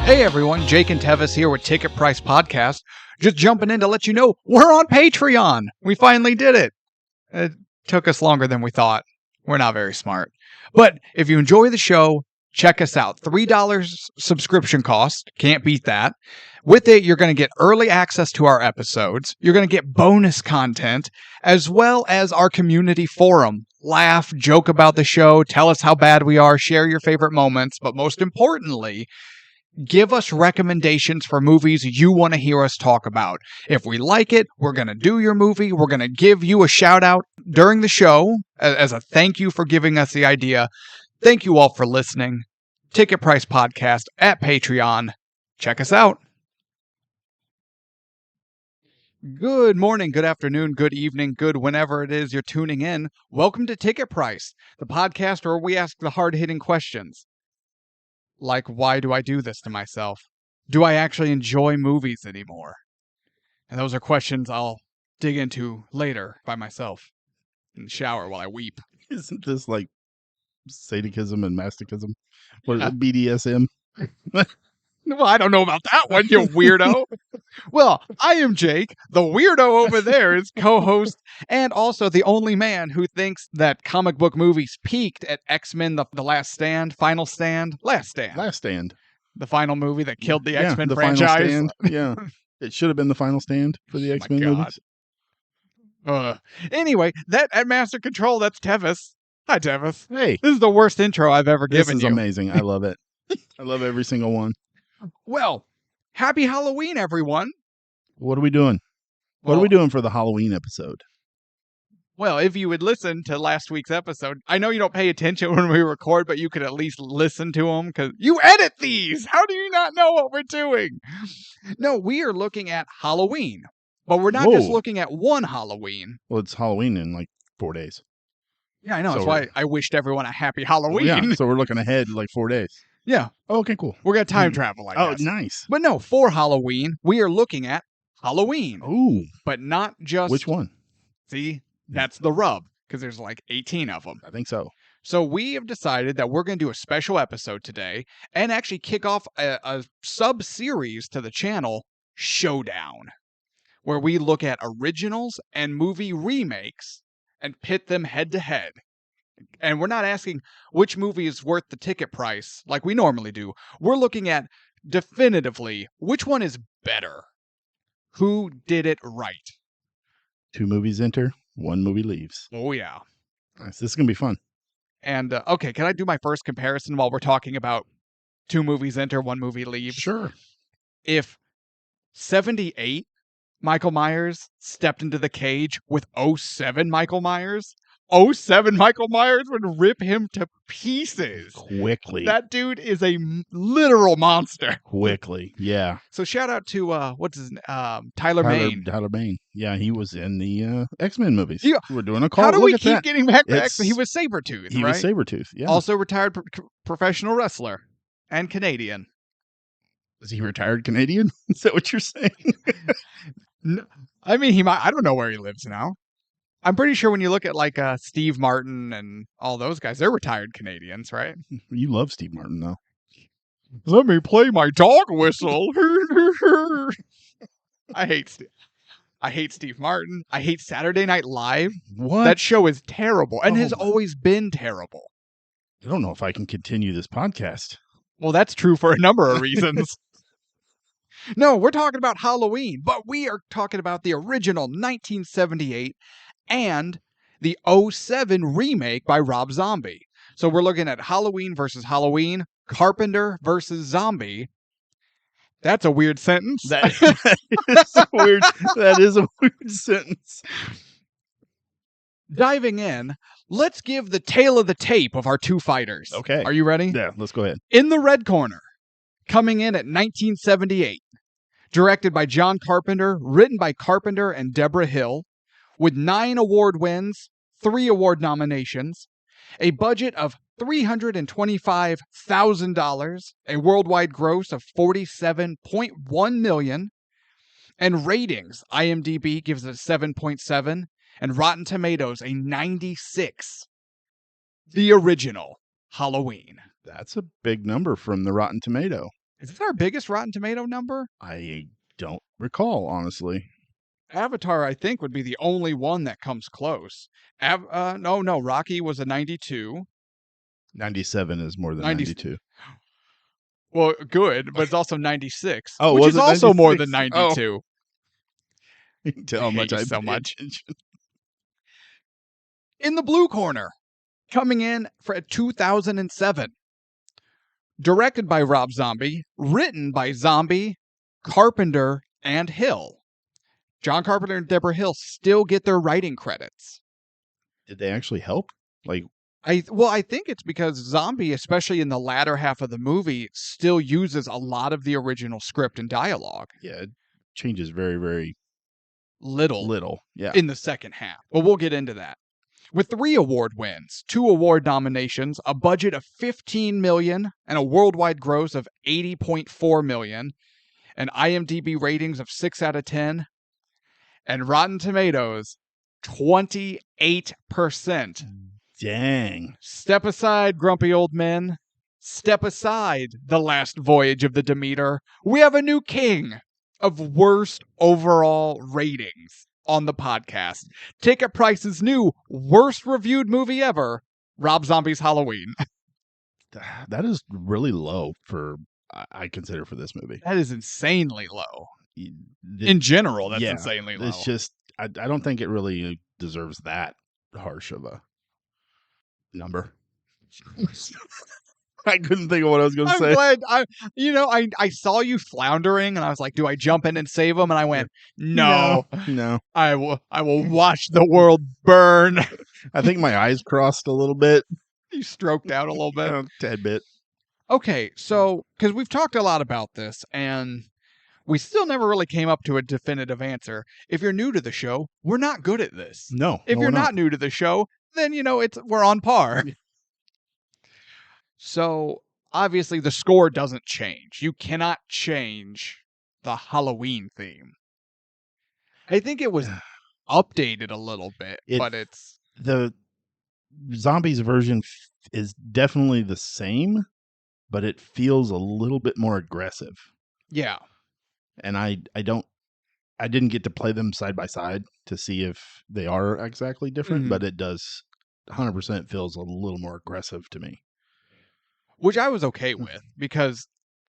Hey everyone, Jake and Tevis here with Ticket Price Podcast. Just jumping in to let you know we're on Patreon. We finally did it. It took us longer than we thought. We're not very smart. But if you enjoy the show, check us out. $3 subscription cost. Can't beat that. With it, you're going to get early access to our episodes. You're going to get bonus content, as well as our community forum. Laugh, joke about the show, tell us how bad we are, share your favorite moments, but most importantly, give us recommendations for movies you want to hear us talk about. If we like it, we're going to do your movie. We're going to give you a shout out during the show as a thank you for giving us the idea. Thank you all for listening. Ticket Price Podcast at Patreon. Check us out. Good morning, good afternoon, good evening, good whenever it is you're tuning in. Welcome to Ticket Price, the podcast where we ask the hard-hitting questions. Like, why do I do this to myself? Do I actually enjoy movies anymore? And those are questions I'll dig into later by myself in the shower while I weep. Isn't this like sadism and masochism? What is it, BDSM? Well, I don't know about that one, you weirdo. Well, I am Jake. The weirdo over there is co-host and also the only man who thinks that comic book movies peaked at X-Men The Last Stand, Final Stand, Last Stand. Last Stand. The final movie that killed the Yeah, X-Men the franchise. Final Stand. Yeah. It should have been the final stand for the X-Men movies. Anyway, that at Master Control, that's Tevis. Hi, Tevis. Hey. This is the worst intro I've ever given you. This is amazing. I love it. I love every single one. Well, happy Halloween, everyone. What are we doing? What are we doing for the Halloween episode? Well, if you would listen to last week's episode, I know you don't pay attention when we record, but you could at least listen to them because you edit these. How do you not know what we're doing? No, we are looking at Halloween, but we're not just looking at one Halloween. Well, it's Halloween in like 4 days. Yeah, I know. That's why I wished everyone a happy Halloween. Yeah, so we're looking ahead like 4 days. Yeah. Oh, okay, cool. We're going to time travel, I guess. Oh, nice. But no, for Halloween, we are looking at Halloween. Ooh. But not just... Which one? See, that's the rub, because there's like 18 of them. I think so. So we have decided that we're going to do a special episode today and actually kick off a sub-series to the channel, Showdown, where we look at originals and movie remakes and pit them head-to-head. And we're not asking which movie is worth the ticket price like we normally do. We're looking at definitively which one is better. Who did it right? 2 movies enter, 1 movie leaves. Oh, yeah. Nice. This is going to be fun. And, okay, can I do my first comparison while we're talking about 2 movies enter, 1 movie leaves? Sure. If 78 Michael Myers stepped into the cage with 07 Michael Myers, 07 Michael Myers would rip him to pieces. Quickly. That dude is a literal monster. Quickly, yeah. So shout out to, Tyler Mane. Tyler Mane. Yeah, he was in the X-Men movies. Yeah. We're doing a call. How do we Look at keep that. getting back to X-Men? He was Sabretooth, He right? was Sabretooth, yeah. Also retired professional wrestler and Canadian. Is he retired Canadian? Is that what you're saying? No, I mean, he might. I don't know where he lives now. I'm pretty sure when you look at like Steve Martin and all those guys, they're retired Canadians, right? You love Steve Martin, though. Let me play my dog whistle. I hate Steve Martin. I hate Saturday Night Live. What? That show is terrible and has always been terrible. I don't know if I can continue this podcast. Well, that's true for a number of reasons. No, we're talking about Halloween, but we are talking about the original 1978 and the 07 remake by Rob Zombie. So we're looking at Halloween versus Halloween, Carpenter versus Zombie. That's a weird sentence. That is a weird sentence. Diving in, let's give the tale of the tape of our 2 fighters. Okay. Are you ready? Yeah, let's go ahead. In the red corner, coming in at 1978, directed by John Carpenter, written by Carpenter and Deborah Hill, with 9 award wins, 3 award nominations, a budget of $325,000, a worldwide gross of $47.1 million, and ratings, IMDb gives it a 7.7, and Rotten Tomatoes a 96. The original Halloween. That's a big number from the Rotten Tomato. Is this our biggest Rotten Tomato number? I don't recall, honestly. Avatar, I think, would be the only one that comes close. No, Rocky was a 92. 97 is more than 90 92. Well, good, but it's also 96, Oh, which was is it also more than 96? 92. You can tell how I hate much you I so pay much. attention. In the blue corner, coming in for 2007. Directed by Rob Zombie, written by Zombie, Carpenter, and Hill. John Carpenter and Deborah Hill still get their writing credits. Did they actually help? Like, I think it's because Zombie, especially in the latter half of the movie, still uses a lot of the original script and dialogue. yeah, it changes very, very Little Yeah. in the second half. But we'll get into that. With 3 award wins, 2 award nominations, a budget of $15 million, and a worldwide gross of $80.4 million, and IMDb ratings of 6 out of 10, and Rotten Tomatoes, 28%. Dang. Step aside, grumpy old men. Step aside, the last voyage of the Demeter. We have a new king of worst overall ratings on the podcast. Ticket Price's new worst reviewed movie ever, Rob Zombie's Halloween. That is really low for, I consider, for this movie. That is insanely low. In general, that's insanely low. It's just, I don't think it really deserves that harsh of a number. I couldn't think of what I was going to say. I'm glad I saw you floundering, and I was like, "Do I jump in and save him?" And I went, "No, no. I will watch the world burn." I think my eyes crossed a little bit. You stroked out a little bit, A tad bit. Okay, so because we've talked a lot about this, and we still never really came up to a definitive answer. If you're new to the show, we're not good at this. No. If no, you're we're not new to the show, then we're on par. So obviously the score doesn't change. You cannot change the Halloween theme. I think it was updated a little bit, but it's the Zombies version is definitely the same, but it feels a little bit more aggressive. Yeah. And I didn't get to play them side by side to see if they are exactly different, but it does 100% feels a little more aggressive to me. Which I was okay with because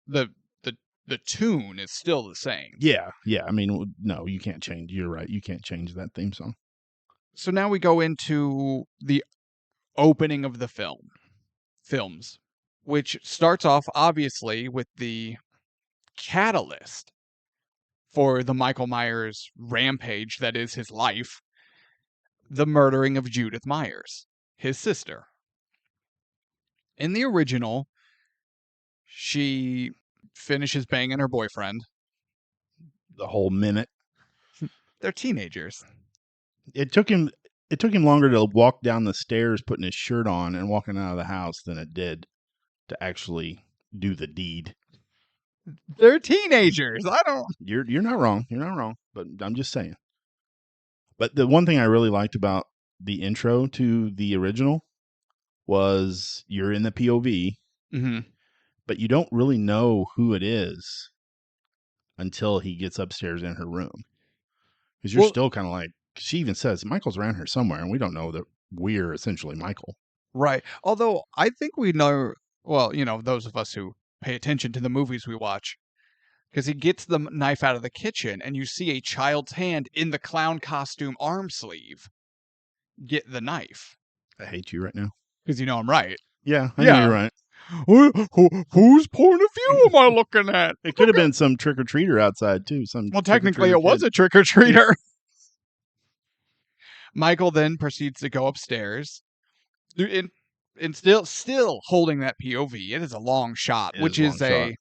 the tune is still the same. Yeah. I mean, no, you can't change. You're right. You can't change that theme song. So now we go into the opening of the films, which starts off obviously with the catalyst for the Michael Myers rampage that is his life, the murdering of Judith Myers, his sister. In the original, she finishes banging her boyfriend. The whole minute. They're teenagers. It took him longer to walk down the stairs putting his shirt on and walking out of the house than it did to actually do the deed. They're teenagers. You're not wrong. You're not wrong. But I'm just saying. But the one thing I really liked about the intro to the original was you're in the POV, but you don't really know who it is until he gets upstairs in her room. Because you're still kind of like, she even says Michael's around here somewhere, and we don't know that we're essentially Michael. Right. Although I think we know, well, those of us who pay attention to the movies we watch, because he gets the knife out of the kitchen and you see a child's hand in the clown costume arm sleeve get the knife. I hate you right now. Because I'm right. Yeah, I know you're right. Whose point of view am I looking at? It could have been some trick-or-treater outside, too. Well, technically it was a trick-or-treater. Michael then proceeds to go upstairs. And still holding that POV. It is a long shot, which is a...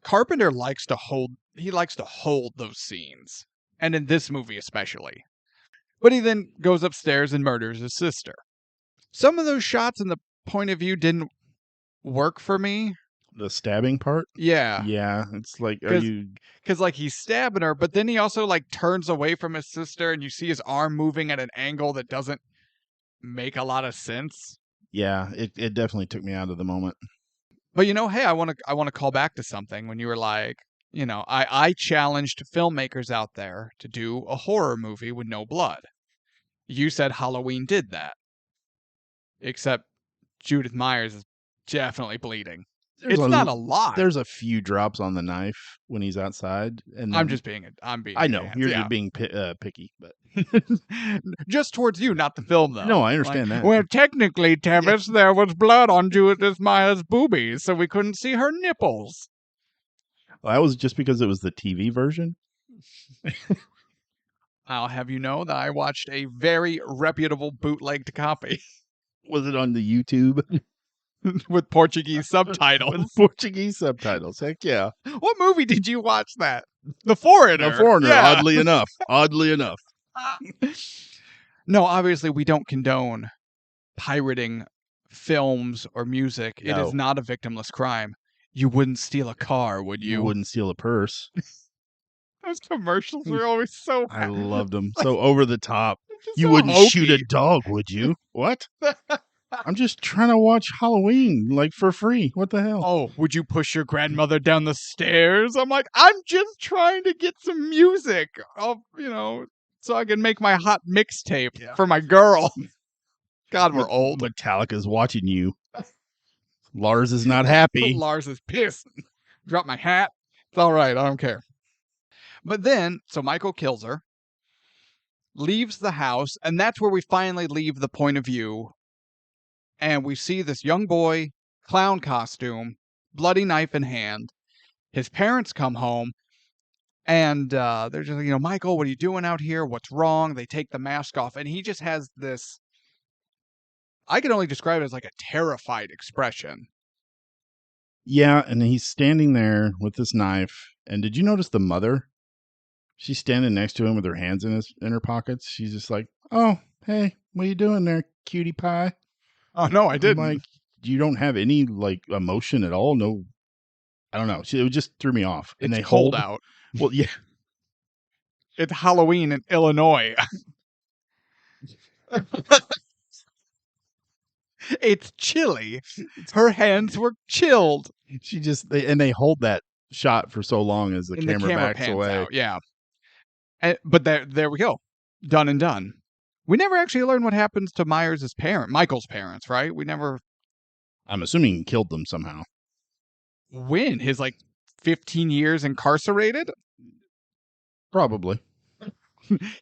Carpenter likes to hold those scenes. And in this movie especially. But he then goes upstairs and murders his sister. Some of those shots in the point of view didn't work for me. The stabbing part? Yeah. Yeah, it's like, because like he's stabbing her, but then he also like turns away from his sister and you see his arm moving at an angle that doesn't make a lot of sense. Yeah, it definitely took me out of the moment. But hey, I want to call back to something when you were like, I challenged filmmakers out there to do a horror movie with no blood. You said Halloween did that. Except Judith Myers is definitely bleeding. It's not a lot. There's a few drops on the knife when he's outside, and I'm then, being. I know you're being picky, but just towards you, not the film, though. No, I understand that. Well, technically, Tevis, there was blood on Judith Myers' boobies, so we couldn't see her nipples. Well, that was just because it was the TV version. I'll have you know that I watched a very reputable bootlegged copy. Was it on the YouTube? With Portuguese subtitles. With Portuguese subtitles. Heck yeah. What movie did you watch that? The Foreigner. The Foreigner, yeah. Oddly enough. Oddly enough. No, obviously we don't condone pirating films or music. No. It is not a victimless crime. You wouldn't steal a car, would you? You wouldn't steal a purse. Those commercials were always so... I loved them. So over the top. You so wouldn't hokey. shoot a dog, would you? What? I'm just trying to watch Halloween, like, for free. What the hell? Oh, would you push your grandmother down the stairs? I'm like, I'm just trying to get some music, so I can make my hot mixtape for my girl. God, we're old. Metallica's watching you. Lars is not happy. Lars is pissed. Drop my hat. It's all right. I don't care. But then, so Michael kills her, leaves the house, and that's where we finally leave the point of view. And we see this young boy, clown costume, bloody knife in hand. His parents come home, and they're just like, Michael, what are you doing out here? What's wrong? They take the mask off, and he just has this, I can only describe it as like a terrified expression. Yeah, and he's standing there with this knife. And did you notice the mother? She's standing next to him with her hands in her pockets. She's just like, "Oh, hey, what are you doing there, cutie pie?" Oh no, I didn't. Like, you don't have any like emotion at all. No, I don't know. It just threw me off. It's and they cold out. Well, yeah, it's Halloween in Illinois. It's chilly. Her hands were chilled. They hold that shot for so long as the camera backs pans away. Out, yeah. But there we go. Done and done. We never actually learned what happens to Michael's parents, right? We never... I'm assuming he killed them somehow. When? His, 15 years incarcerated? Probably.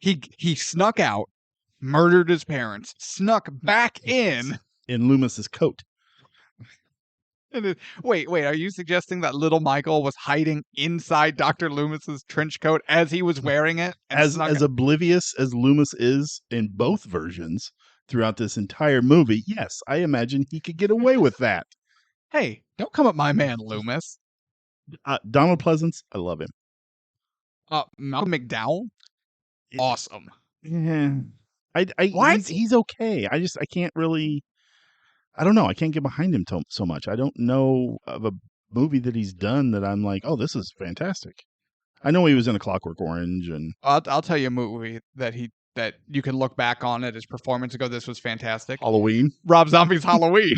He snuck out, murdered his parents, snuck back in Loomis's coat. Wait, are you suggesting that little Michael was hiding inside Dr. Loomis's trench coat as he was wearing it? As oblivious as Loomis is in both versions throughout this entire movie, yes, I imagine he could get away with that. Hey, don't come at my man, Loomis. Donald Pleasance, I love him. Malcolm McDowell? Awesome. Yeah. What? He's okay. I can't really... I don't know. I can't get behind him so much. I don't know of a movie that he's done that I'm like, oh, this is fantastic. I know he was in A Clockwork Orange, and I'll tell you a movie that you can look back on at his performance and go, this was fantastic. Halloween. Rob Zombie's Halloween.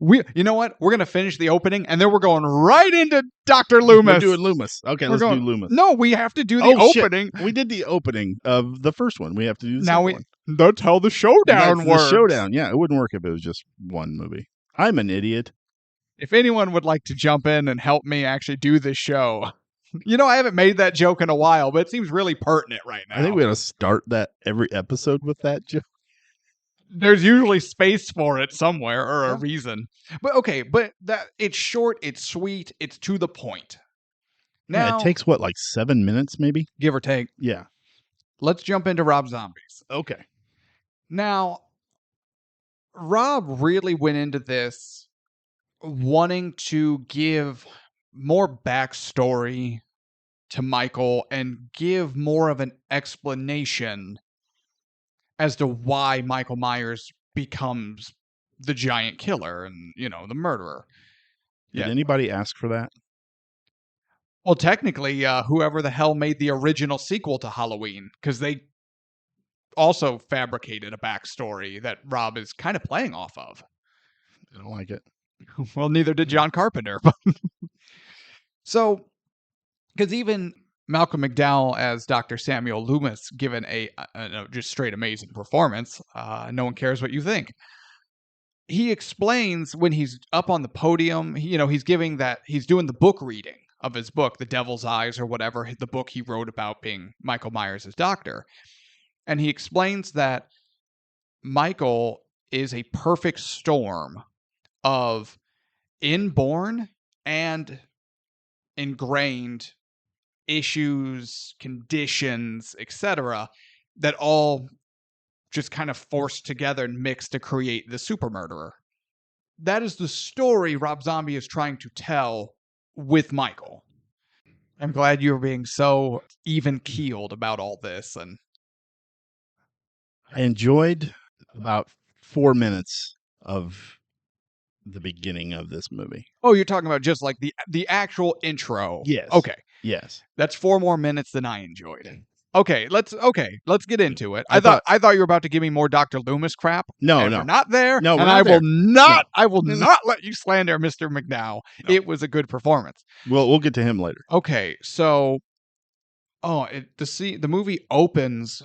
You know what? We're gonna finish the opening, and then we're going right into Dr. Loomis. We're doing Loomis. Okay, let's do Loomis. No, we have to do the opening. Shit. We did the opening of the first one. We have to do the second one. That's how the showdown works. The showdown, yeah. It wouldn't work if it was just one movie. I'm an idiot. If anyone would like to jump in and help me actually do this show, I haven't made that joke in a while, but it seems really pertinent right now. I think we ought to start that every episode with that joke. There's usually space for it somewhere or a reason. But that it's short, it's sweet, it's to the point. Now, it takes 7 minutes maybe? Give or take. Yeah. Let's jump into Rob Zombies. Okay. Now, Rob really went into this wanting to give more backstory to Michael and give more of an explanation as to why Michael Myers becomes the giant killer and, the murderer. Did anybody ask for that? Well, technically, whoever the hell made the original sequel to Halloween, because they also fabricated a backstory that Rob is kind of playing off of. I don't like it. Well, neither did John Carpenter. So, because even Malcolm McDowell as Dr. Samuel Loomis given a just straight amazing performance. No one cares what you think. He explains when he's up on the podium, he's doing the book reading of his book, The Devil's Eyes or whatever, the book he wrote about being Michael Myers' doctor. And he explains that Michael is a perfect storm of inborn and ingrained issues, conditions, etc., that all just kind of forced together and mixed to create the super murderer. That is the story Rob Zombie is trying to tell with Michael. I'm glad you're being so even-keeled about all this. And I enjoyed about 4 minutes of the beginning of this movie. Oh, you're talking about just like the actual intro. Yes. Okay. Yes. That's 4 more minutes than I enjoyed. Okay, let's get into it. I thought you were about to give me more Dr. Loomis crap. No, We're not there. No, and I will not let you slander Mr. McDowell. No. It was a good performance. Well, we'll get to him later. Okay, so the movie opens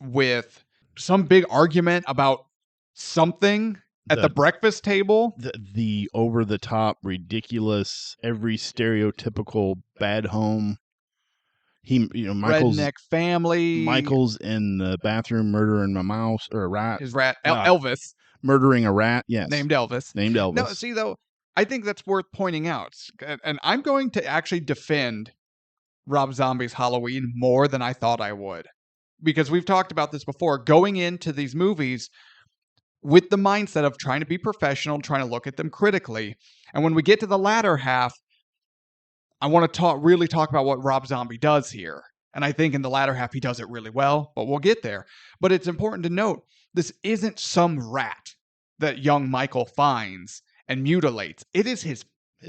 with some big argument about something at the breakfast table. The over the top, ridiculous, every stereotypical bad home. Michael's redneck family. Michael's in the bathroom murdering a mouse or a rat. His rat, Elvis. Murdering a rat, yes. Named Elvis. No, see, though, I think that's worth pointing out. And I'm going to actually defend Rob Zombie's Halloween more than I thought I would. Because we've talked about this before. Going into these movies with the mindset of trying to be professional, trying to look at them critically. And when we get to the latter half, I want to really talk about what Rob Zombie does here. And I think in the latter half, he does it really well, but we'll get there. But it's important to note, this isn't some rat that young Michael finds and mutilates. It is his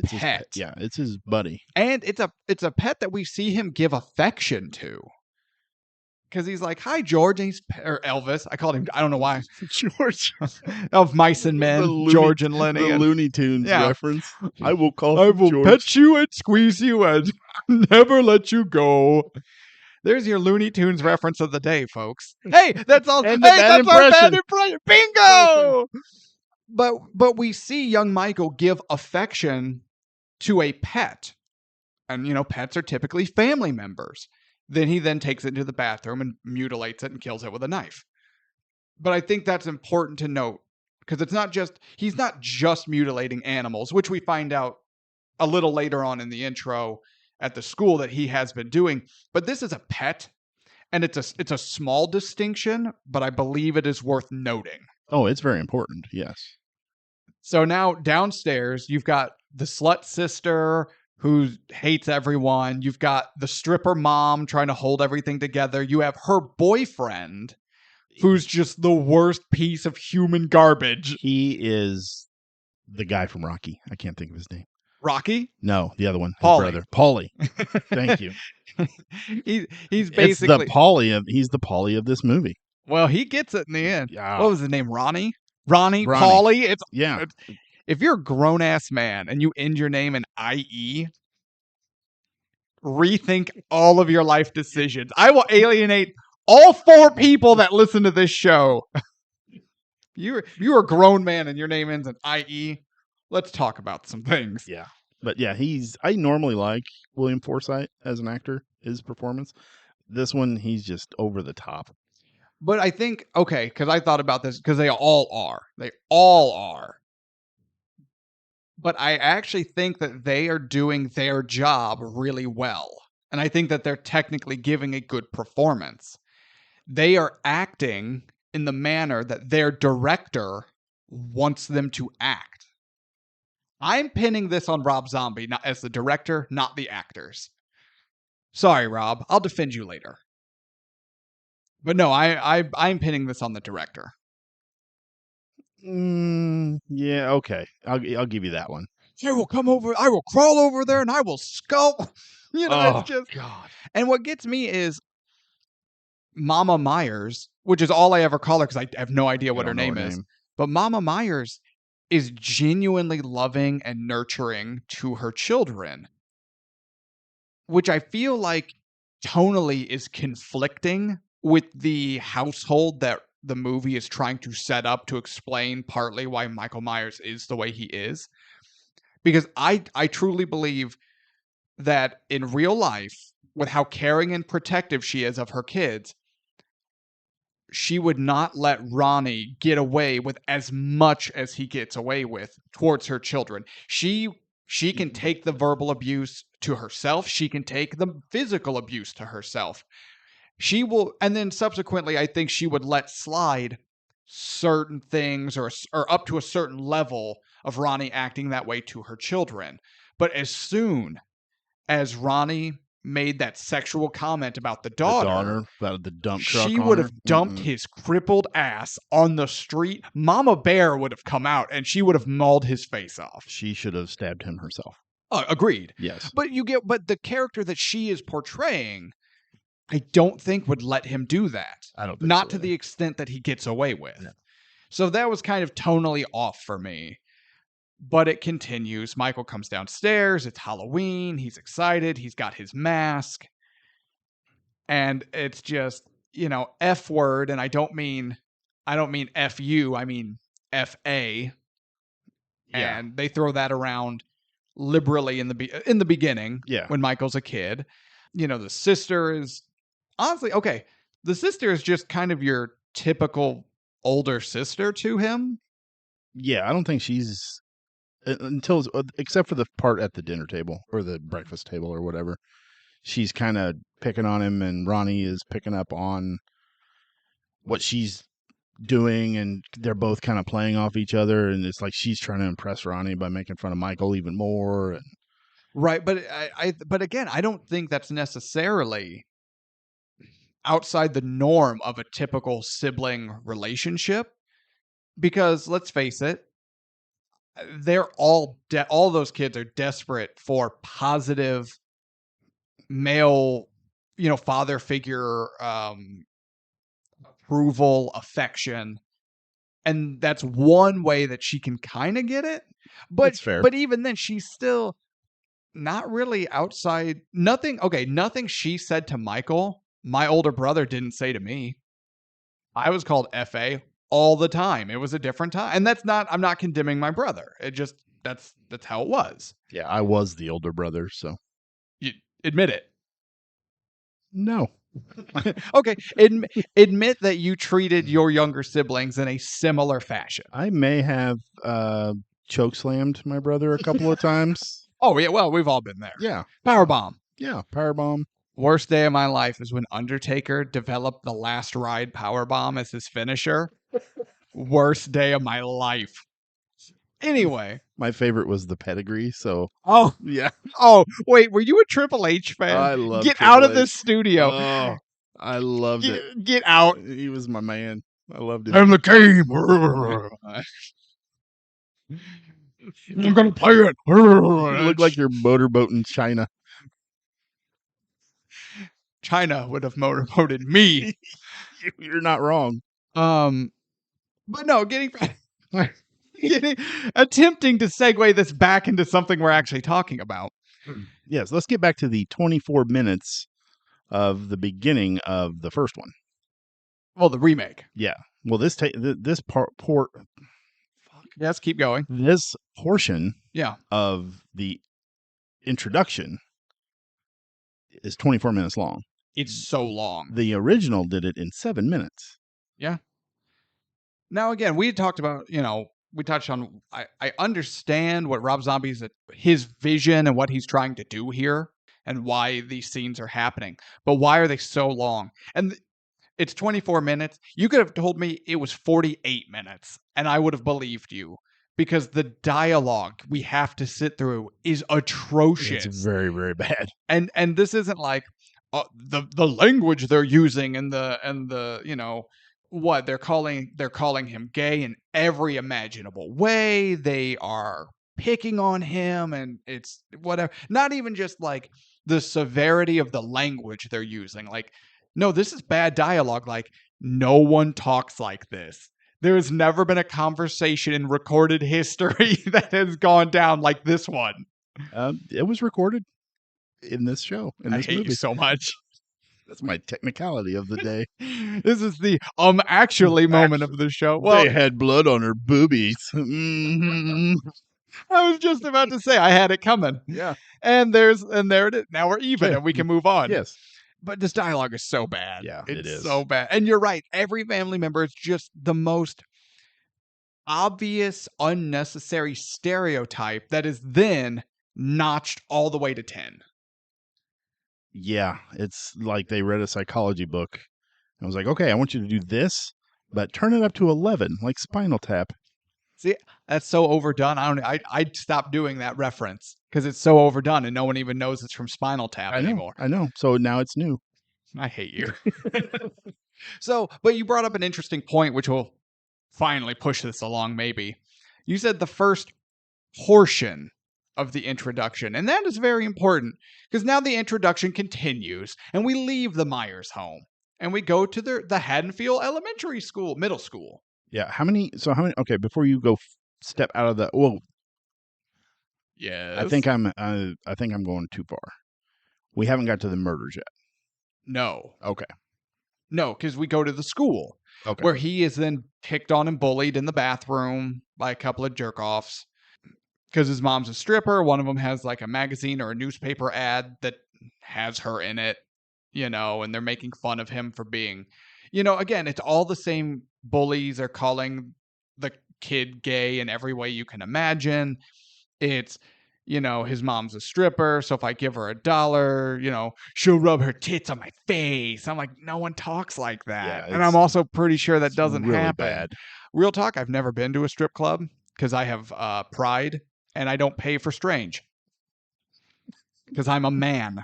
pet. Yeah, it's his buddy. And it's a pet that we see him give affection to. Because he's like, hi, George. And or Elvis. I called him, I don't know why. George. Of Mice and Men, George and Lenny. The Looney Tunes reference. I will George. Pet you and squeeze you and never let you go. There's your Looney Tunes reference of the day, folks. Hey, that's all. That's our bad impression. Bingo! But we see young Michael give affection to a pet. And, pets are typically family members. Then he takes it into the bathroom and mutilates it and kills it with a knife. But I think that's important to note because he's not just mutilating animals, which we find out a little later on in the intro at the school that he has been doing. But this is a pet, and it's a small distinction, but I believe it is worth noting. Oh, it's very important. Yes. So now downstairs, you've got the slut sister who hates everyone. You've got the stripper mom trying to hold everything together. You have her boyfriend, who's just the worst piece of human garbage. He is the guy from Rocky. I can't think of his name. Rocky? No, the other one. His Paulie. brother. Paulie. Thank you. He's basically he's the Paulie of this movie. Well, he gets it in the end. Yeah. What was his name? Ronnie, Paulie. Yeah. If you're a grown-ass man and you end your name in IE, rethink all of your life decisions. I will alienate all 4 people that listen to this show. You're a grown man and your name ends in IE. Let's talk about some things. Yeah. But yeah, I normally like William Forsythe as an actor, his performance. This one, he's just over the top. But I think, because I thought about this, because they all are. They all are. But I actually think that they are doing their job really well. And I think that they're technically giving a good performance. They are acting in the manner that their director wants them to act. I'm pinning this on Rob Zombie, not as the director, not the actors. Sorry, Rob. I'll defend you later. But no, I'm pinning this on the director. Yeah, okay. I'll give you that one. I will crawl over there and I will skull. It's just God. And what gets me is Mama Myers, which is all I ever call her because I have no idea what her name is. But Mama Myers is genuinely loving and nurturing to her children, which I feel like tonally is conflicting with the household that the movie is trying to set up to explain partly why Michael Myers is the way he is. Because I truly believe that in real life, with how caring and protective she is of her kids, she would not let Ronnie get away with as much as he gets away with towards her children. She can take the verbal abuse to herself. She can take the physical abuse to herself. She will, and then subsequently, I think she would let slide certain things or up to a certain level of Ronnie acting that way to her children. But as soon as Ronnie made that sexual comment about the daughter about the dump truck, she would have dumped his crippled ass on the street. Mama Bear would have come out and she would have mauled his face off. She should have stabbed him herself. Agreed. Yes. But the character that she is portraying, I don't think would let him do that. I don't think Not so, to the extent that he gets away with. No. So that was kind of tonally off for me. But it continues. Michael comes downstairs. It's Halloween. He's excited. He's got his mask. And it's just, F word. And I don't mean F-U. I mean F-A. Yeah. And they throw that around liberally in the beginning. Yeah. When Michael's a kid. The sister is honestly, okay. The sister is just kind of your typical older sister to him. Yeah. I don't think she's except for the part at the dinner table or the breakfast table or whatever, she's kind of picking on him, and Ronnie is picking up on what she's doing, and they're both kind of playing off each other, and it's like she's trying to impress Ronnie by making fun of Michael even more. And right, but but again, I don't think that's necessarily outside the norm of a typical sibling relationship, because let's face it, they're all those kids are desperate for positive male, father figure approval, affection, and that's one way that she can kind of get it. But that's fair. But even then, she's still not really outside. Nothing she said to Michael, my older brother didn't say to me. I was called FA all the time. It was a different time. And I'm not condemning my brother. It just, that's how it was. Yeah, I was the older brother, so. You admit it. No. Okay. Admit that you treated your younger siblings in a similar fashion. I may have chokeslammed my brother a couple of times. Oh, yeah. Well, we've all been there. Yeah. Powerbomb. Yeah, powerbomb. Worst day of my life is when Undertaker developed the Last Ride powerbomb as his finisher. Worst day of my life. Anyway. My favorite was the pedigree, so. Oh. Yeah. Oh, wait, were you a Triple H fan? I love Get Triple out of H. this studio. Oh, I loved it. Get out. He was my man. I loved it. I'm the game. I'm going to play it. You look like you're motorboating China. China would have motorboated me. You're not wrong. But no, attempting to segue this back into something we're actually talking about. Yes, let's get back to the 24 minutes of the beginning of the first one. Well, the remake. Yeah. Well, this port. Yes, keep going. This portion. Yeah. Of the introduction is 24 minutes long. It's so long. The original did it in 7 minutes. Yeah. Now, again, we talked about, we touched on, I understand what Rob Zombie's, his vision and what he's trying to do here and why these scenes are happening. But why are they so long? And it's 24 minutes. You could have told me it was 48 minutes and I would have believed you, because the dialogue we have to sit through is atrocious. It's very, very bad. And this isn't like the language they're using and the what they're calling him gay in every imaginable way. They are picking on him, and it's whatever. Not even just like the severity of the language they're using. Like, no, this is bad dialogue. Like, no one talks like this. There has never been a conversation in recorded history that has gone down like this one. It was recorded in this show, in I this hate movie. you so much. That's my technicality of the day. This is the actually moment of the show. Well, They had blood on her boobies. Mhm. I was just about to say I had it coming. Yeah. And there it is. Now we're even Yeah. and we can move on. Yes. But this dialogue is so bad. Yeah, it's it is. so bad. And you're right. Every family member is just the most obvious, unnecessary stereotype that is then notched all the way to 10. Yeah, it's like they read a psychology book. I was like, okay, I want you to do this, but turn it up to 11, like Spinal Tap. See, that's so overdone. I'd stop doing that reference because it's so overdone and no one even knows it's from Spinal Tap anymore. I know. So now it's new. I hate you. So, but you brought up an interesting point, which will finally push this along, maybe. You said the first portion of the introduction, and that is very important because now the introduction continues and we leave the Myers home and we go to the Haddonfield Elementary School, middle school. Yeah. How many? Okay, before you go step out of the. Well, yes. I think I'm going too far. We haven't got to the murders yet. No. Okay. No, because we go to the school Okay. where he is then picked on and bullied in the bathroom by a couple of jerk-offs because his mom's a stripper. One of them has like a magazine or a newspaper ad that has her in it, and they're making fun of him for being, again, it's all the same bullies are calling the kid gay in every way you can imagine. It's, his mom's a stripper, so if I give her $1, she'll rub her tits on my face. I'm like, no one talks like that. Yeah, and I'm also pretty sure that doesn't really happen. bad. Real talk, I've never been to a strip club because I have pride and I don't pay for strange because I'm a man.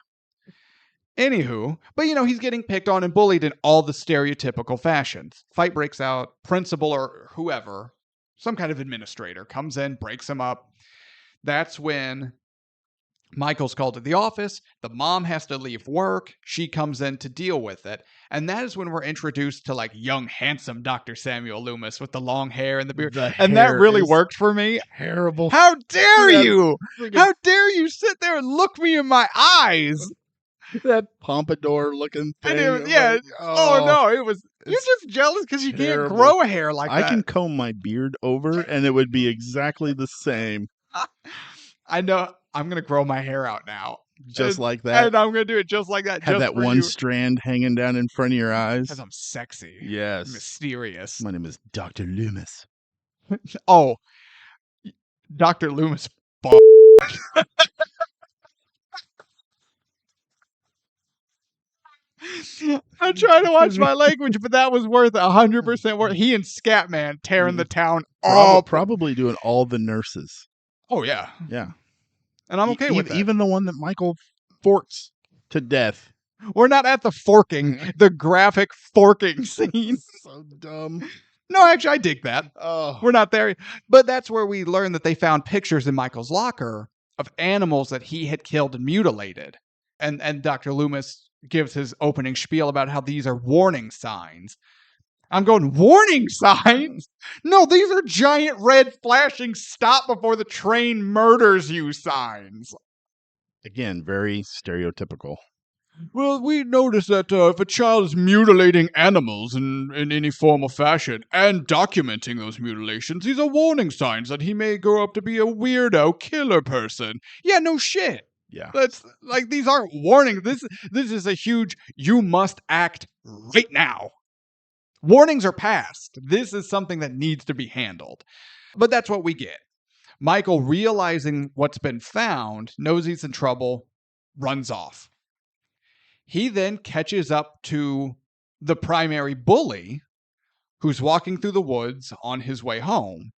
Anywho, but he's getting picked on and bullied in all the stereotypical fashions. Fight breaks out, principal or whoever, some kind of administrator comes in, breaks him up. That's when Michael's called to the office. The mom has to leave work. She comes in to deal with it. And that is when we're introduced to like young, handsome Dr. Samuel Loomis with the long hair and the beard. And that really worked for me. Terrible. How dare you? How dare you sit there and look me in my eyes? That pompadour looking thing. Like, no, it was. You're just jealous because you can't grow a hair like that. I can comb my beard over and it would be exactly the same. I know. I'm going to grow my hair out now. Just like that? And I'm going to do it just like that. Have that one strand hanging down in front of your eyes. Because I'm sexy. Yes. Mysterious. My name is Dr. Loomis. Oh. Dr. Loomis. I'm trying to watch my language, but that was worth 100% worth. He and Scatman tearing the town up. Probably doing all the nurses. Oh, yeah. Yeah. And I'm okay with that. Even the one that Michael forks to death. We're not at the forking, the graphic forking scene. So dumb. No, actually, I dig that. Oh. We're not there. But that's where we learn that they found pictures in Michael's locker of animals that he had killed and mutilated. And Dr. Loomis gives his opening spiel about how these are warning signs. I'm going, warning signs? No, these are giant red flashing stop before the train murders you signs. Again, very stereotypical. Well, we notice that if a child is mutilating animals in any form or fashion and documenting those mutilations, these are warning signs that he may grow up to be a weirdo killer person. Yeah, no shit. Yeah. That's like, these aren't warnings. This is a huge, you must act right now. Warnings are passed. This is something that needs to be handled. But that's what we get. Michael, realizing what's been found, knows he's in trouble, runs off. He then catches up to the primary bully, who's walking through the woods on his way home,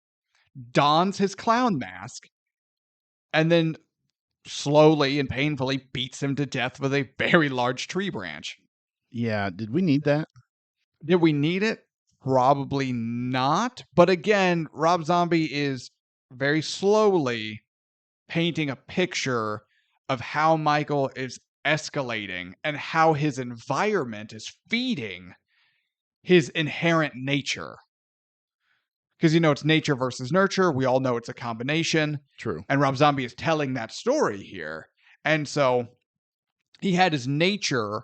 dons his clown mask, and then slowly and painfully beats him to death with a very large tree branch. Yeah, did we need that? Did we need it? Probably not. But again, Rob Zombie is very slowly painting a picture of how Michael is escalating and how his environment is feeding his inherent nature. Because, it's nature versus nurture. We all know it's a combination. True. And Rob Zombie is telling that story here. And so he had his nature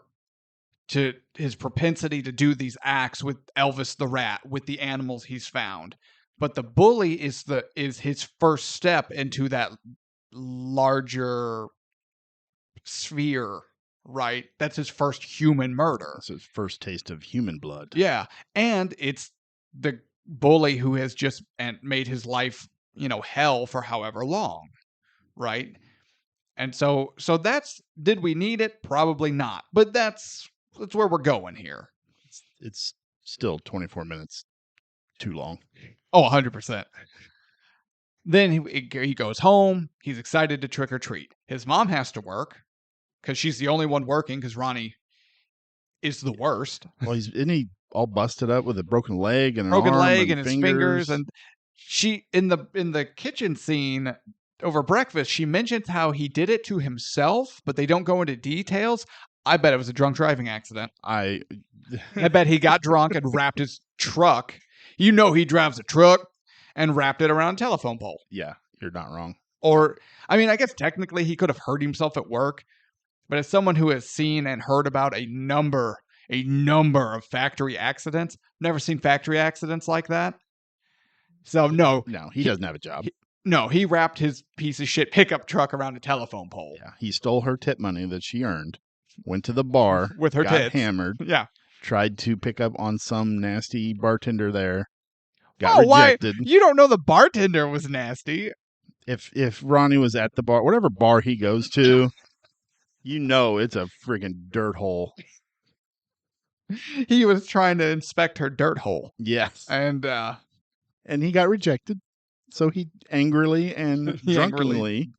to his propensity to do these acts with Elvis the rat, with the animals he's found. But the bully is his first step into that larger sphere, right? That's his first human murder. That's his first taste of human blood. Yeah. And it's the bully who has just made his life, hell for however long, right? And so did we need it? Probably not. But that's where we're going here. It's still 24 minutes too long. Oh, 100%. Then he goes home. He's excited to trick or treat. His mom has to work because she's the only one working because Ronnie is the worst. Well, isn't he all busted up with a broken leg and broken arm leg and his fingers, and she in the kitchen scene over breakfast, she mentions how he did it to himself, but they don't go into details. I bet it was a drunk driving accident. I bet he got drunk and wrapped his truck. He drives a truck and wrapped it around a telephone pole. Yeah, you're not wrong. Or, I guess technically he could have hurt himself at work, but as someone who has seen and heard about a number of factory accidents, never seen factory accidents like that. So no, he doesn't have a job. He wrapped his piece of shit pickup truck around a telephone pole. Yeah, he stole her tip money that she earned, went to the bar with her tits, hammered. Yeah, tried to pick up on some nasty bartender there. Got rejected. Why? You don't know the bartender was nasty. If Ronnie was at the bar, whatever bar he goes to, it's a friggin' dirt hole. He was trying to inspect her dirt hole. Yes. And he got rejected. So he angrily and drunkenly,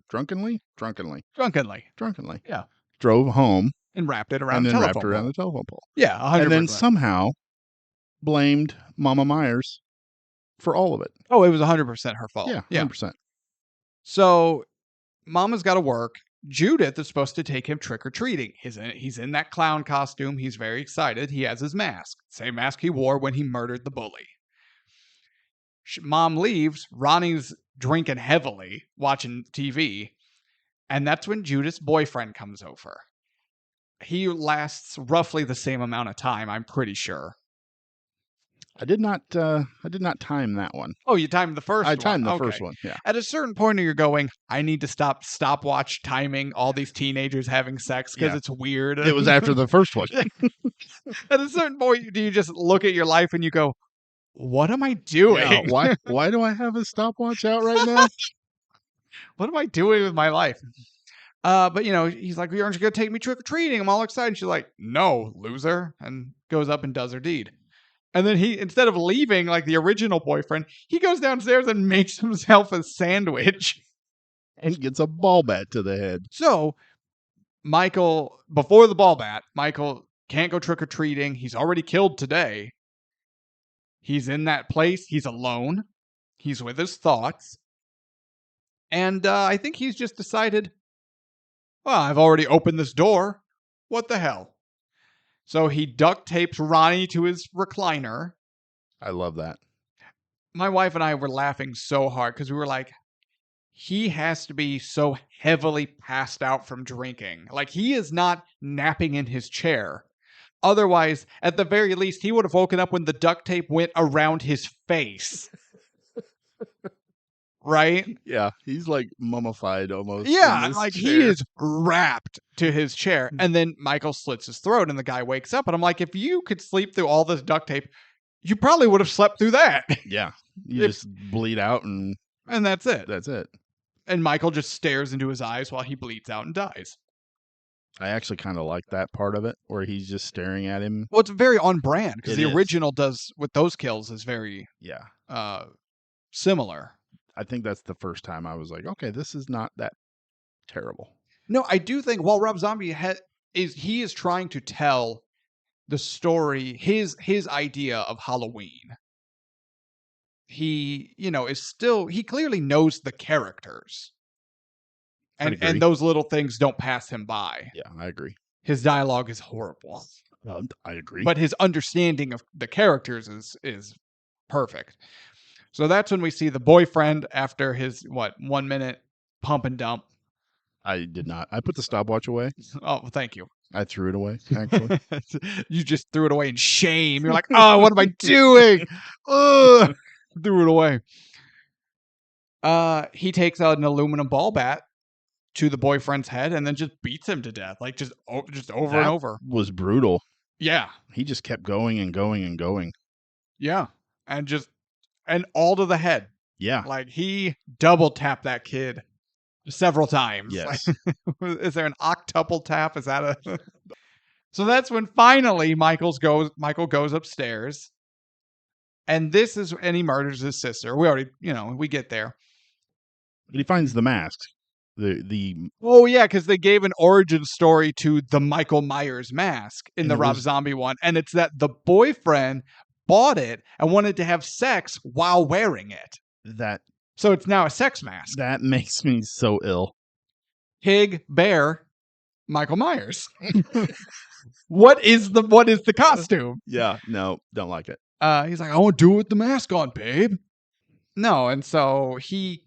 yeah, drove home and wrapped it around the telephone pole. Yeah, 100%. And then somehow blamed Mama Myers for all of it. Oh, it was 100% her fault. Yeah, 100%. So Mama's got to work. Judith is supposed to take him trick-or-treating. He's in that clown costume. He's very excited. He has his mask. Same mask he wore when he murdered the bully. Mom leaves. Ronnie's drinking heavily, watching TV. And that's when Judith's boyfriend comes over. He lasts roughly the same amount of time, I'm pretty sure. I did not time that one. Oh, you timed the first one? I timed the first one, yeah. At a certain point, you're going, I need to stopwatch timing all these teenagers having sex because it's weird. It was after the first one. At a certain point, do you just look at your life and you go, what am I doing? Yeah, why do I have a stopwatch out right now? What am I doing with my life? But, he's like, aren't you going to take me trick-or-treating? I'm all excited. She's like, no, loser. And goes up and does her deed. And then he, instead of leaving like the original boyfriend, he goes downstairs and makes himself a sandwich. And gets a ball bat to the head. So, Michael, before the ball bat, Michael can't go trick-or-treating. He's already killed today. He's in that place. He's alone. He's with his thoughts. And I think he's just decided, well, I've already opened this door. What the hell? So he duct tapes Ronnie to his recliner. I love that. My wife and I were laughing so hard because we were like, he has to be so heavily passed out from drinking. Like, he is not napping in his chair. Otherwise, at the very least, he would have woken up when the duct tape went around his face. Right? Yeah, he's like mummified almost. Yeah, like he is wrapped to his chair. And then Michael slits his throat and the guy wakes up. And I'm like, if you could sleep through all this duct tape, you probably would have slept through that. Yeah, you just bleed out and that's it. That's it. And Michael just stares into his eyes while he bleeds out and dies. I actually kind of like that part of it where he's just staring at him. Well, it's very on brand because the original does with those kills is very similar. I think that's the first time I was like, okay, this is not that terrible. No, I do think while Rob Zombie is trying to tell the story, his idea of Halloween. He, he clearly knows the characters. And those little things don't pass him by. Yeah, I agree. His dialogue is horrible. I agree. But his understanding of the characters is perfect. So that's when we see the boyfriend after his 1 minute pump and dump. I did not. I put the stopwatch away. Oh, well, thank you. I threw it away, actually. You just threw it away in shame. You're like, oh, what am I doing? Ugh, threw it away. He takes out an aluminum ball bat to the boyfriend's head and then just beats him to death, like just over and over. Was brutal. Yeah, He just kept going and going and going. yeah, and all to the head. Yeah. Like he double tapped that kid several times. Yes. Is there an octuple tap? Is that a? So that's when finally Michael goes upstairs, and he murders his sister. We already, we get there. But he finds the mask. The Oh yeah, because they gave an origin story to the Michael Myers mask in the Rob Zombie one, and it's that the boyfriend bought it and wanted to have sex while wearing it. So it's now a sex mask. That makes me so ill. Pig, bear, Michael Myers. What is the costume? Yeah, no, don't like it. He's like, I want to do it with the mask on, babe. No, and so he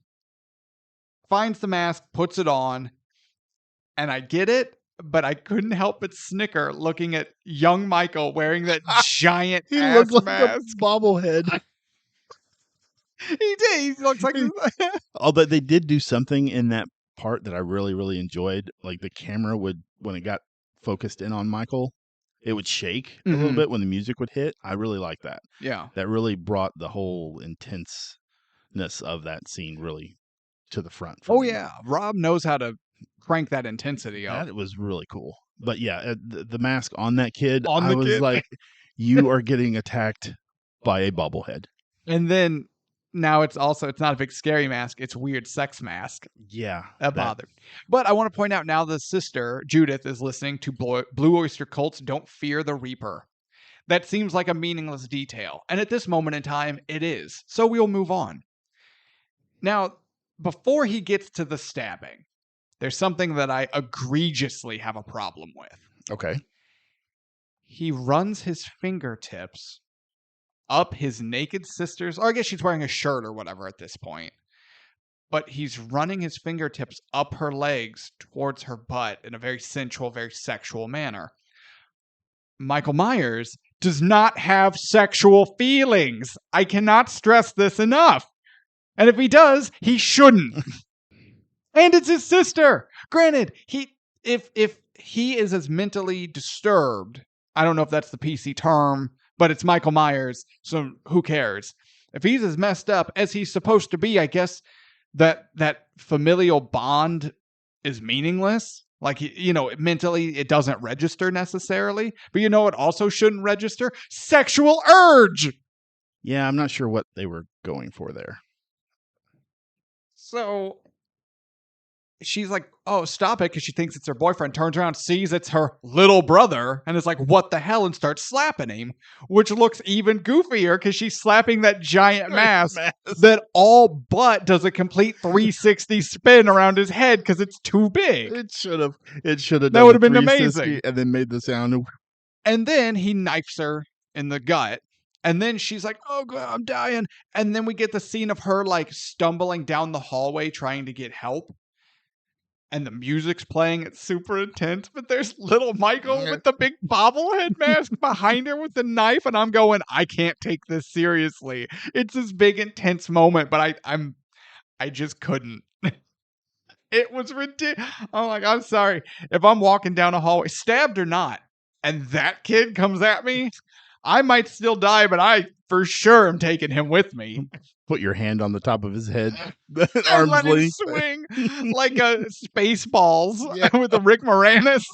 finds the mask, puts it on, and I get it, but I couldn't help but snicker looking at young Michael wearing that giant He ass looked like mask. a bobblehead. He did. He looks like. Although they did do something in that part that I really, really enjoyed. Like the camera would, when it got focused in on Michael, it would shake a little bit when the music would hit. I really like that. Yeah. That really brought the whole intenseness of that scene really to the front. Oh, yeah. Rob knows how to crank that intensity up. That was really cool. But yeah, the mask on that kid, I was like, you are getting attacked by a bobblehead. And then now it's not a big scary mask. It's weird sex mask. Yeah. That bothered. But I want to point out now the sister, Judith, is listening to Blue Oyster Cult's Don't Fear the Reaper. That seems like a meaningless detail. And at this moment in time, it is. So we'll move on. Now, before he gets to the stabbing, there's something that I egregiously have a problem with. Okay. He runs his fingertips up his naked sister's, or I guess she's wearing a shirt or whatever at this point. But he's running his fingertips up her legs towards her butt in a very sensual, very sexual manner. Michael Myers does not have sexual feelings. I cannot stress this enough. And if he does, he shouldn't. And it's his sister. Granted, if he is as mentally disturbed, I don't know if that's the PC term, but it's Michael Myers, so who cares? If he's as messed up as he's supposed to be, I guess that familial bond is meaningless. Like, mentally it doesn't register necessarily. But it also shouldn't register? Sexual urge! Yeah, I'm not sure what they were going for there. So she's like, oh, stop it, because she thinks it's her boyfriend, turns around, sees it's her little brother, and is like, what the hell, and starts slapping him, which looks even goofier because she's slapping that giant mask that all but does a complete 360 spin around his head because it's too big. It should have done that would have been amazing. And then made the sound. And then he knifes her in the gut. And then she's like, oh, God, I'm dying. And then we get the scene of her like stumbling down the hallway trying to get help. And the music's playing. It's super intense. But there's little Michael with the big bobblehead mask behind her with the knife. And I'm going, I can't take this seriously. It's this big, intense moment. But I just couldn't. It was ridiculous. I'm like, I'm sorry. If I'm walking down a hallway, stabbed or not, and that kid comes at me, I might still die, but I for sure am taking him with me. Put your hand on the top of his head. And let him swing like a Spaceballs with a Rick Moranis.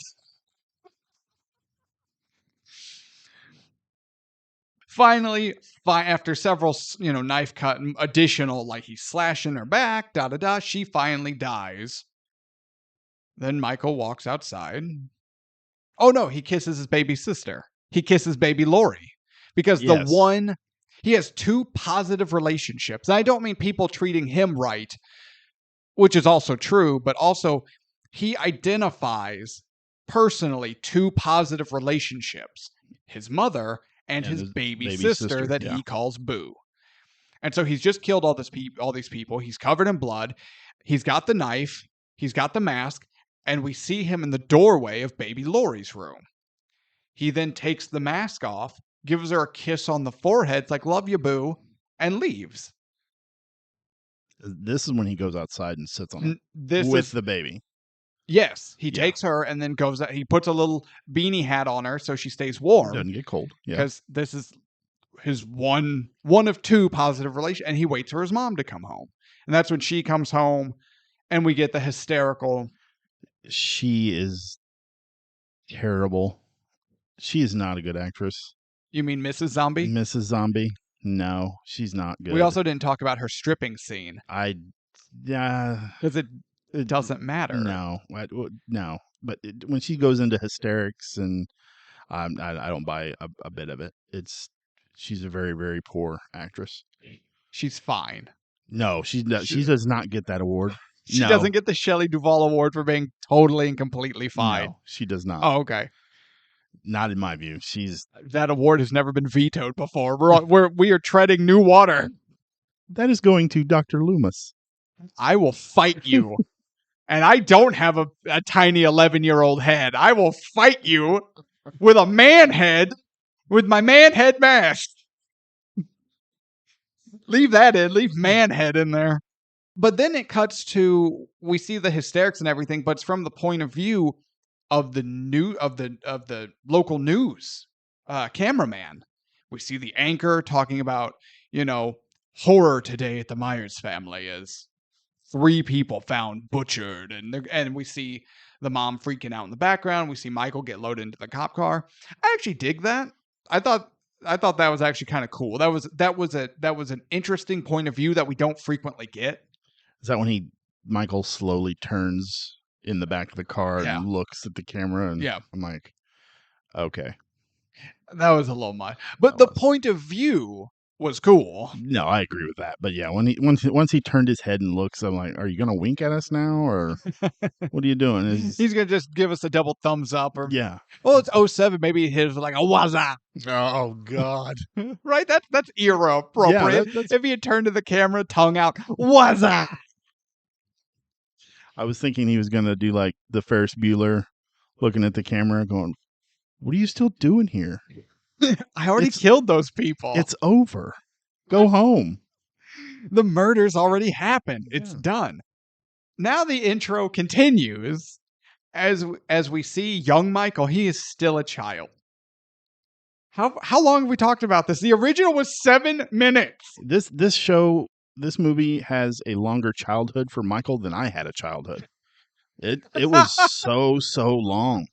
Finally, after several, knife cut and additional, like he's slashing her back, she finally dies. Then Michael walks outside. Oh no, he kisses his baby sister. He kisses baby Lori. Because he has two positive relationships. And I don't mean people treating him right, which is also true, but also he identifies personally two positive relationships. His mother and his baby sister that he calls Boo. And so he's just killed all these people. He's covered in blood. He's got the knife. He's got the mask. And we see him in the doorway of baby Lori's room. He then takes the mask off, gives her a kiss on the forehead, like, love you, boo, and leaves. This is when he goes outside and sits on it with the baby. Yes, he takes her and then goes. He puts a little beanie hat on her so she stays warm. Doesn't get cold. Yeah, because this is his one of two positive relations, and he waits for his mom to come home, and that's when she comes home, and we get the hysterical. She is terrible. She is not a good actress. You mean Mrs. Zombie? Mrs. Zombie? No, she's not good. We also didn't talk about her stripping scene. Because it doesn't matter. No. But when she goes into hysterics, and I don't buy a bit of it. She's a very, very poor actress. She's fine. No, she does not get that award. She doesn't get the Shelley Duvall Award for being totally and completely fine. No, she does not. Oh, okay. Not in my view. That award has never been vetoed before. We are treading new water. That is going to Dr. Loomis. I will fight you. And I don't have a tiny 11-year-old head. I will fight you with a man head, with my man head mask. Leave that in. Leave man head in there. But then it cuts to, we see the hysterics and everything, but it's from the point of view of the local news cameraman. We see the anchor talking about, horror today at the Myers family is 3 people found butchered, and we see the mom freaking out in the background. We see Michael get loaded into the cop car. I actually dig that. I thought that was actually kind of cool. That was an interesting point of view that we don't frequently get. Is that when Michael slowly turns in the back of the car and looks at the camera? And I'm like, okay. That was a little much. But the point of view was cool. No, I agree with that. But yeah, once he turned his head and looks, I'm like, are you gonna wink at us now, or what are you doing? He's gonna just give us a double thumbs up, or well, it's 07, maybe his like a wazza. Oh God. Right? That's era appropriate. If he had turned to the camera, tongue out, wazza. I was thinking he was gonna do like the Ferris Bueller, looking at the camera going, what are you still doing here? I already killed those people. It's over. Go home. The murder's already happened. It's done. Now the intro continues as we see young Michael. He is still a child. How long have we talked about this? The original was 7 minutes. This movie has a longer childhood for Michael than I had a childhood. It was so long.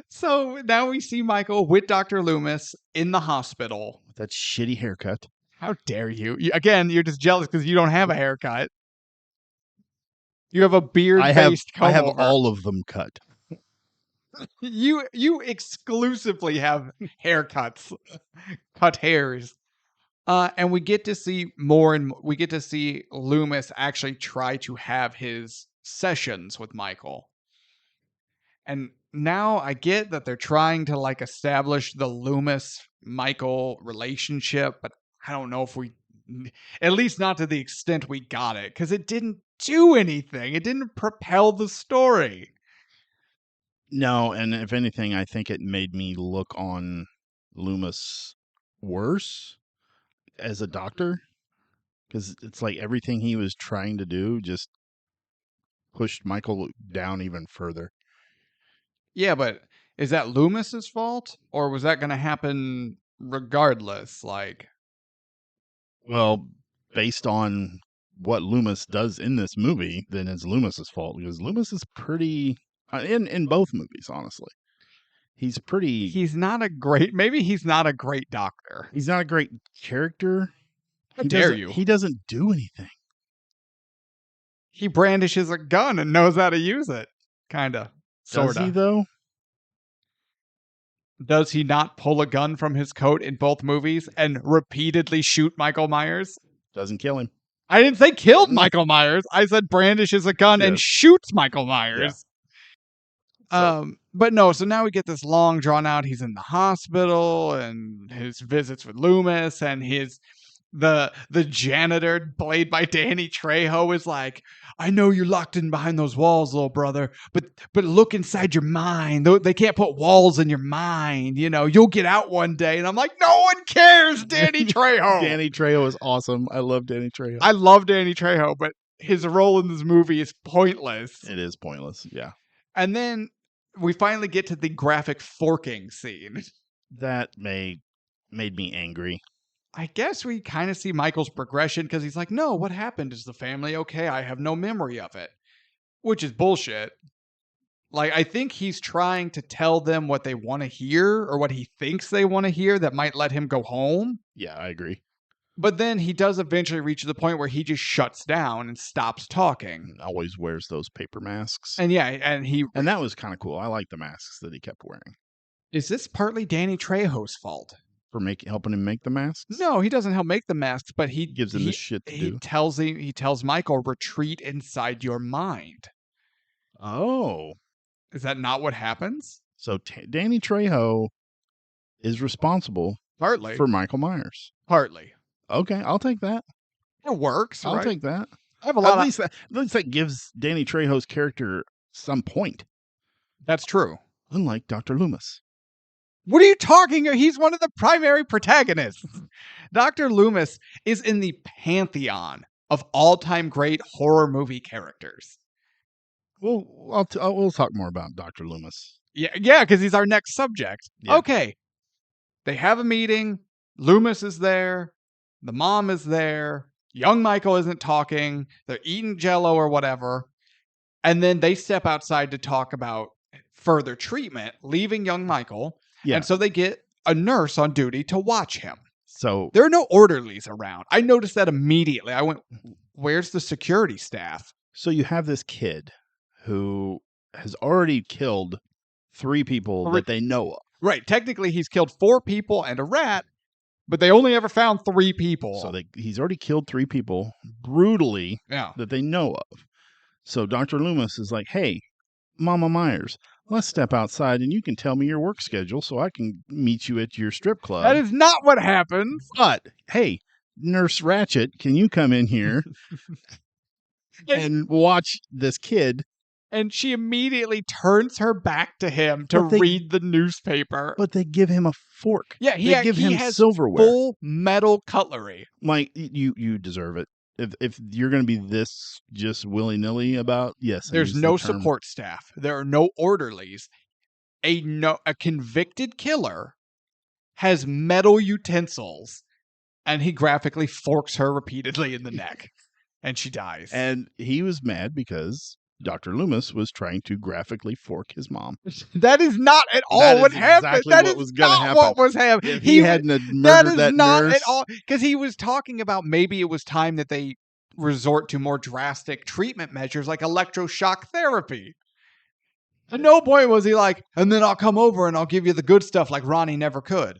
So now we see Michael with Dr. Loomis in the hospital. With that shitty haircut. How dare you? Again, you're just jealous because you don't have a haircut. You have a beard-based comb-over. I have all of them cut. You exclusively have haircuts. Cut hairs. And we get to see we get to see Loomis actually try to have his sessions with Michael. And now I get that they're trying to like establish the Loomis-Michael relationship, but I don't know if at least not to the extent we got it, because it didn't do anything. It didn't propel the story. No, and if anything, I think it made me look on Loomis worse as a doctor, because it's like everything he was trying to do just pushed Michael down even further. Yeah, but is that Loomis's fault, or was that going to happen regardless? Well, based on what Loomis does in this movie, then it's Loomis's fault, because Loomis is pretty in both movies, honestly. He's not a great doctor. He's not a great character. How dare you? He doesn't do anything. He brandishes a gun and knows how to use it. Kinda. Sorta. Does he, though? Does he not pull a gun from his coat in both movies and repeatedly shoot Michael Myers? Doesn't kill him. I didn't say killed Michael Myers. I said brandishes a gun and shoots Michael Myers. Yeah. But no, so now we get this long drawn out. He's in the hospital and his visits with Loomis and The janitor played by Danny Trejo is like, I know you're locked in behind those walls, little brother, but look inside your mind. They can't put walls in your mind. You know, you'll get out one day. And I'm like, no one cares, Danny Trejo. Danny Trejo is awesome. I love Danny Trejo. I love Danny Trejo, but his role in this movie is pointless. It is pointless. Yeah. And then we finally get to the graphic forking scene. That made me angry. I guess we kind of see Michael's progression because he's like, no, what happened? Is the family okay? I have no memory of it, which is bullshit. Like, I think he's trying to tell them what they want to hear or what he thinks they want to hear that might let him go home. Yeah, I agree. But then he does eventually reach the point where he just shuts down and stops talking. Always wears those paper masks. And yeah, and that was kind of cool. I like the masks that he kept wearing. Is this partly Danny Trejo's fault? For helping him make the masks? No, he doesn't help make the masks, but he gives him the shit to do. He tells Michael, retreat inside your mind. Oh. Is that not what happens? So Danny Trejo is responsible partly for Michael Myers. Partly. Okay, I'll take that. It works. I'll take that. I have a lot. At least that gives Danny Trejo's character some point. That's true. Unlike Dr. Loomis. What are you talking about? He's one of the primary protagonists. Dr. Loomis is in the pantheon of all-time great horror movie characters. Well, we'll talk more about Dr. Loomis. Yeah, because he's our next subject. Yeah. Okay. They have a meeting. Loomis is there. The mom is there. Young Michael isn't talking. They're eating Jell-O or whatever. And then they step outside to talk about further treatment, leaving young Michael. Yeah. And so they get a nurse on duty to watch him. So there are no orderlies around. I noticed that immediately. I went, where's the security staff? So you have this kid who has already killed 3 people that they know of. Right. Technically, he's killed 4 people and a rat, but they only ever found 3 people. So he's already killed 3 people brutally that they know of. So Dr. Loomis is like, hey, Mama Myers, let's step outside and you can tell me your work schedule so I can meet you at your strip club. That is not what happens. But, hey, Nurse Ratchet, can you come in here and watch this kid? And she immediately turns her back to him to read the newspaper. But they give him a fork. Yeah, they give him has silverware. Full metal cutlery. Like, you deserve it. If you're going to be this just willy-nilly about, yes. There's no support staff. There are no orderlies. A convicted killer has metal utensils, and he graphically forks her repeatedly in the neck, and she dies. And he was mad because Dr. Loomis was trying to graphically fork his mom. That is not at all what happened. That is not what was happening. If he hadn't murdered that not nurse. At all, because he was talking about maybe it was time that they resort to more drastic treatment measures like electroshock therapy. At no point was he like, and then I'll come over and I'll give you the good stuff like Ronnie never could.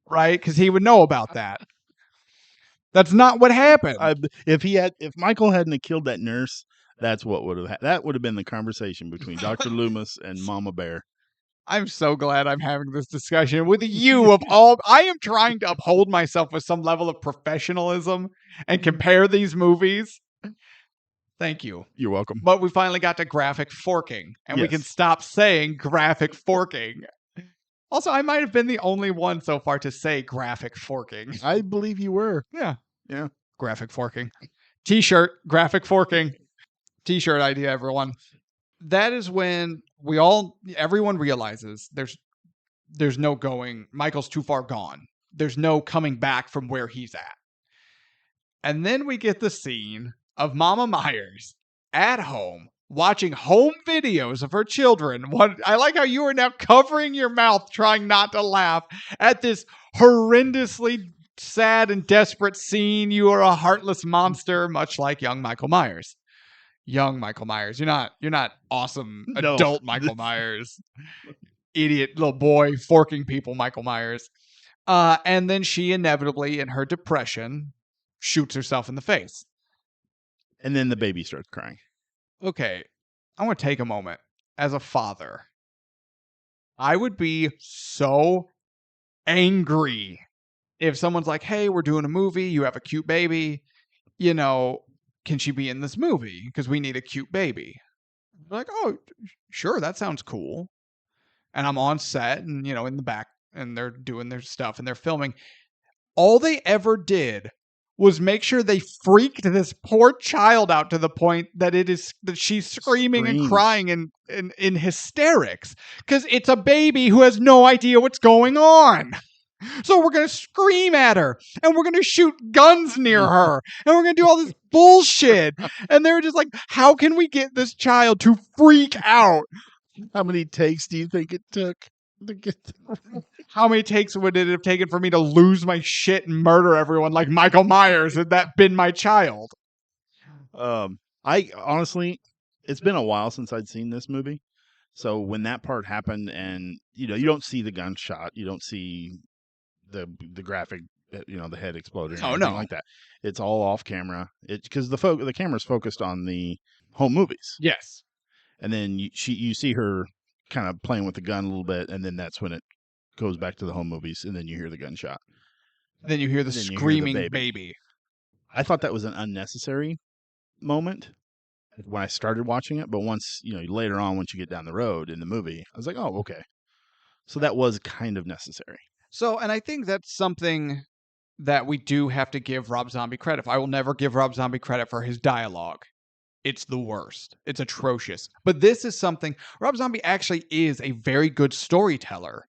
Right? Because he would know about that. That's not what happened. If Michael hadn't killed that nurse, that's what would have that would have been the conversation between Dr. Loomis and Mama Bear. I'm so glad I'm having this discussion with you of all. I am trying to uphold myself with some level of professionalism and compare these movies. Thank you. You're welcome. But we finally got to graphic forking, and we can stop saying graphic forking. Also, I might have been the only one so far to say graphic forking. I believe you were. Yeah. Yeah. Graphic forking. T-shirt, graphic forking. T-shirt idea, everyone. That is when everyone realizes there's no going. Michael's too far gone. There's no coming back from where he's at. And then we get the scene of Mama Myers at home watching home videos of her children. I like how you are now covering your mouth trying not to laugh at this horrendously sad and desperate scene. You are a heartless monster, much like young Michael Myers. Young Michael Myers. You're not awesome adult Michael Myers. Idiot little boy forking people Michael Myers. And then she inevitably, in her depression, shoots herself in the face. And then the baby starts crying. Okay, I want to take a moment. As a father, I would be so angry if someone's like, hey, we're doing a movie, you have a cute baby, you know, can she be in this movie? Because we need a cute baby. Like, oh, sure, that sounds cool. And I'm on set and, you know, in the back, and they're doing their stuff and they're filming. All they ever did was make sure they freaked this poor child out to the point that she's screaming and crying in hysterics, because it's a baby who has no idea what's going on. So we're going to scream at her, and we're going to shoot guns near her, and we're going to do all this bullshit. And they're just like, how can we get this child to freak out? How many takes do you think it took to get How many takes would it have taken for me to lose my shit and murder everyone like Michael Myers had that been my child? I honestly, it's been a while since I'd seen this movie. So when that part happened, and you know, you don't see the gunshot, you don't see the graphic, you know, the head exploding or anything like that. It's all off camera. It's because the camera's focused on the home movies. Yes. And then you see her kind of playing with the gun a little bit, and then that's when it goes back to the home movies, and then you hear the gunshot. Then you hear the screaming baby. I thought that was an unnecessary moment when I started watching it, but once, you know, later on, once you get down the road in the movie, I was like, oh, okay. So that was kind of necessary. So, and I think that's something that we do have to give Rob Zombie credit for. I will never give Rob Zombie credit for his dialogue. It's the worst. It's atrocious. But this is something, Rob Zombie actually is a very good storyteller.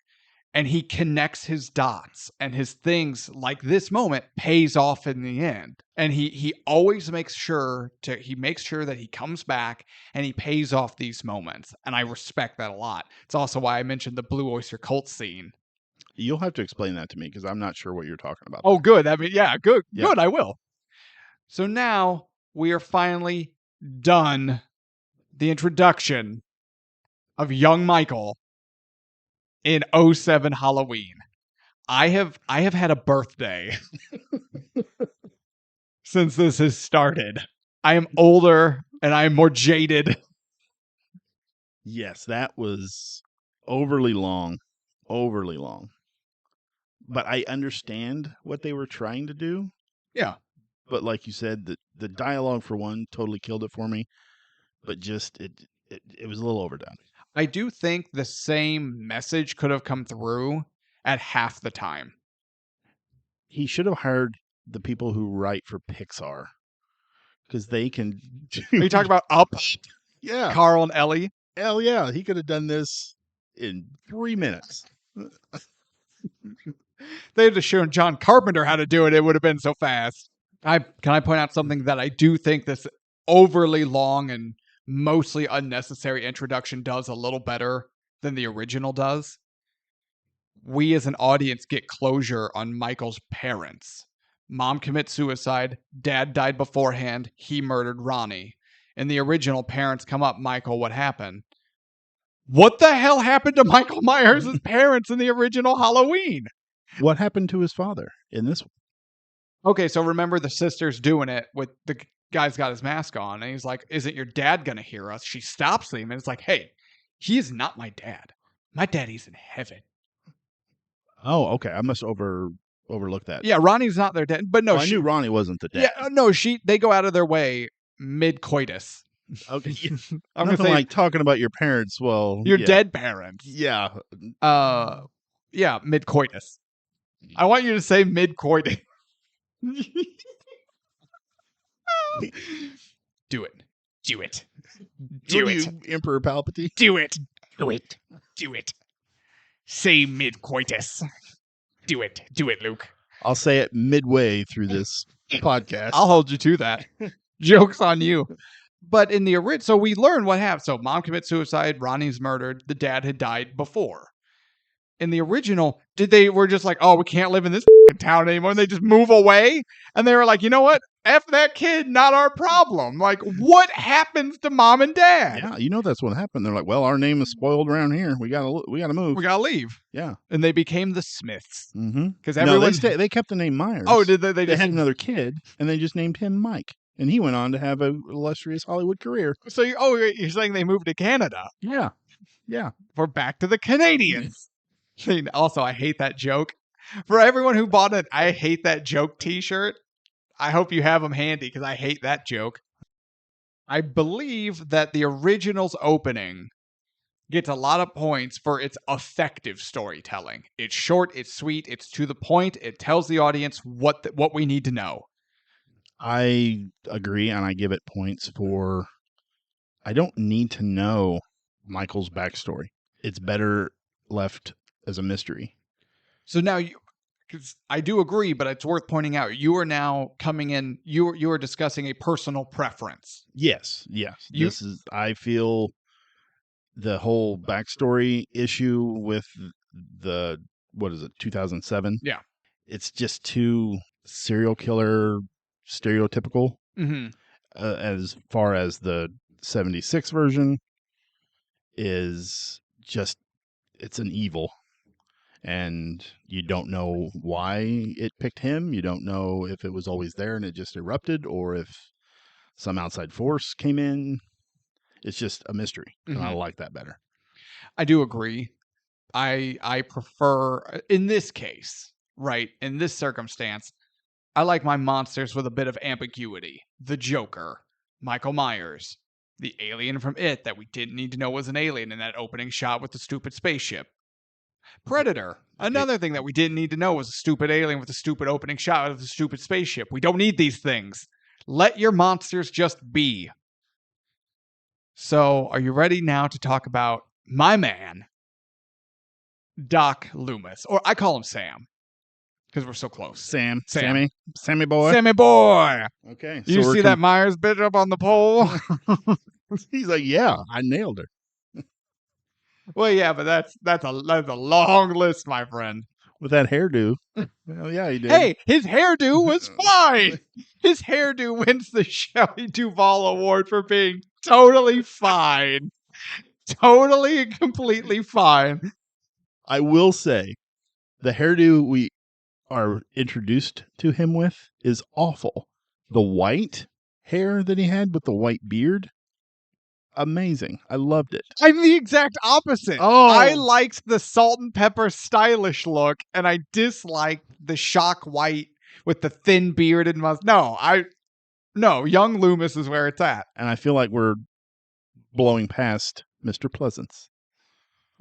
And he connects his dots, and his things like this moment pays off in the end. And he always makes sure that he comes back and he pays off these moments. And I respect that a lot. It's also why I mentioned the Blue Oyster Cult scene. You'll have to explain that to me, because I'm not sure what you're talking about. Oh, good. I mean, yeah, good. Yeah. Good, I will. So now we are finally done the introduction of young Michael in 2007 Halloween. I have had a birthday since this has started. I am older and I am more jaded. Yes, that was overly long. But I understand what they were trying to do. Yeah. But like you said, the dialogue, for one, totally killed it for me. But just it was a little overdone. I do think the same message could have come through at half the time. He should have hired the people who write for Pixar, because they can do... Are you talking about Up? Yeah. Carl and Ellie? Hell yeah. He could have done this in 3 minutes. They had to show John Carpenter how to do it. It would have been so fast. Can I point out something that I do think this overly long and mostly unnecessary introduction does a little better than the original does? We as an audience get closure on Michael's parents. Mom commits suicide. Dad died beforehand. He murdered Ronnie. In the original, parents come up. Michael, what happened? What the hell happened to Michael Myers' parents in the original Halloween? What happened to his father in this one? Okay, so remember the sister's doing it with the guy's got his mask on, and he's like, isn't your dad going to hear us? She stops him, and it's like, hey, he is not my dad. My daddy's in heaven. Oh, okay. I must overlook that. Yeah, Ronnie's not their dad, but no. I knew Ronnie wasn't the dad. Yeah, no, they go out of their way mid-coitus. Okay. I'm Nothing gonna say, like talking about your parents. Well, your dead parents. Yeah. Yeah, mid-coitus. I want you to say mid-coitus. Do it. Do it. Do it. Emperor Palpatine. Do it. Do it. Do it. Say mid-coitus. Do it. Do it, Luke. I'll say it midway through this podcast. I'll hold you to that. Joke's on you. But in the original, so we learn what happened. So mom commits suicide, Ronnie's murdered, the dad had died before. In the original, were just like, oh, we can't live in this town anymore, and they just move away? And they were like, you know what? F that kid, not our problem. Like, what happens to mom and dad? Yeah, you know that's what happened. They're like, well, our name is spoiled around here. We gotta move. We gotta leave. Yeah. And they became the Smiths. Mm-hmm. Because everyone they kept the name Myers. Oh, did they? They had another kid, and they just named him Mike. And he went on to have an illustrious Hollywood career. So, you're saying they moved to Canada? Yeah. Yeah. We're back to the Canadians. Also, I hate that joke. For everyone who bought it, I hate that joke t-shirt, I hope you have them handy because I hate that joke. I believe that the original's opening gets a lot of points for its effective storytelling. It's short, it's sweet, it's to the point, it tells the audience what we need to know. I agree, and I give it points for I don't need to know Michael's backstory. It's better left as a mystery. So now because I do agree, but it's worth pointing out, you are now coming in, you are discussing a personal preference. Yes. I feel the whole backstory issue with the, what is it, 2007? Yeah. It's just too serial killer stereotypical. Mm-hmm. As far as the 76 version is just, it's an evil. And you don't know why it picked him. You don't know if it was always there and it just erupted or if some outside force came in. It's just a mystery. And I like that better. I do agree. I prefer, in this case, right, in this circumstance, I like my monsters with a bit of ambiguity. The Joker, Michael Myers, the alien from It that we didn't need to know was an alien in that opening shot with the stupid spaceship. Predator, another thing that we didn't need to know was a stupid alien with a stupid opening shot of the stupid spaceship. We don't need these things. Let your monsters just be. So, are you ready now to talk about my man, Doc Loomis? Or I call him Sam, because we're so close. Sammy boy. Sammy boy. Okay. You see that Myers bitch up on the pole? He's like, yeah, I nailed her. Well, yeah, but that's a long list, my friend. With that hairdo. Well, yeah, he did. Hey, his hairdo was fine. His hairdo wins the Shelley Duvall Award for being totally fine. Totally and completely fine. I will say, the hairdo we are introduced to him with is awful. The white hair that he had with the white beard, amazing. I loved it. I'm the exact opposite. Oh. I liked the salt and pepper stylish look, and I disliked the shock white with the thin beard and mustache. No, young Loomis is where it's at. And I feel like we're blowing past Mr. Pleasance.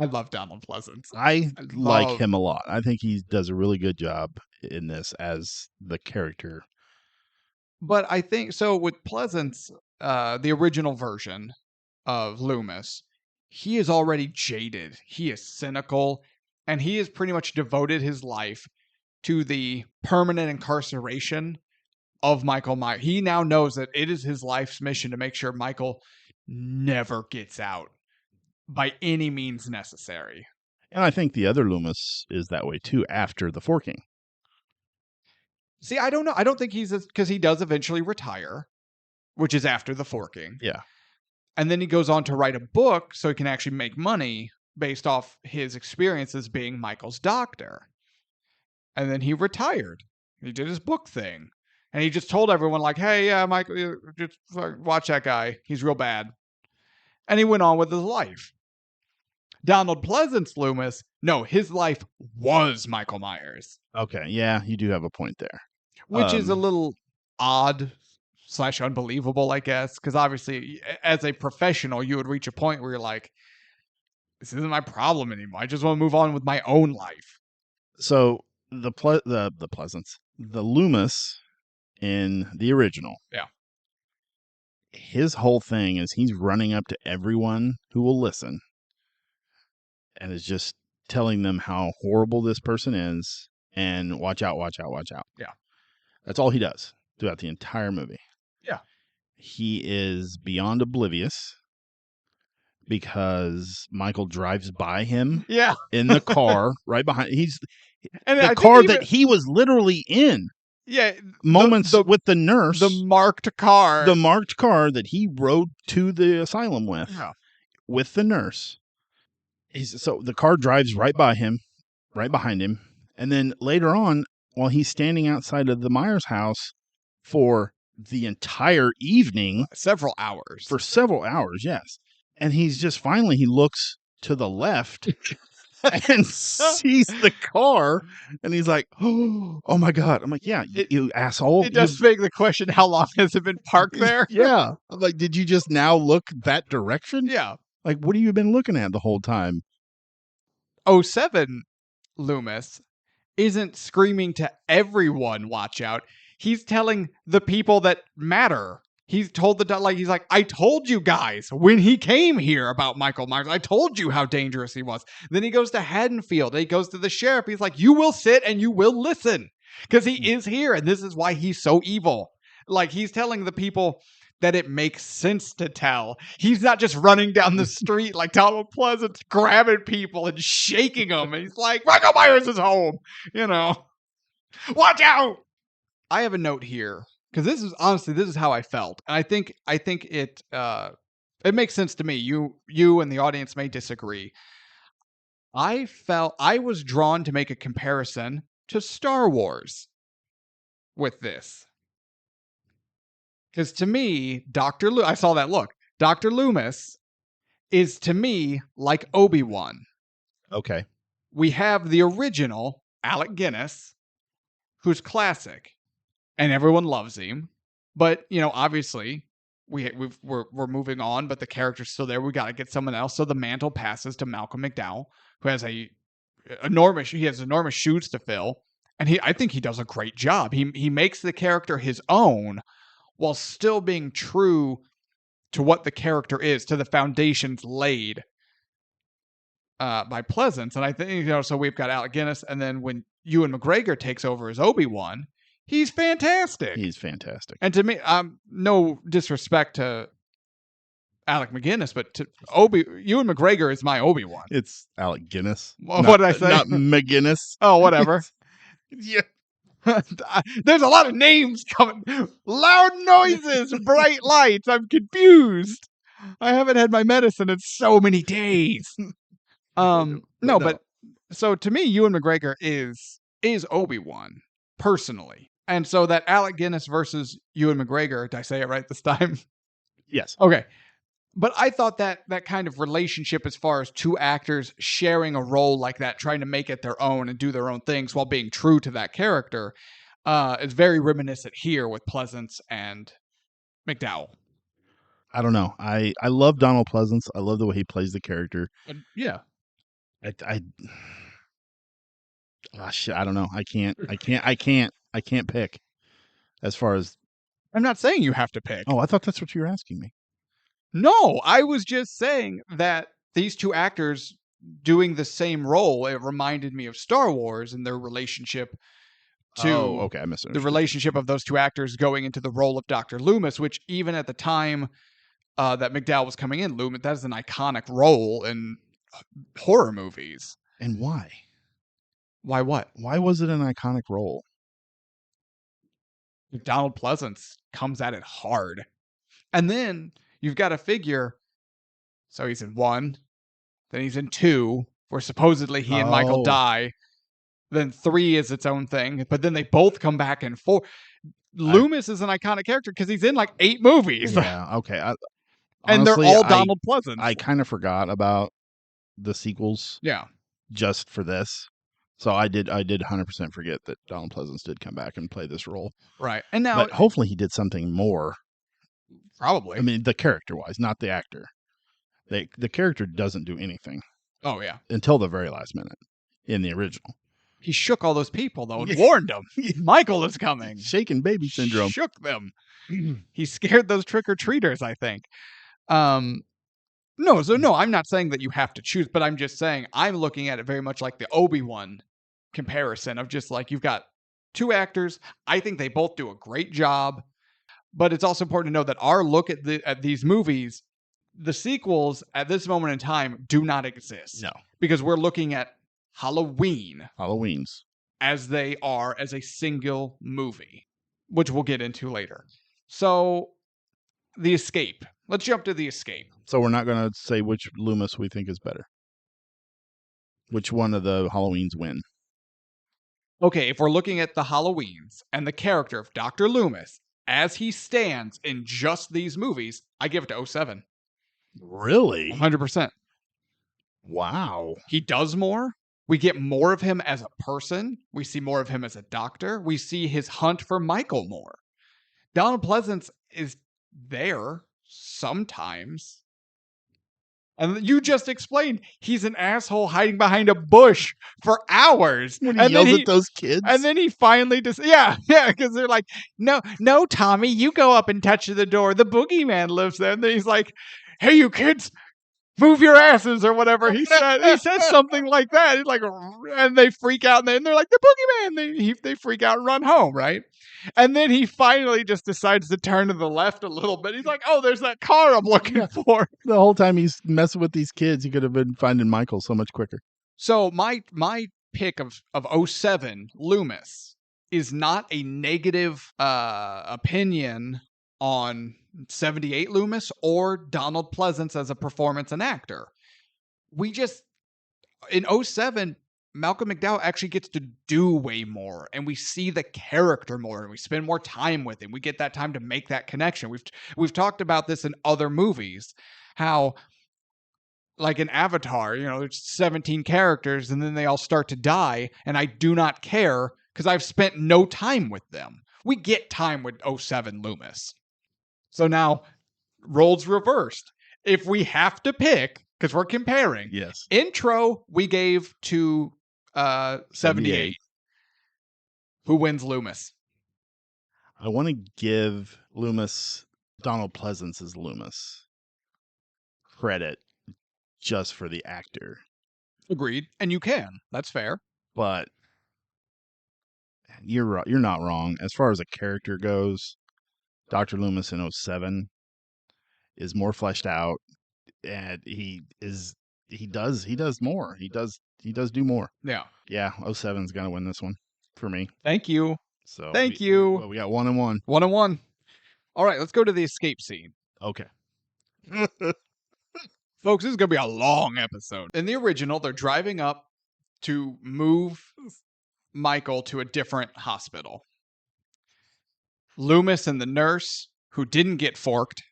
I love Donald Pleasance. I like him a lot. I think he does a really good job in this as the character. But I think so with Pleasance, the original version of Loomis, he is already jaded. He is cynical, and he has pretty much devoted his life to the permanent incarceration of Michael Myers. He now knows that it is his life's mission to make sure Michael never gets out by any means necessary. And I think the other Loomis is that way too after the forking. See, I don't know. I don't think because he does eventually retire, which is after the forking. Yeah. And then he goes on to write a book so he can actually make money based off his experiences being Michael's doctor. And then he retired. He did his book thing. And he just told everyone, like, hey, yeah, Michael, just watch that guy. He's real bad. And he went on with his life. Donald Pleasance Loomis, no, his life was Michael Myers. Okay, yeah, you do have a point there. Which is a little odd / unbelievable, I guess. Because obviously, as a professional, you would reach a point where you're like, this isn't my problem anymore. I just want to move on with my own life. So the Pleasance, the Loomis in the original. Yeah. His whole thing is he's running up to everyone who will listen and is just telling them how horrible this person is and watch out, watch out, watch out. Yeah. That's all he does throughout the entire movie. Yeah. He is beyond oblivious because Michael drives by him in the car right behind. The car that he was literally in. Yeah. Moments with the nurse. The marked car. The marked car that he rode to the asylum with. Yeah. With the nurse. So the car drives right by him, right behind him. And then later on, while he's standing outside of the Myers house for the entire evening. Several hours. For several hours, yes. And he's just finally, he looks to the left and sees the car, and he's like, "Oh my god!" I'm like, "Yeah, you asshole!" It does beg the question: how long has it been parked there? Yeah, I'm like, "Did you just now look that direction? Yeah. Like, what have you been looking at the whole time?" 07 Loomis isn't screaming to everyone, watch out. He's telling the people that matter. He's told he's like, I told you guys when he came here about Michael Myers. I told you how dangerous he was. Then he goes to Haddonfield. He goes to the sheriff. He's like, you will sit and you will listen because he is here. And this is why he's so evil. Like, he's telling the people that it makes sense to tell. He's not just running down the street like Donald Pleasance, grabbing people and shaking them. And he's like, Michael Myers is home. You know, watch out. I have a note here because this is how I felt. And I think it makes sense to me. You and the audience may disagree. I felt I was drawn to make a comparison to Star Wars with this. Because to me, I saw that look. Dr. Loomis is to me like Obi-Wan. Okay. We have the original Alec Guinness, who's classic, and everyone loves him. But obviously, we're moving on, but the character's still there. We got to get someone else. So the mantle passes to Malcolm McDowell, who has enormous shoes to fill, and I think he does a great job. He makes the character his own, while still being true to what the character is, to the foundations laid by Pleasance. And I think, so we've got Alec Guinness, and then when Ewan McGregor takes over as Obi-Wan, he's fantastic. He's fantastic. And to me, no disrespect to Alec McGuinness, but Ewan McGregor is my Obi-Wan. It's Alec Guinness. What did I say? Not McGinnis. Oh, whatever. Yeah. There's a lot of names coming. Loud noises, bright lights. I'm confused. I haven't had my medicine in so many days. But so to me, Ewan McGregor is Obi-Wan personally, and so that Alec Guinness versus Ewan McGregor. Did I say it right this time? Yes. Okay. But I thought that kind of relationship, as far as two actors sharing a role like that, trying to make it their own and do their own things while being true to that character, is very reminiscent here with Pleasance and McDowell. I don't know. I love Donald Pleasance. I love the way he plays the character. Yeah. I don't know. I can't pick as far as. I'm not saying you have to pick. Oh, I thought that's what you were asking me. No, I was just saying that these two actors doing the same role, it reminded me of Star Wars and their relationship to I misunderstood. The relationship of those two actors going into the role of Dr. Loomis, which even at the time that McDowell was coming in, Loomis, that is an iconic role in horror movies. And why? Why what? Why was it an iconic role? Donald Pleasance comes at it hard. And then you've got to figure, so he's in 1, then he's in 2, where supposedly he and Michael die. Then 3 is its own thing, but then they both come back in 4. Loomis is an iconic character because he's in like 8 movies. Yeah, okay. And they're all Donald Pleasance. I kind of forgot about the sequels. Yeah. Just for this. So I did 100% forget that Donald Pleasance did come back and play this role. Right. And now, but hopefully he did something more. Probably. I mean, the character-wise, not the actor. The character doesn't do anything. Oh, yeah. Until the very last minute in the original. He shook all those people, though, and warned them. Michael is coming. Shaken baby syndrome. Shook them. He scared those trick-or-treaters, I think. No, I'm not saying that you have to choose, but I'm just saying I'm looking at it very much like the Obi-Wan comparison of just like, you've got 2 actors. I think they both do a great job, but it's also important to know that our look at these movies, the sequels at this moment in time do not exist. No. Because we're looking at Halloweens as they are as a single movie, which we'll get into later. So The Escape. Let's jump to The Escape. So we're not going to say which Loomis we think is better. Which one of the Halloweens win? Okay, if we're looking at the Halloweens and the character of Dr. Loomis as he stands in just these movies, I give it to 07. Really? 100%. Wow. He does more. We get more of him as a person. We see more of him as a doctor. We see his hunt for Michael more. Donald Pleasance is there sometimes. And you just explained he's an asshole hiding behind a bush for hours. When he yells at those kids. And then he finally just, yeah, because they're like, no, Tommy, you go up and touch the door. The boogeyman lives there. And then he's like, hey, you kids, move your asses or whatever he said. He says something like that. He's like, and they freak out and they're like, the boogeyman. They freak out and run home, right? And then he finally just decides to turn to the left a little bit. He's like, oh, there's that car I'm looking for. The whole time he's messing with these kids, he could have been finding Michael so much quicker. So my pick of 07, Loomis, is not a negative opinion on 78 Loomis or Donald Pleasance as a performance and actor. We just, in 07, Malcolm McDowell actually gets to do way more, and we see the character more, and we spend more time with him. We get that time to make that connection. We've talked about this in other movies, how like in Avatar, there's 17 characters, and then they all start to die, and I do not care because I've spent no time with them. We get time with 07 Loomis. So now, roles reversed. If we have to pick, because we're comparing, yes, intro we gave to 78. Who wins Loomis? I want to give Loomis, Donald Pleasance's Loomis, credit just for the actor. Agreed. And you can. That's fair. But you're not wrong. As far as a character goes, Dr. Loomis in 07 is more fleshed out, and he does more. He does do more. Yeah. Yeah, 07's gonna win this one for me. Thank you. So Thank you. We got 1-1. 1-1. All right, let's go to the escape scene. Okay. Folks, this is gonna be a long episode. In the original, they're driving up to move Michael to a different hospital. Loomis and the nurse, who didn't get forked,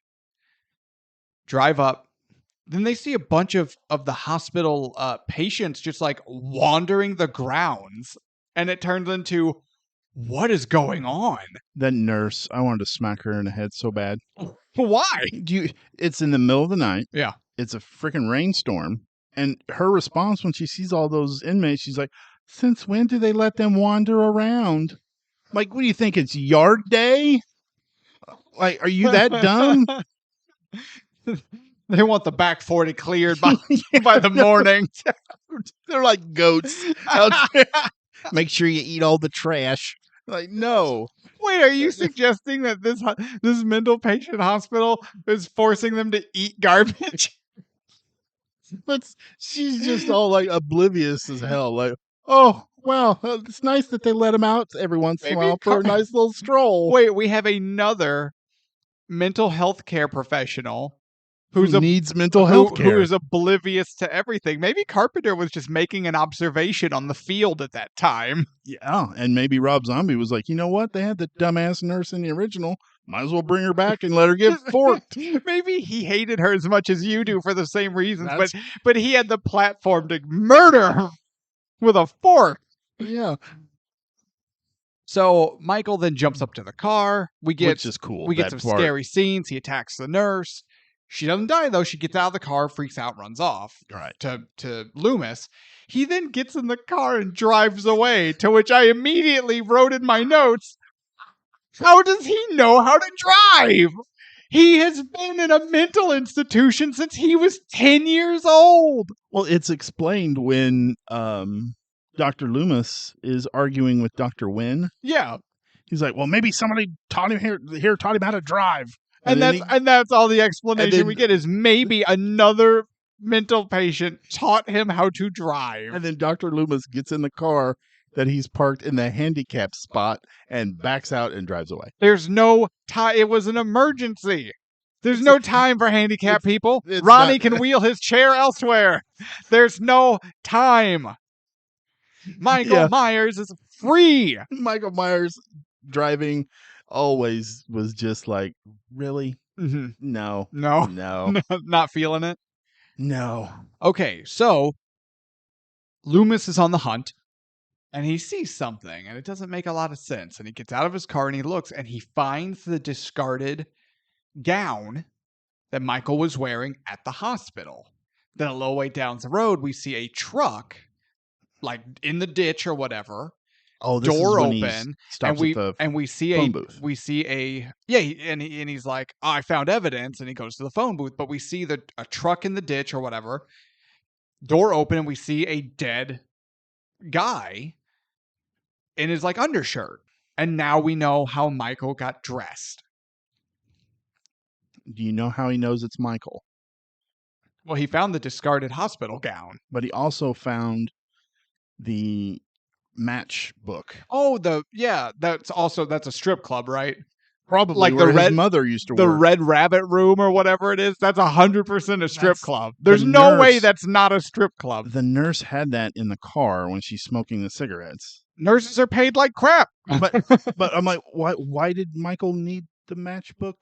drive up. Then they see a bunch of the hospital patients just like wandering the grounds. And it turns into, what is going on? That nurse, I wanted to smack her in the head so bad. Why? It's in the middle of the night. Yeah. It's a freaking rainstorm. And her response when she sees all those inmates, she's like, since when do they let them wander around? Like, what do you think? It's yard day? Like, are you that dumb? They want the back 40 cleared by the morning. They're like goats. Make sure you eat all the trash. Like, no. Wait, are you suggesting that this mental patient hospital is forcing them to eat garbage? But she's just all like oblivious as hell. Like, oh, well, it's nice that they let him out every once in a while for a nice little stroll. Wait, we have another mental health care professional who needs mental health care. Who is oblivious to everything. Maybe Carpenter was just making an observation on the field at that time. Yeah, and maybe Rob Zombie was like, you know what? They had the dumbass nurse in the original. Might as well bring her back and let her get forked. Maybe he hated her as much as you do for the same reasons, but he had the platform to murder her with a fork. Yeah. So Michael then jumps up to the car. Which is cool. We get some scary scenes. He attacks the nurse. She doesn't die, though. She gets out of the car, freaks out, runs off to Loomis. He then gets in the car and drives away, to which I immediately wrote in my notes, how does he know how to drive? He has been in a mental institution since he was 10 years old. Well, it's explained when Dr. Loomis is arguing with Dr. Wynn. Yeah. He's like, well, maybe somebody taught him taught him how to drive. And that's all the explanation we get is maybe another mental patient taught him how to drive. And then Dr. Loomis gets in the car that he's parked in the handicap spot and backs out and drives away. There's no time. It was an emergency. There's no time for handicapped people. Ronnie can wheel his chair elsewhere. There's no time. Michael Myers is free. Michael Myers driving always was just like, really? Mm-hmm. No. Not feeling it. No. Okay, so Loomis is on the hunt and he sees something and it doesn't make a lot of sense. And he gets out of his car and he looks and he finds the discarded gown that Michael was wearing at the hospital. Then a little way down the road, we see a truck, like in the ditch or whatever. Oh, this door is when he open, stops and at the we see phone booth. and he's like, oh, I found evidence, and he goes to the phone booth. But we see a truck in the ditch or whatever. Door open, and we see a dead guy in his like undershirt. And now we know how Michael got dressed. Do you know how he knows it's Michael? Well, he found the discarded hospital gown. But he also found the matchbook. Oh, that's a strip club, right? Probably Like where the his red- mother used to The work. Red Rabbit Room or whatever it is. That's 100% a strip That's club. There's the no way nurse. that's not a strip club. The nurse had that in the car when she's smoking the cigarettes. Nurses are paid like crap. But I'm like, why did Michael need the matchbook?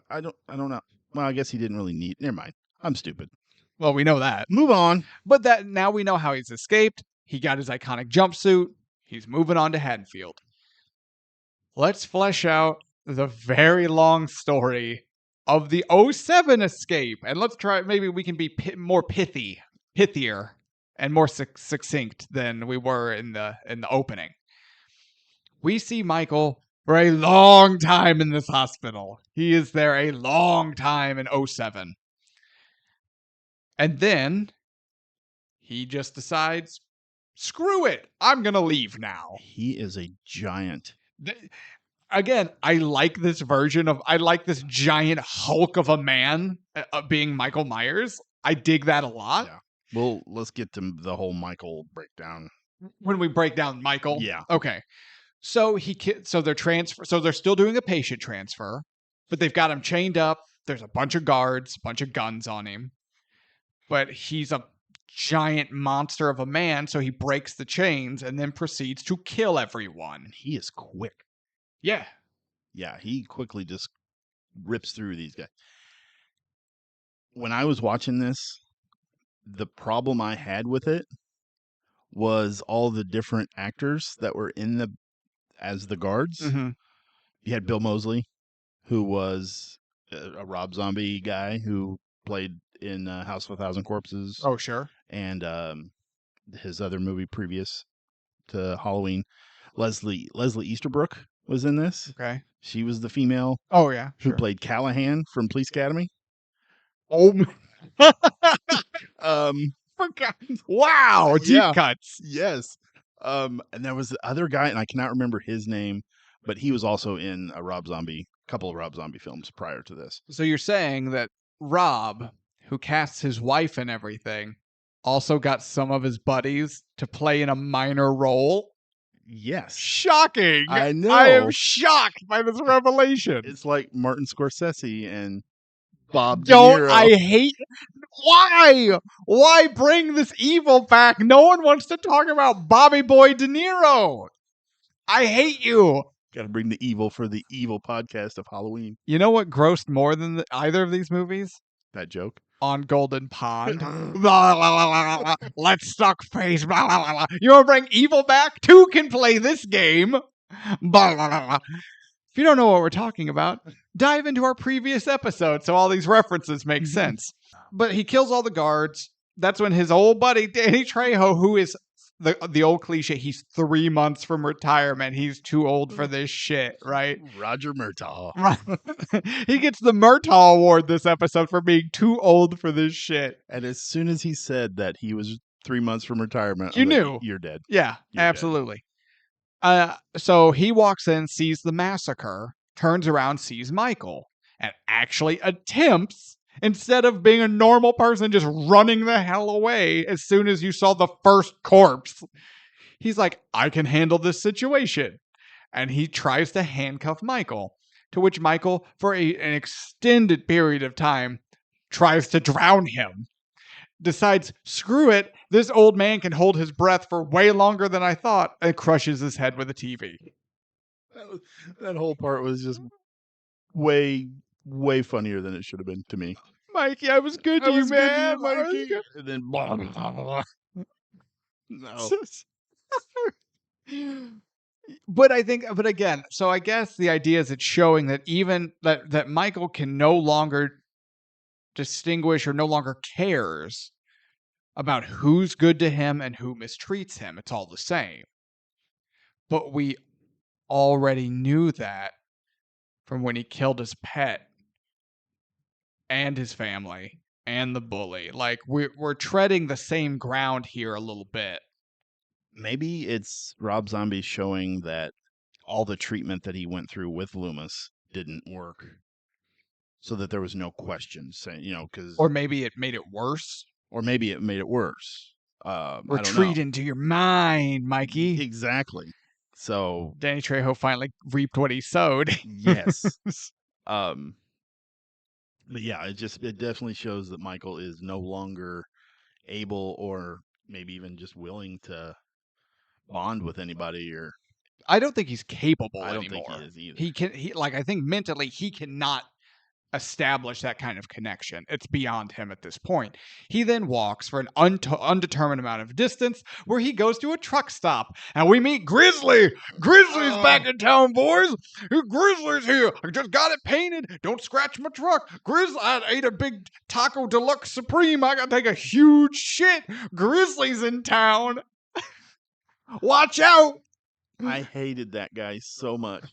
I don't know. Well, I guess he didn't really need. Never mind. I'm stupid. Well, we know that. Move on. But that now we know how he's escaped. He got his iconic jumpsuit. He's moving on to Haddonfield. Let's flesh out the very long story of the 07 escape. And let's try, maybe we can be more pithier, and more succinct than we were in the opening. We see Michael for a long time in this hospital. He is there a long time in 07. And then he just decides, screw it, I'm going to leave now. He is a giant. Again, I like this giant hulk of a man being Michael Myers. I dig that a lot. Yeah. Well, let's get to the whole Michael breakdown. When we break down Michael. Yeah. Okay. So they're still doing a patient transfer, but they've got him chained up. There's a bunch of guards, a bunch of guns on him. But he's a giant monster of a man, so he breaks the chains and then proceeds to kill everyone. He is quick. Yeah. Yeah, he quickly just rips through these guys. When I was watching this, the problem I had with it was all the different actors that were as the guards. Mm-hmm. You had Bill Moseley, who was a Rob Zombie guy who played in House of a Thousand Corpses. Oh, sure. And his other movie previous to Halloween. Leslie Easterbrook was in this. Okay. She was the female. Oh, yeah. Who played Callahan from Police Academy. Oh, wow. Deep cuts. Yes. And there was the other guy, and I cannot remember his name, but he was also in a couple of Rob Zombie films prior to this. So you're saying that Rob, who casts his wife and everything, also got some of his buddies to play in a minor role? Yes. Shocking. I know. I am shocked by this revelation. It's like Martin Scorsese and Bob De Don't Niro. I hate... Why? Why bring this evil back? No one wants to talk about Bobby Boy De Niro. I hate you. Got to bring the evil for the evil podcast of Halloween. You know what grossed more than either of these movies? That joke. On Golden Pond. Blah, blah, blah, blah, blah. Let's suck face. Blah, blah, blah, blah. You want to bring evil back? Two can play this game. Blah, blah, blah, blah. If you don't know what we're talking about, dive into our previous episode so all these references make sense. But he kills all the guards. That's when his old buddy, Danny Trejo, who is the old cliche, he's 3 months from retirement. He's too old for this shit, right? Roger Murtaugh. Right. He gets the Murtaugh Award this episode for being too old for this shit. And as soon as he said that he was 3 months from retirement, You knew. You're dead. Yeah, You're absolutely. So he walks in, sees the massacre, turns around, sees Michael, and actually attempts, instead of being a normal person just running the hell away as soon as you saw the first corpse, he's like, I can handle this situation. And he tries to handcuff Michael, to which Michael, for an extended period of time, tries to drown him. Decides, screw it, this old man can hold his breath for way longer than I thought, and crushes his head with a TV. That whole part was just way, way funnier than it should have been to me. Mikey, I was good I to you, was good to man. you, Mikey. And then blah, blah, blah. No. But again, so I guess the idea is it's showing that even that Michael can no longer distinguish or no longer cares about who's good to him and who mistreats him. It's all the same. But we already knew that from when he killed his pet and his family and the bully. Like we're treading the same ground here a little bit. Maybe it's Rob Zombie showing that all the treatment that he went through with Loomis didn't work, so that there was no question, saying, because Or maybe it made it worse. or maybe it made it worse. I don't know. Retreat into your mind, Mikey. Exactly. So Danny Trejo finally reaped what he sowed. yes. But yeah, it definitely shows that Michael is no longer able, or maybe even just willing, to bond with anybody. Or I don't think he's capable I don't anymore. think he is either. I think mentally he cannot establish that kind of connection. It's beyond him at this point. He then walks for an undetermined amount of distance where he goes to a truck stop and we meet Grizzly. Grizzly's back in town, boys. Grizzly's here. I just got it painted. Don't scratch my truck. Grizzly, I ate a big Taco Deluxe Supreme. I gotta take a huge shit. Grizzly's in town. Watch out. I hated that guy so much.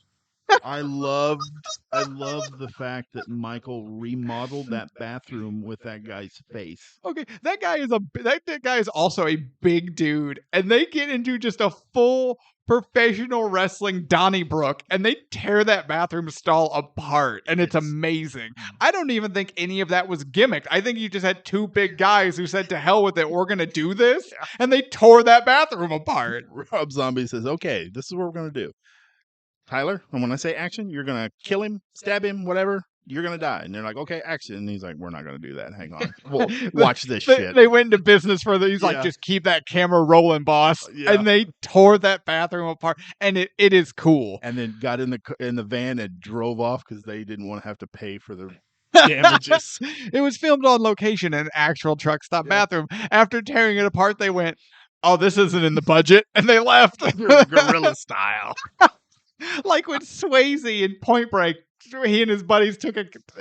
I loved the fact that Michael remodeled that bathroom with that guy's face. Okay, that guy is also a big dude, and they get into just a full professional wrestling Donnybrook, and they tear that bathroom stall apart, and it's amazing. I don't even think any of that was gimmicked. I think you just had two big guys who said, "To hell with it, we're gonna do this," and they tore that bathroom apart. Rob Zombie says, "Okay, this is what we're gonna do. Tyler, and when I say action, you're going to kill him, stab him, whatever. You're going to die." And they're like, "Okay, action." And he's like, "We're not going to do that. Hang on. We'll watch this shit." They went into business for he's like, "Just keep that camera rolling, boss." Yeah. And they tore that bathroom apart. And it is cool. And then got in the van and drove off because they didn't want to have to pay for the damages. It was filmed on location in an actual truck stop bathroom. After tearing it apart, they went, "Oh, this isn't in the budget." And they left. Guerrilla style. Like when Swayze in Point Break, he and his buddies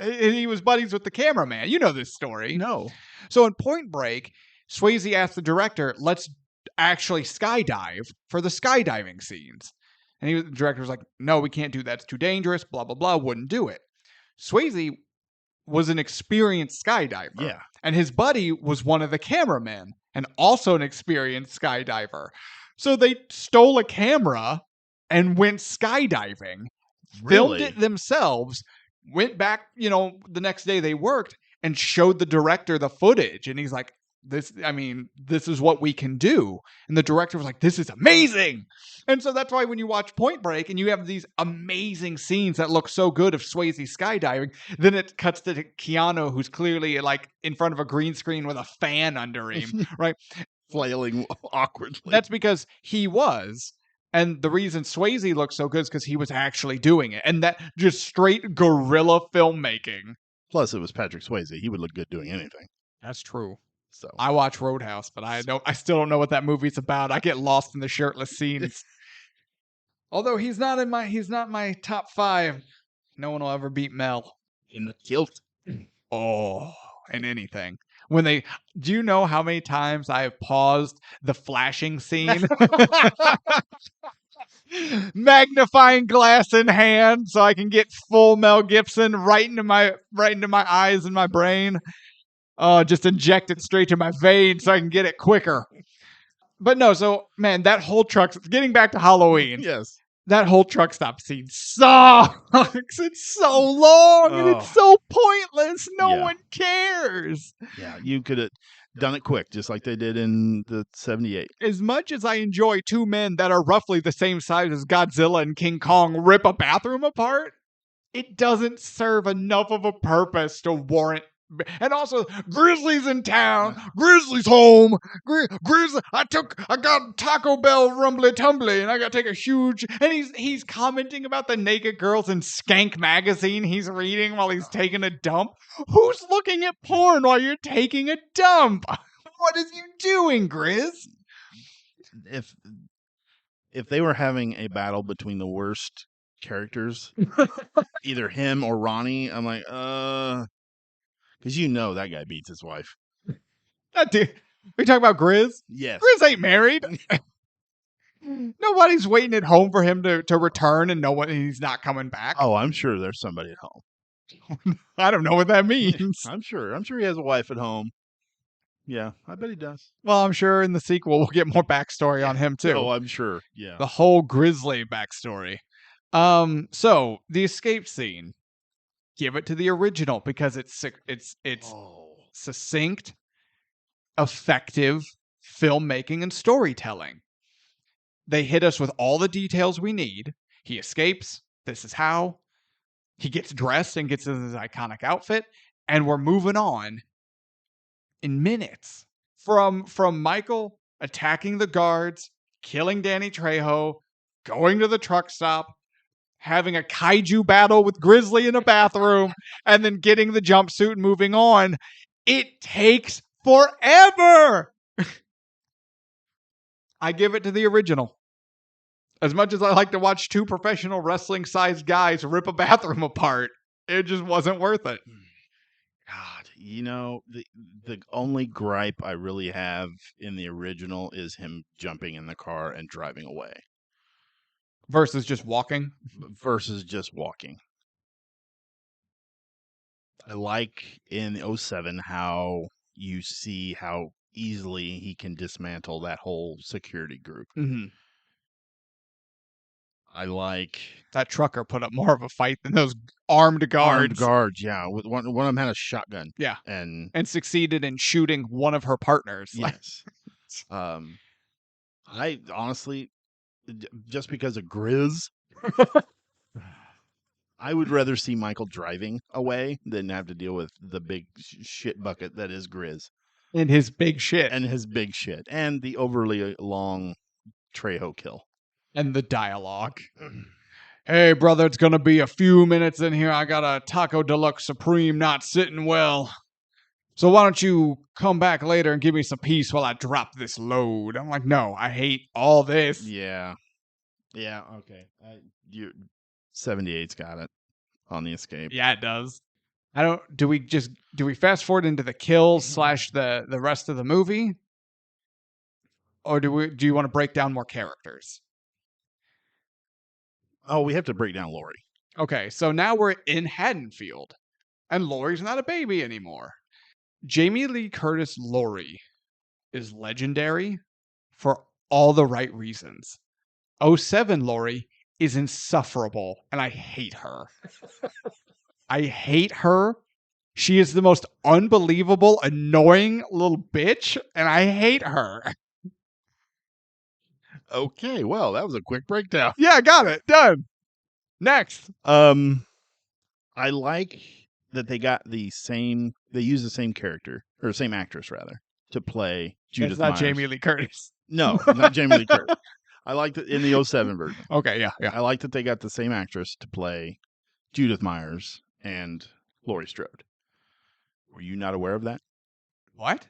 he was buddies with the cameraman. You know this story. No. So in Point Break, Swayze asked the director, "Let's actually skydive for the skydiving scenes." And the director was like, "No, we can't do that. It's too dangerous, blah, blah, blah." Wouldn't do it. Swayze was an experienced skydiver. Yeah. And his buddy was one of the cameramen and also an experienced skydiver. So they stole a camera and went skydiving, filmed it themselves, went back, the next day they worked and showed the director the footage. And he's like, this is what we can do. And the director was like, "This is amazing." And so that's why when you watch Point Break and you have these amazing scenes that look so good of Swayze skydiving, then it cuts to Keanu, who's clearly like in front of a green screen with a fan under him, right? Flailing awkwardly. That's because he was. And the reason Swayze looks so good is because he was actually doing it. And that just straight guerrilla filmmaking. Plus, it was Patrick Swayze. He would look good doing anything. That's true. So I watch Roadhouse, but I still don't know what that movie's about. I get lost in the shirtless scenes. Although he's not my top 5. No one will ever beat Mel. In the kilt. Oh, in anything. Do you know how many times I have paused the flashing scene? Magnifying glass in hand so I can get full Mel Gibson right into my eyes and my brain. Just inject it straight to my vein so I can get it quicker. But no, so man, that whole getting back to Halloween. Yes. That whole truck stop scene sucks. It's so long and it's so pointless. No one cares. Yeah, you could have done it quick, just like they did in the 78. As much as I enjoy two men that are roughly the same size as Godzilla and King Kong rip a bathroom apart, it doesn't serve enough of a purpose to warrant And also, Grizzly's in town. Grizzly's home. Grizzly, I got Taco Bell rumbly tumbly, and I got to take a huge. And he's commenting about the naked girls in Skank magazine he's reading while he's taking a dump. Who's looking at porn while you're taking a dump? What is you doing, Grizz? If they were having a battle between the worst characters, either him or Ronnie, I'm like, because that guy beats his wife. That dude. We talking about Grizz? Yes. Grizz ain't married. Nobody's waiting at home for him to return and know he's not coming back. Oh, I'm sure there's somebody at home. I don't know what that means. I'm sure he has a wife at home. Yeah, I bet he does. Well, I'm sure in the sequel we'll get more backstory on him too. Oh, I'm sure. Yeah. The whole Grizzly backstory. So the escape scene, give it to the original because it's succinct, effective filmmaking and storytelling. They hit us with all the details we need. He escapes. This is how. He gets dressed and gets in his iconic outfit, and we're moving on in minutes. From Michael attacking the guards, killing Danny Trejo, going to the truck stop, having a kaiju battle with Grizzly in a bathroom, and then getting the jumpsuit and moving on. It takes forever. I give it to the original. As much as I like to watch two professional wrestling-sized guys rip a bathroom apart, it just wasn't worth it. God, the only gripe I really have in the original is him jumping in the car and driving away. Versus just walking? I like in 2007 how you see how easily he can dismantle that whole security group. Mm-hmm. I like that trucker put up more of a fight than those armed guards. Yeah. One of them had a shotgun. Yeah, and succeeded in shooting one of her partners. Yes. I honestly, just because of Grizz, I would rather see Michael driving away than have to deal with the big shit bucket that is Grizz. And his big shit. And the overly long Trejo kill. And the dialogue. Hey, brother, it's going to be a few minutes in here. I got a Taco Deluxe Supreme not sitting well. So why don't you come back later and give me some peace while I drop this load? I'm like, no, I hate all this. Yeah. Yeah, okay. 78's got it on the escape. Yeah, it does. Do we fast forward into the kills / the rest of the movie? Or do you want to break down more characters? Oh, we have to break down Laurie. Okay, so now we're in Haddonfield, and Laurie's not a baby anymore. Jamie Lee Curtis Laurie is legendary for all the right reasons. 2007 Laurie is insufferable, and I hate her. I hate her. She is the most unbelievable, annoying little bitch, and I hate her. Okay, well, that was a quick breakdown. Yeah, I got it. Done. Next. I like that they use the same character, or same actress, rather, to play Judith Myers. It's not Jamie Lee Curtis. No, not Jamie Lee Curtis. I liked it in the 2007 version. Okay, yeah. I like that they got the same actress to play Judith Myers and Laurie Strode. Were you not aware of that? What?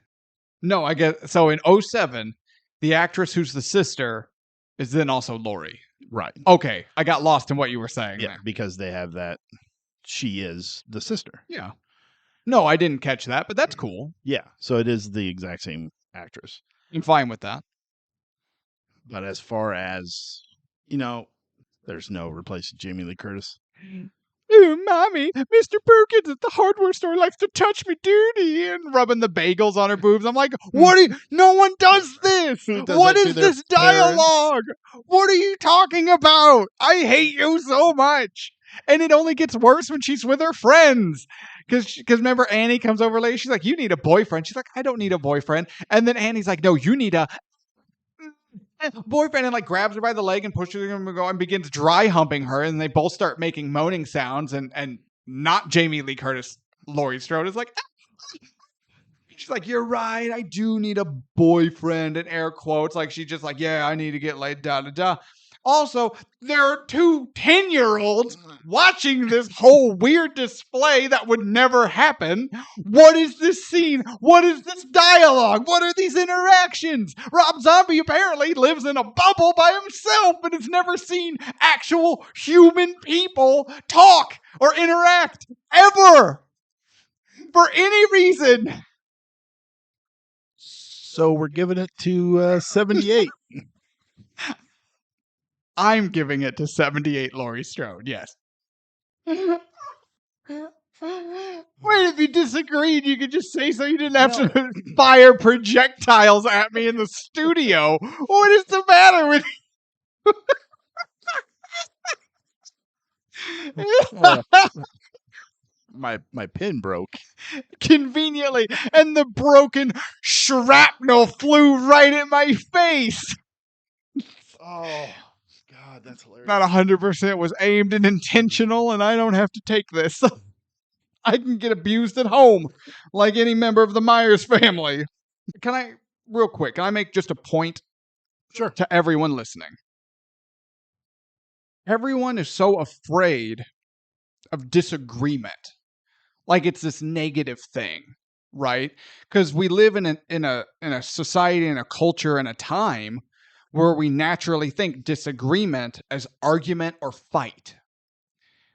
No, I guess. So in 2007, the actress who's the sister is then also Laurie. Right. Okay, I got lost in what you were saying. Yeah, there. because they have that. She is the sister. Yeah. No, I didn't catch that, but that's cool. Yeah, so it is the exact same actress. I'm fine with that. But as far as, there's no replacing Jamie Lee Curtis. Ooh, Mommy, Mr. Perkins at the hardware store likes to touch me dirty and rubbing the bagels on her boobs. I'm like, no one does this. What is this dialogue? What are you talking about? I hate you so much. And it only gets worse when she's with her friends. Because remember, Annie comes over later. She's like, you need a boyfriend. She's like, I don't need a boyfriend. And then Annie's like, no, you need a boyfriend, and grabs her by the leg and pushes her and begins dry humping her, and they both start making moaning sounds, and not Jamie Lee Curtis. Laurie Strode is like, She's like, you're right. I do need a boyfriend, in air quotes. Like, she's just like, yeah, I need to get laid, da, da, da. Also, there are two 10-year-olds watching this whole weird display that would never happen. What is this scene? What is this dialogue? What are these interactions? Rob Zombie apparently lives in a bubble by himself and has never seen actual human people talk or interact ever for any reason. So we're giving it to 78. I'm giving it to 78 Laurie Strode, yes. Wait, if you disagreed, you could just say so. You didn't have to fire projectiles at me in the studio. What is the matter with you? My pin broke. Conveniently, and the broken shrapnel flew right in my face. Oh, God, that's hilarious. Not 100% was aimed and intentional, and I don't have to take this. I can get abused at home like any member of the Myers family. Can I, real quick, can I make just a point Sure. to everyone listening? Everyone is so afraid of disagreement. Like it's this negative thing, right? Because we live in a society, in a culture, in a time where we naturally think disagreement as argument or fight.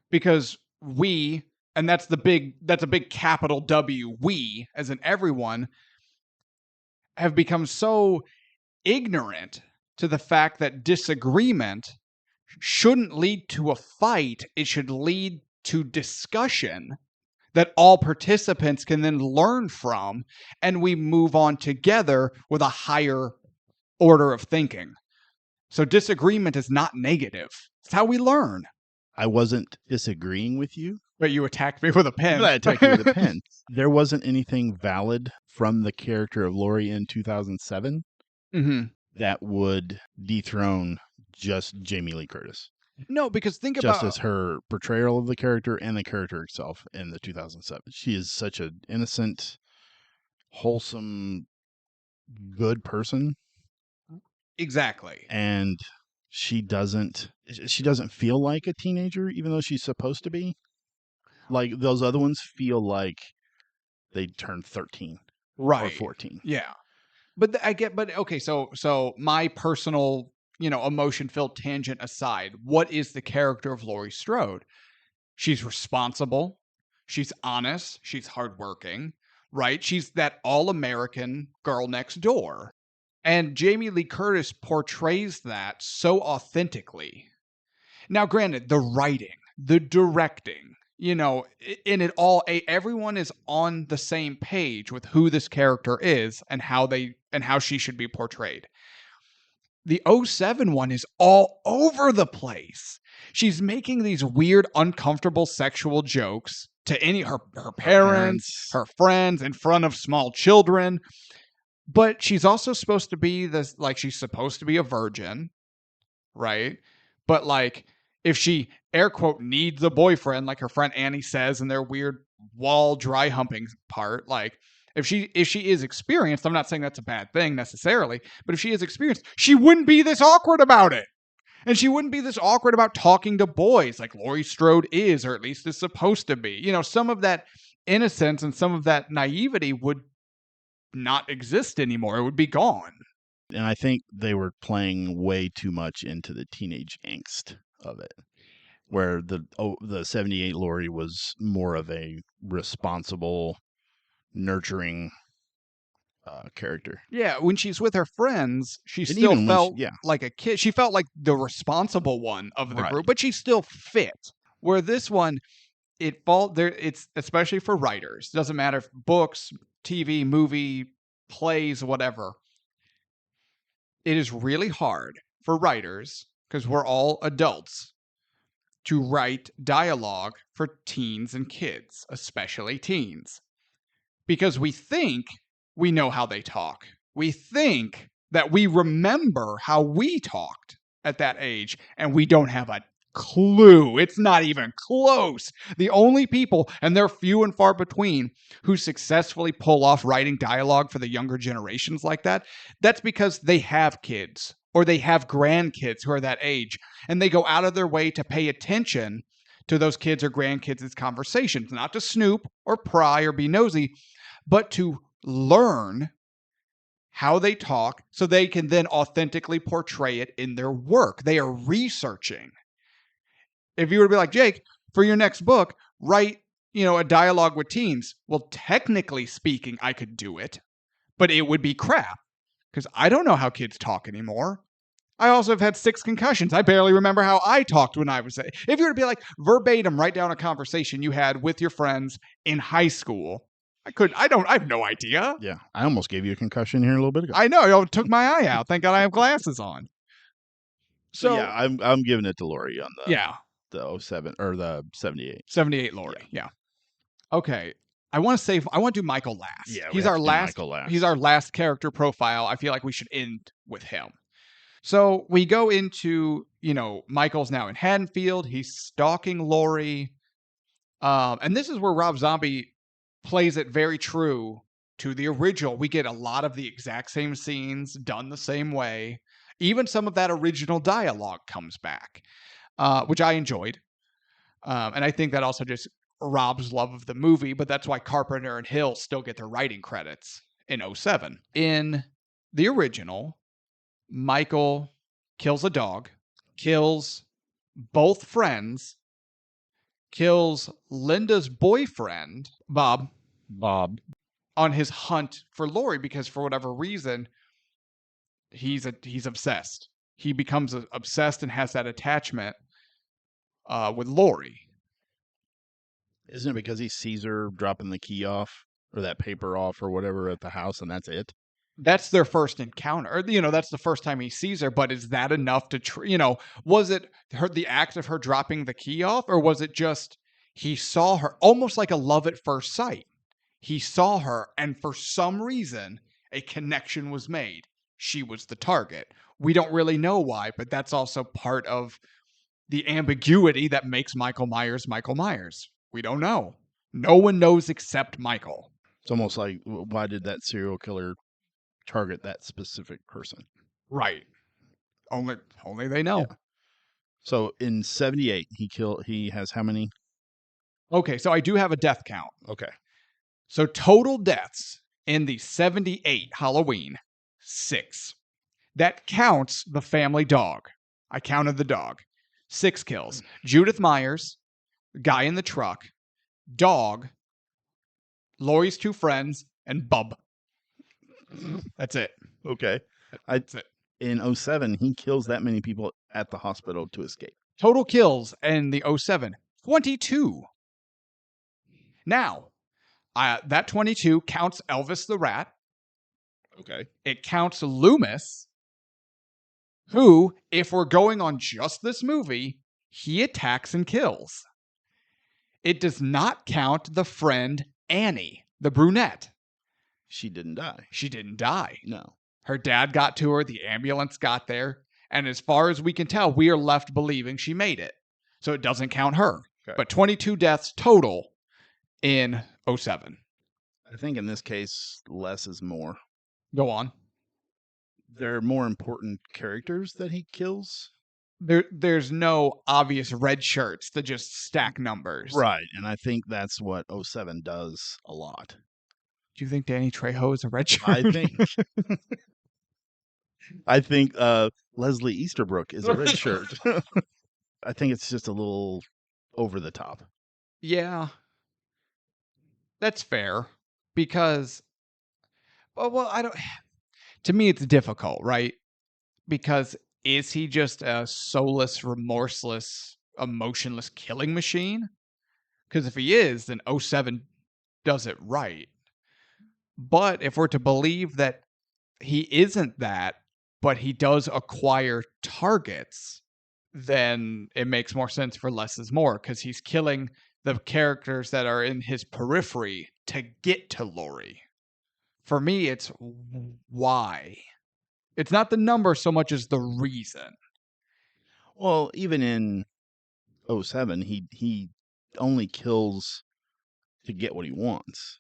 Because we, and that's a big capital W, we, as in everyone, have become so ignorant to the fact that disagreement shouldn't lead to a fight. It should lead to discussion that all participants can then learn from, and we move on together with a higher order of thinking. So disagreement is not negative. It's how we learn. I wasn't disagreeing with you. But you attacked me with a pen. But I attacked you with a pen. There wasn't anything valid from the character of Laurie in 2007 that would dethrone just Jamie Lee Curtis. No, because think just about... as her portrayal of the character and the character itself in the 2007. She is such an innocent, wholesome, good person. Exactly. And she doesn't feel like a teenager, even though she's supposed to be. Like those other ones feel like they turned 13 or 14. Yeah. But okay, so my personal, emotion-filled tangent aside, what is the character of Laurie Strode? She's responsible, she's honest, she's hardworking, right? She's that all-American girl next door. And Jamie Lee Curtis portrays that so authentically. Now, granted, the writing, the directing, in it all, everyone is on the same page with who this character is and how she should be portrayed. The 07 one is all over the place. She's making these weird, uncomfortable sexual jokes to her parents, her friends, in front of small children. But she's also supposed to be this, like, she's supposed to be a virgin, right? But like, if she, air quote, needs a boyfriend, like her friend Annie says in their weird wall dry humping part, like, if she is experienced, I'm not saying that's a bad thing necessarily, but if she is experienced, she wouldn't be this awkward about it. And she wouldn't be this awkward about talking to boys like Laurie Strode is, or at least is supposed to be. Some of that innocence and some of that naivety would not exist anymore. It would be gone. And I think they were playing way too much into the teenage angst of it, where the 78 Laurie was more of a responsible, nurturing character. Yeah, when she's with her friends, she still felt like a kid. She felt like the responsible one of the group, but she still fit. Where this one, it's especially for writers. Doesn't matter if books, TV, movie, plays, whatever. It is really hard for writers, because we're all adults, to write dialogue for teens and kids, especially teens. Because we think we know how they talk. We think that we remember how we talked at that age, and we don't have a clue. It's not even close. The only people, and they're few and far between, who successfully pull off writing dialogue for the younger generations like that, that's because they have kids or they have grandkids who are that age, and they go out of their way to pay attention to those kids or grandkids' conversations, not to snoop or pry or be nosy, but to learn how they talk so they can then authentically portray it in their work. They are researching. If you were to be like, Jake, for your next book, write, a dialogue with teens. Well, technically speaking, I could do it, but it would be crap because I don't know how kids talk anymore. I also have had 6 concussions. I barely remember how I talked when I was. If you were to be like verbatim, write down a conversation you had with your friends in high school. I have no idea. Yeah. I almost gave you a concussion here a little bit ago. I know. It took my eye out. Thank God I have glasses on. So yeah, I'm giving it to Lori on the the 07 or the 78. 78 Lori. Yeah. Okay. I want to do Michael last. Yeah, he's our last. He's our last character profile. I feel like we should end with him. So we go into, Michael's now in Haddonfield. He's stalking Lori. And this is where Rob Zombie plays it very true to the original. We get a lot of the exact same scenes done the same way. Even some of that original dialogue comes back, which I enjoyed. And I think that also just Rob's love of the movie, but that's why Carpenter and Hill still get their writing credits in 07. In the original, Michael kills a dog, kills both friends, kills Linda's boyfriend, Bob, on his hunt for Lori because for whatever reason, he's obsessed. He becomes obsessed and has that attachment with Lori. Isn't it because he sees her dropping the key off or that paper off or whatever at the house and that's it? That's their first encounter. That's the first time he sees her, but is that enough to, was it the act of her dropping the key off, or was it just he saw her almost like a love at first sight? He saw her, and for some reason, a connection was made. She was the target. We don't really know why, but that's also part of the ambiguity that makes Michael Myers Michael Myers. We don't know. No one knows except Michael. It's almost like, why did that serial killer target that specific person? Right. Only they know. Yeah. So in 78, he has how many? Okay, so I do have a death count. Okay. So total deaths in the 78 Halloween, 6. That counts the family dog. I counted the dog. 6 kills. Judith Myers, guy in the truck, dog, Lori's 2 friends, and Bub. That's it. Okay. That's it. In 07, he kills that many people at the hospital to escape. Total kills in the 07, 22. Now, that 22 counts Elvis the Rat. Okay. It counts Loomis, who, if we're going on just this movie, he attacks and kills. It does not count the friend Annie, the brunette. She didn't die. She didn't die. No. Her dad got to her, the ambulance got there, and as far as we can tell, we are left believing she made it. So it doesn't count her. Okay. But 22 deaths total in 07. I think in this case, less is more. Go on. There are more important characters that he kills. There's no obvious red shirts to just stack numbers. Right, and I think that's what 07 does a lot. Do you think Danny Trejo is a red shirt? I think Leslie Easterbrook is a red shirt. I think it's just a little over the top. Yeah. That's fair. Because, well, I don't... To me, it's difficult, right? Because is he just a soulless, remorseless, emotionless killing machine? Because if he is, then 07 does it right. But if we're to believe that he isn't that, but he does acquire targets, then it makes more sense for less is more, because he's killing the characters that are in his periphery to get to Lori. For me, it's why. It's not the number so much as the reason. Well, even in 07, he only kills to get what he wants.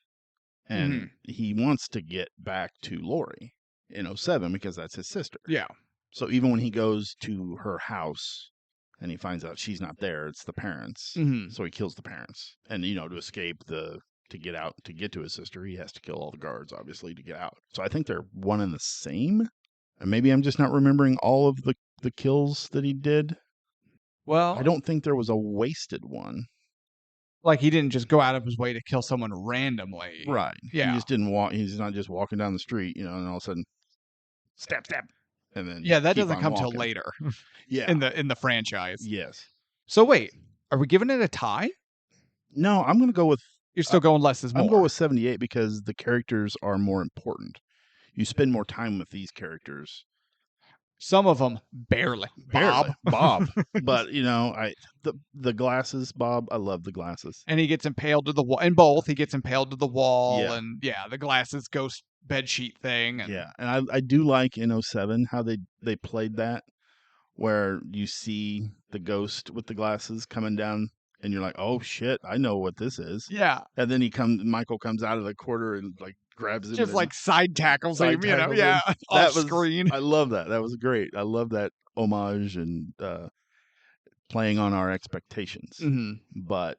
And he wants to get back to Lori in 07 because that's his sister. Yeah. So even when he goes to her house and he finds out she's not there, it's the parents. So he kills the parents. And, to escape to get out, to get to his sister, he has to kill all the guards, obviously, to get out. So I think they're one and the same. And maybe I'm just not remembering all of the kills that he did. Well, I don't think there was a wasted one. Like he didn't just go out of his way to kill someone randomly. Right. Yeah. He just didn't walk. He's not just walking down the street, and all of a sudden, stab, and then that doesn't come till later. Yeah. In the franchise. Yes. So wait, are we giving it a tie? No, I'm going to go with. You're still going less is more. I'm going with 78 because the characters are more important. You spend more time with these characters. Some of them barely. Bob. But the glasses, Bob. I love the glasses. And he gets impaled to the wall. In both, he gets impaled to the wall, Yeah. and the glasses ghost bedsheet thing. And... Yeah, and I do like in 07 how they played that, where you see the ghost with the glasses coming down, and you're like, oh shit, I know what this is. Yeah. And then Michael comes out of the corner and grabs him. Just side tackles him, Yeah. Off screen. I love that. That was great. I love that homage and playing on our expectations. But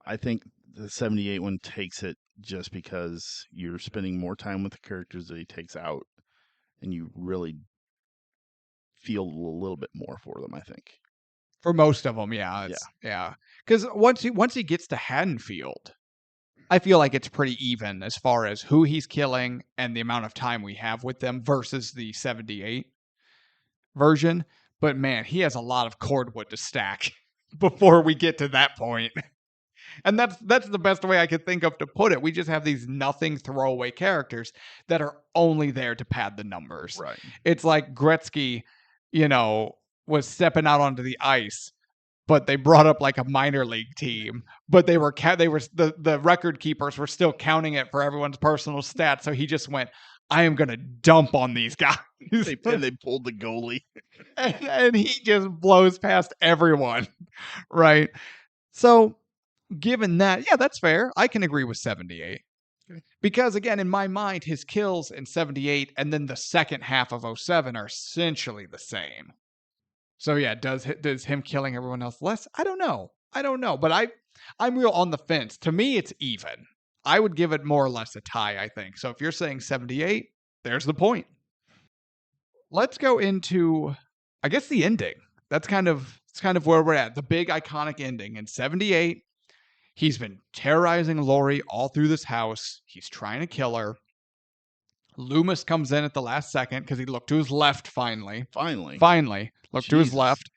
I think the 78 one takes it just because you're spending more time with the characters that he takes out, and you really feel a little bit more for them, I think. For most of them, yeah. Because once he gets to Haddonfield, I feel like it's pretty even as far as who he's killing and the amount of time we have with them versus the 78 version. But man, he has a lot of cordwood to stack before we get to that point. And that's the best way I could think of to put it. We just have these nothing throwaway characters that are only there to pad the numbers. Right. It's like Gretzky, was stepping out onto the ice, but they brought up a minor league team, but the record keepers were still counting it for everyone's personal stats. So he just went, I am going to dump on these guys. And they pulled the goalie. and he just blows past everyone. Right. So given that, that's fair. I can agree with 78. Okay. Because again, in my mind, his kills in 78 and then the second half of 07 are essentially the same. So does him killing everyone else less? I don't know. But I'm real on the fence. To me, it's even. I would give it more or less a tie, I think. So if you're saying 78, there's the point. Let's go into, I guess, the ending. It's kind of where we're at. The big iconic ending. In 78, he's been terrorizing Lori all through this house. He's trying to kill her. Loomis comes in at the last second because he looked to his left finally. Looked to his left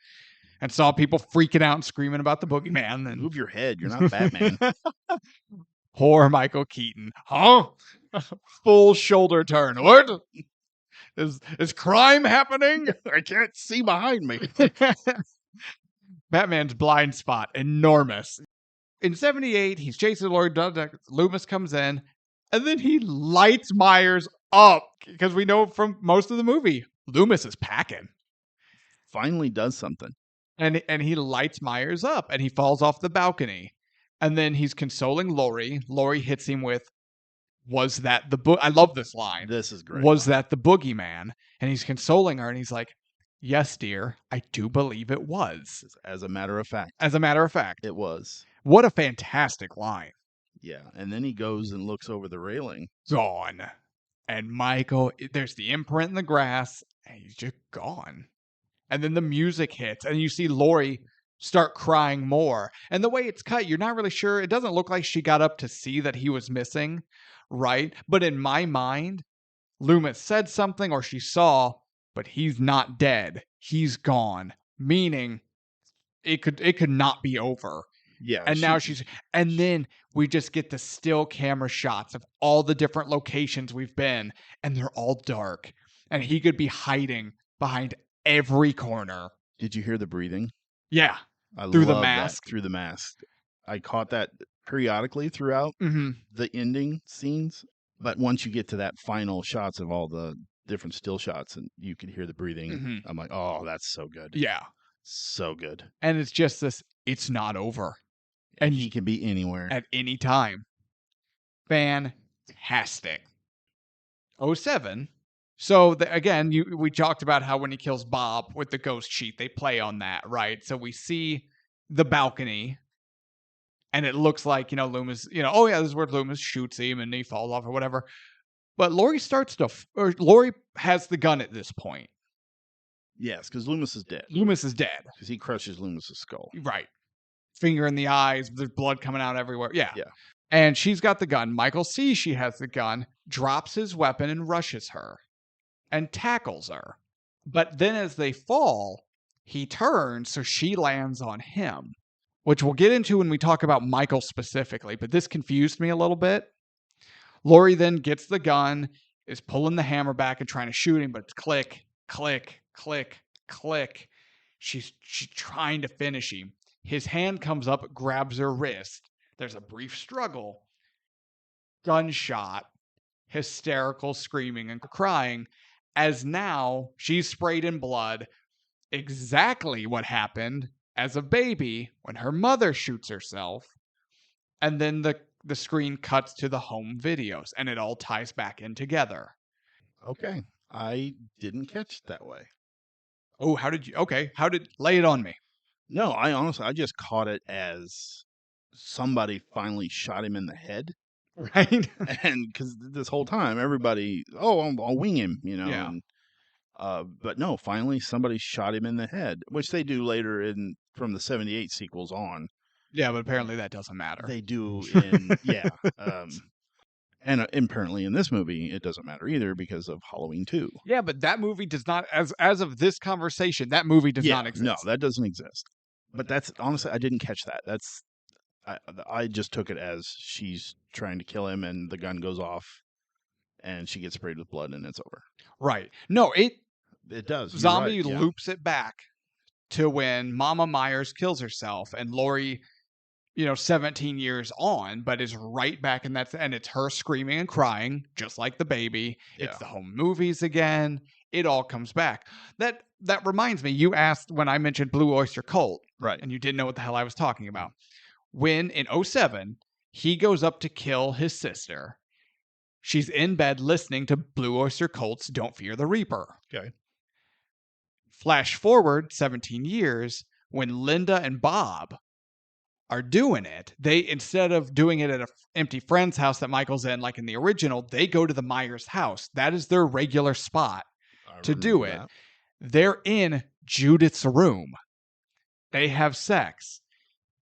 and saw people freaking out and screaming about the boogeyman. And move your head. You're not Batman. Poor Michael Keaton. Huh? Full shoulder turn. What? Is crime happening? I can't see behind me. Batman's blind spot. Enormous. In 78, he's chasing Lori. Loomis comes in. And then he lights Myers up because we know from most of the movie, Loomis is packing. Finally does something. And he lights Myers up and he falls off the balcony. And then he's consoling Lori. Lori hits him with, was that the I love this line. This is great. Was that the boogeyman? And he's consoling her and he's like, yes, dear, I do believe it was. As a matter of fact. It was. What a fantastic line. Yeah, and then he goes and looks over the railing. Gone. And Michael, there's the imprint in the grass, and he's just gone. And then the music hits, and you see Lori start crying more. And the way it's cut, you're not really sure. It doesn't look like she got up to see that he was missing, right? But in my mind, Loomis said something or she saw, but he's not dead. He's gone. Meaning, it could not be over. Yeah. And now and then we just get the still camera shots of all the different locations we've been, and they're all dark. And he could be hiding behind every corner. Did you hear the breathing? Yeah. Through the mask. I caught that periodically throughout the ending scenes. But once you get to that final shots of all the different still shots and you can hear the breathing, I'm like, oh, that's so good. Yeah. So good. And it's just this, it's not over. And he can be anywhere. At any time. Fantastic. 07. So again, we talked about how when he kills Bob with the ghost sheet, they play on that, right? So we see the balcony, and it looks like, Loomis, oh yeah, this is where Loomis shoots him and he falls off or whatever. But Laurie Laurie has the gun at this point. Yes, because Loomis is dead. Loomis is dead. Because he crushes Loomis's skull. Right. Finger in the eyes, there's blood coming out everywhere. Yeah. Yeah. And she's got the gun. Michael sees she has the gun, drops his weapon and rushes her and tackles her. But then as they fall, he turns so she lands on him, which we'll get into when we talk about Michael specifically. But this confused me a little bit. Laurie then gets the gun, is pulling the hammer back and trying to shoot him, but it's click, click, click, click. She's trying to finish him. His hand comes up, grabs her wrist. There's a brief struggle. Gunshot. Hysterical screaming and crying, as now she's sprayed in blood. Exactly what happened as a baby when her mother shoots herself. And then the screen cuts to the home videos, and it all ties back in together. Okay. I didn't catch it that way. Oh, lay it on me. No, I just caught it as somebody finally shot him in the head. Right? And because this whole time, everybody, I'll wing him, Yeah. And, but no, finally somebody shot him in the head, which they do later from the 78 sequels on. Yeah, but apparently that doesn't matter. They do yeah. And apparently in this movie, it doesn't matter either because of Halloween 2. Yeah, but that movie does not, as of this conversation, that movie does not exist. No, that doesn't exist. But that's, honestly, I didn't catch that. I just took it as she's trying to kill him and the gun goes off and she gets sprayed with blood and it's over. Right. No, it does. Zombie right, yeah. loops it back to when Mama Myers kills herself and Laurie, 17 years on, but is right back in that, and it's her screaming and crying, just like the baby. Yeah. It's the home movies again. It all comes back. That reminds me, you asked when I mentioned Blue Oyster Cult. Right. And you didn't know what the hell I was talking about. When in 07, he goes up to kill his sister. She's in bed listening to Blue Oyster Cult's Don't Fear the Reaper. Okay. Flash forward 17 years, when Linda and Bob are doing it, they, instead of doing it at an empty friend's house that Michael's in, like in the original, they go to the Myers house. That is their regular spot to do it. That. They're in Judith's room. They have sex.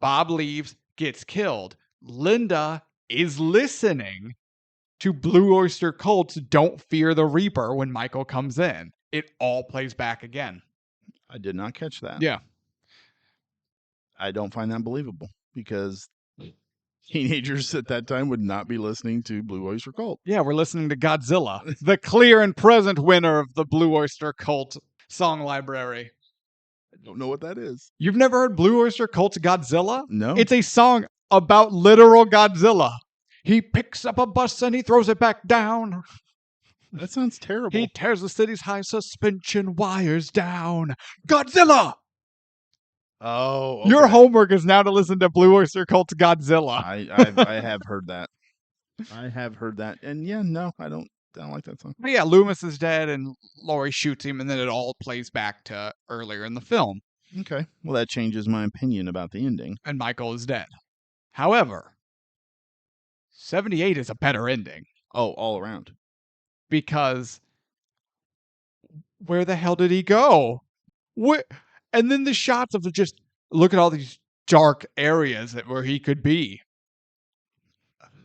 Bob leaves, gets killed. Linda is listening to Blue Oyster Cult's Don't Fear the Reaper when Michael comes in. It all plays back again. I did not catch that. Yeah. I don't find that believable because teenagers at that time would not be listening to Blue Oyster Cult. Yeah, we're listening to Godzilla, the clear and present winner of the Blue Oyster Cult song library. I don't know what that is. You've never heard Blue Oyster Cult's Godzilla? No. It's a song about literal Godzilla. He picks up a bus and he throws it back down. That sounds terrible. He tears the city's high suspension wires down. Godzilla! Oh, okay. Your homework is now to listen to Blue Oyster Cult's Godzilla. I have heard that. I have heard that. And yeah, no, I don't like that song. But yeah, Loomis is dead and Laurie shoots him, and then it all plays back to earlier in the film. Okay. Well, that changes my opinion about the ending. And Michael is dead. However, 78 is a better ending. Oh, all around. Because where the hell did he go? And then the shots of just look at all these dark areas where he could be.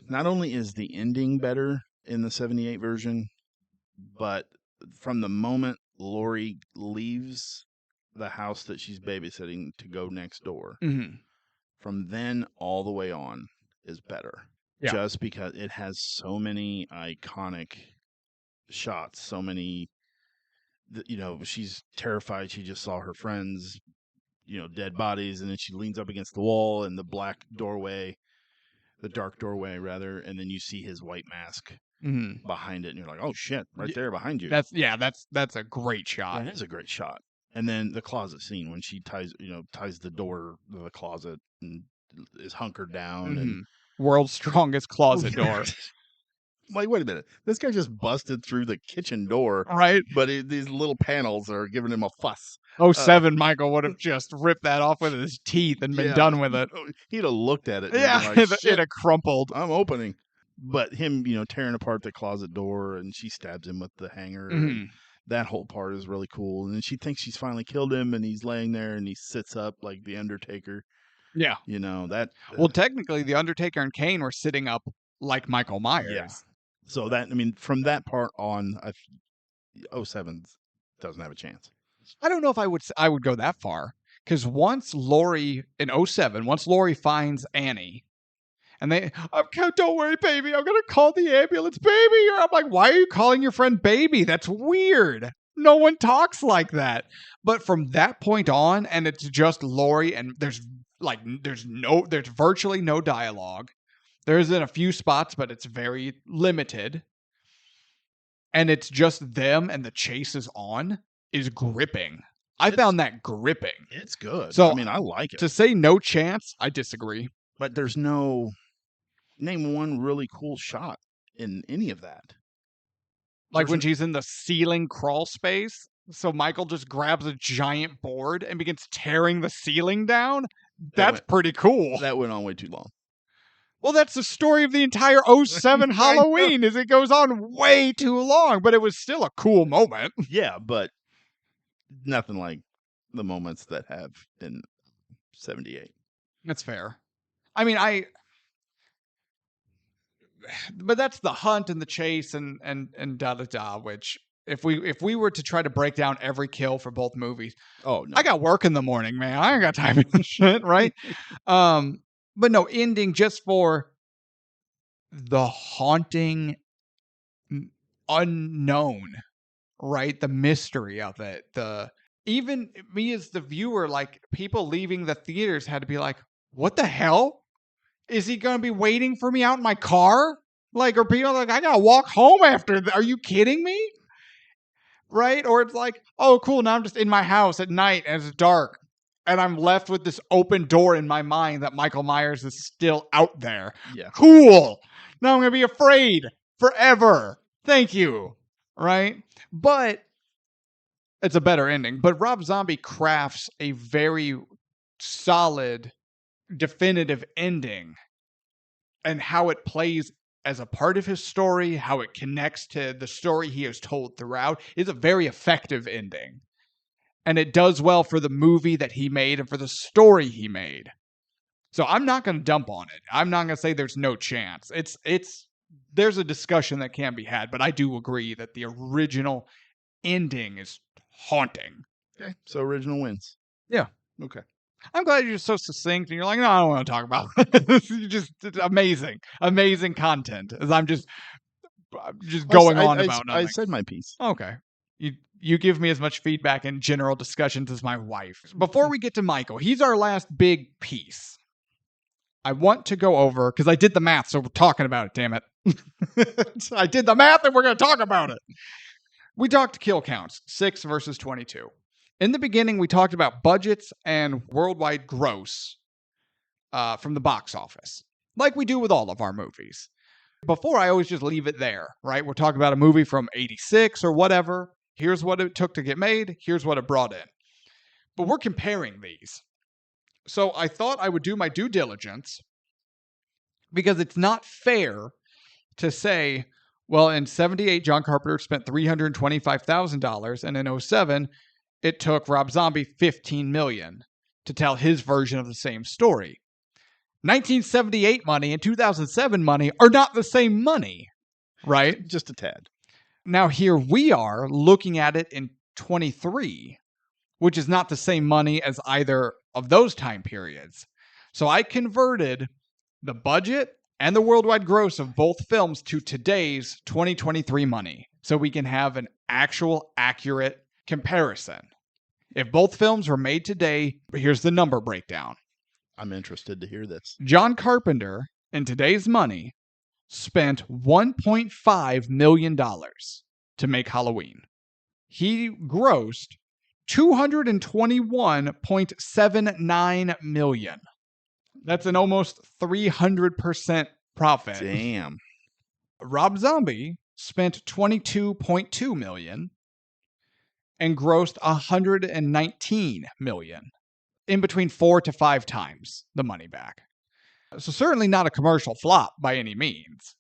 Not only is the ending better in the 78 version, but from the moment Laurie leaves the house that she's babysitting to go next door, from then all the way on is better. Yeah. Just because it has so many iconic shots, so many, she's terrified. She just saw her friends, dead bodies, and then she leans up against the wall and the dark doorway, rather, and then you see his white mask behind it, and you're like, oh shit, right there behind you. That's a great shot. That is a great shot. And then the closet scene when she ties the door to the closet and is hunkered down and world's strongest closet door. Like, wait a minute, this guy just busted through the kitchen door, right? But these little panels are giving him a fuss. 07 Michael would have just ripped that off with his teeth and been done with it. He'd have looked at it. And Yeah, been like, it'd have crumpled. I'm opening. But him, tearing apart the closet door and she stabs him with the hanger. And that whole part is really cool. And then she thinks she's finally killed him, and he's laying there and he sits up like the Undertaker. Yeah. That. Well, technically, the Undertaker and Kane were sitting up like Michael Myers. Yeah. So from that part on, 07 doesn't have a chance. I don't know if I would go that far, because once Laurie finds Annie, and don't worry, baby, I'm gonna call the ambulance, baby. I'm like, why are you calling your friend baby? That's weird. No one talks like that. But from that point on, and it's just Laurie, and there's virtually no dialogue. There's in a few spots, but it's very limited. And it's just them, and the chase is on, is gripping. I found that gripping. It's good. So, I like it. To say no chance, I disagree. But there's name one really cool shot in any of that. Like when she's in the ceiling crawl space. So Michael just grabs a giant board and begins tearing the ceiling down. That's pretty cool. That went on way too long. Well, that's the story of the entire 07 Halloween, is it goes on way too long, but it was still a cool moment. Yeah, but nothing like the moments that have in 78. That's fair. I mean, but that's the hunt and the chase and da-da-da, which if we were to try to break down every kill for both movies, oh no. I got work in the morning, man. I ain't got time for this shit, right? But no, ending just for the haunting unknown, right? The mystery of it. Even me as the viewer, like, people leaving the theaters had to be like, what the hell? Is he going to be waiting for me out in my car? Like, or people like, I got to walk home after. Are you kidding me? Right? Or it's like, oh, cool. Now I'm just in my house at night and it's dark. And I'm left with this open door in my mind that Michael Myers is still out there. Yeah. Cool. Now I'm going to be afraid forever. Thank you. Right? But it's a better ending. But Rob Zombie crafts a very solid, definitive ending, and how it plays as a part of his story, how it connects to the story he has told throughout, is a very effective ending. And it does well for the movie that he made and for the story he made. So I'm not going to dump on it. I'm not going to say there's no chance. There's a discussion that can be had, but I do agree that the original ending is haunting. Okay. So original wins. Yeah. Okay. I'm glad you're so succinct and you're like, no, I don't want to talk about it. It's amazing content. As I'm just going on about nothing. I said my piece. Okay. You give me as much feedback in general discussions as my wife. Before we get to Michael, he's our last big piece. I want to go over, because I did the math, so we're talking about it, damn it. I did the math and we're going to talk about it. We talked kill counts, 6 versus 22. In the beginning, we talked about budgets and worldwide gross from the box office, like we do with all of our movies. Before, I always just leave it there, right? We're talking about a movie from 86 or whatever. Here's what it took to get made. Here's what it brought in. But we're comparing these. So I thought I would do my due diligence, because it's not fair to say, well, in 78, John Carpenter spent $325,000, and in 07, it took Rob Zombie $15 million to tell his version of the same story. 1978 money and 2007 money are not the same money, right? Just a tad. Now here we are looking at it in 23, which is not the same money as either of those time periods. So I converted the budget and the worldwide gross of both films to today's 2023 money, so we can have an actual accurate comparison. If both films were made today, here's the number breakdown. I'm interested to hear this. John Carpenter, in today's money, spent $1.5 million to make Halloween. He grossed $221.79 million. That's an almost 300% profit. Damn. Rob Zombie spent $22.2 million and grossed $119 million, in between 4 to 5 times the money back. So certainly not a commercial flop by any means.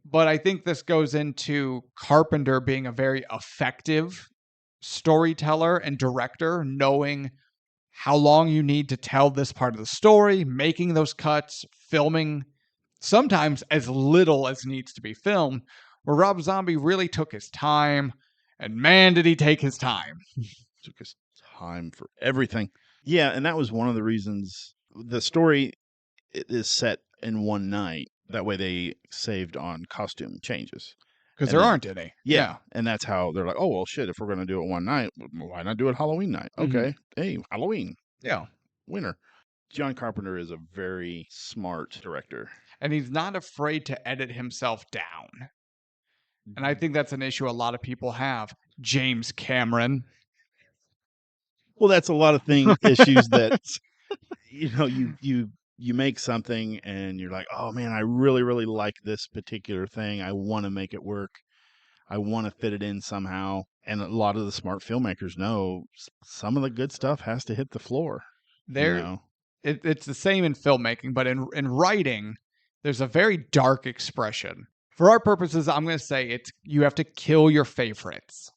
But I think this goes into Carpenter being a very effective storyteller and director, knowing how long you need to tell this part of the story, making those cuts, filming sometimes as little as needs to be filmed, where Rob Zombie really took his time, and man, did he take his time. Took his time for everything. Yeah, and that was one of the reasons the story is set in one night. That way they saved on costume changes. Because there aren't any. Yeah. And that's how they're like, oh, well, shit, if we're going to do it one night, why not do it Halloween night? Okay. Hey, Halloween. Yeah. Winner. John Carpenter is a very smart director. And he's not afraid to edit himself down. And I think that's an issue a lot of people have. James Cameron. Well, that's a lot of issues that, you make something and you're like, oh man, I really, really like this particular thing. I want to make it work. I want to fit it in somehow. And a lot of the smart filmmakers know some of the good stuff has to hit the floor. It's the same in filmmaking, but in writing, there's a very dark expression. For our purposes, I'm going to say you have to kill your favorites.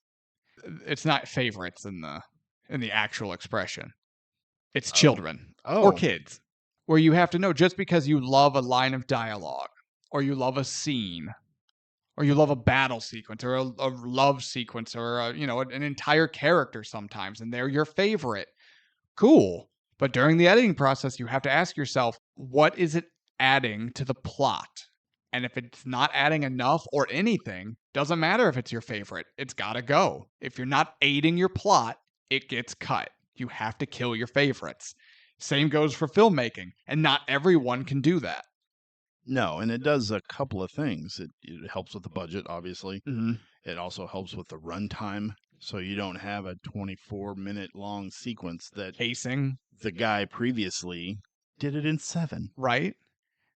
It's not favorites in the actual expression. It's children or kids. Where you have to know, just because you love a line of dialogue, or you love a scene, or you love a battle sequence, or a love sequence, or an entire character sometimes, and they're your favorite, cool. But during the editing process, you have to ask yourself, what is it adding to the plot? And if it's not adding enough or anything, doesn't matter if it's your favorite, it's gotta go. If you're not aiding your plot, it gets cut. You have to kill your favorites. Same goes for filmmaking, and not everyone can do that. No, and it does a couple of things. It helps with the budget, obviously. Mm-hmm. It also helps with the runtime, so you don't have a 24-minute long sequence that pacing. The guy previously did it in 7. Right?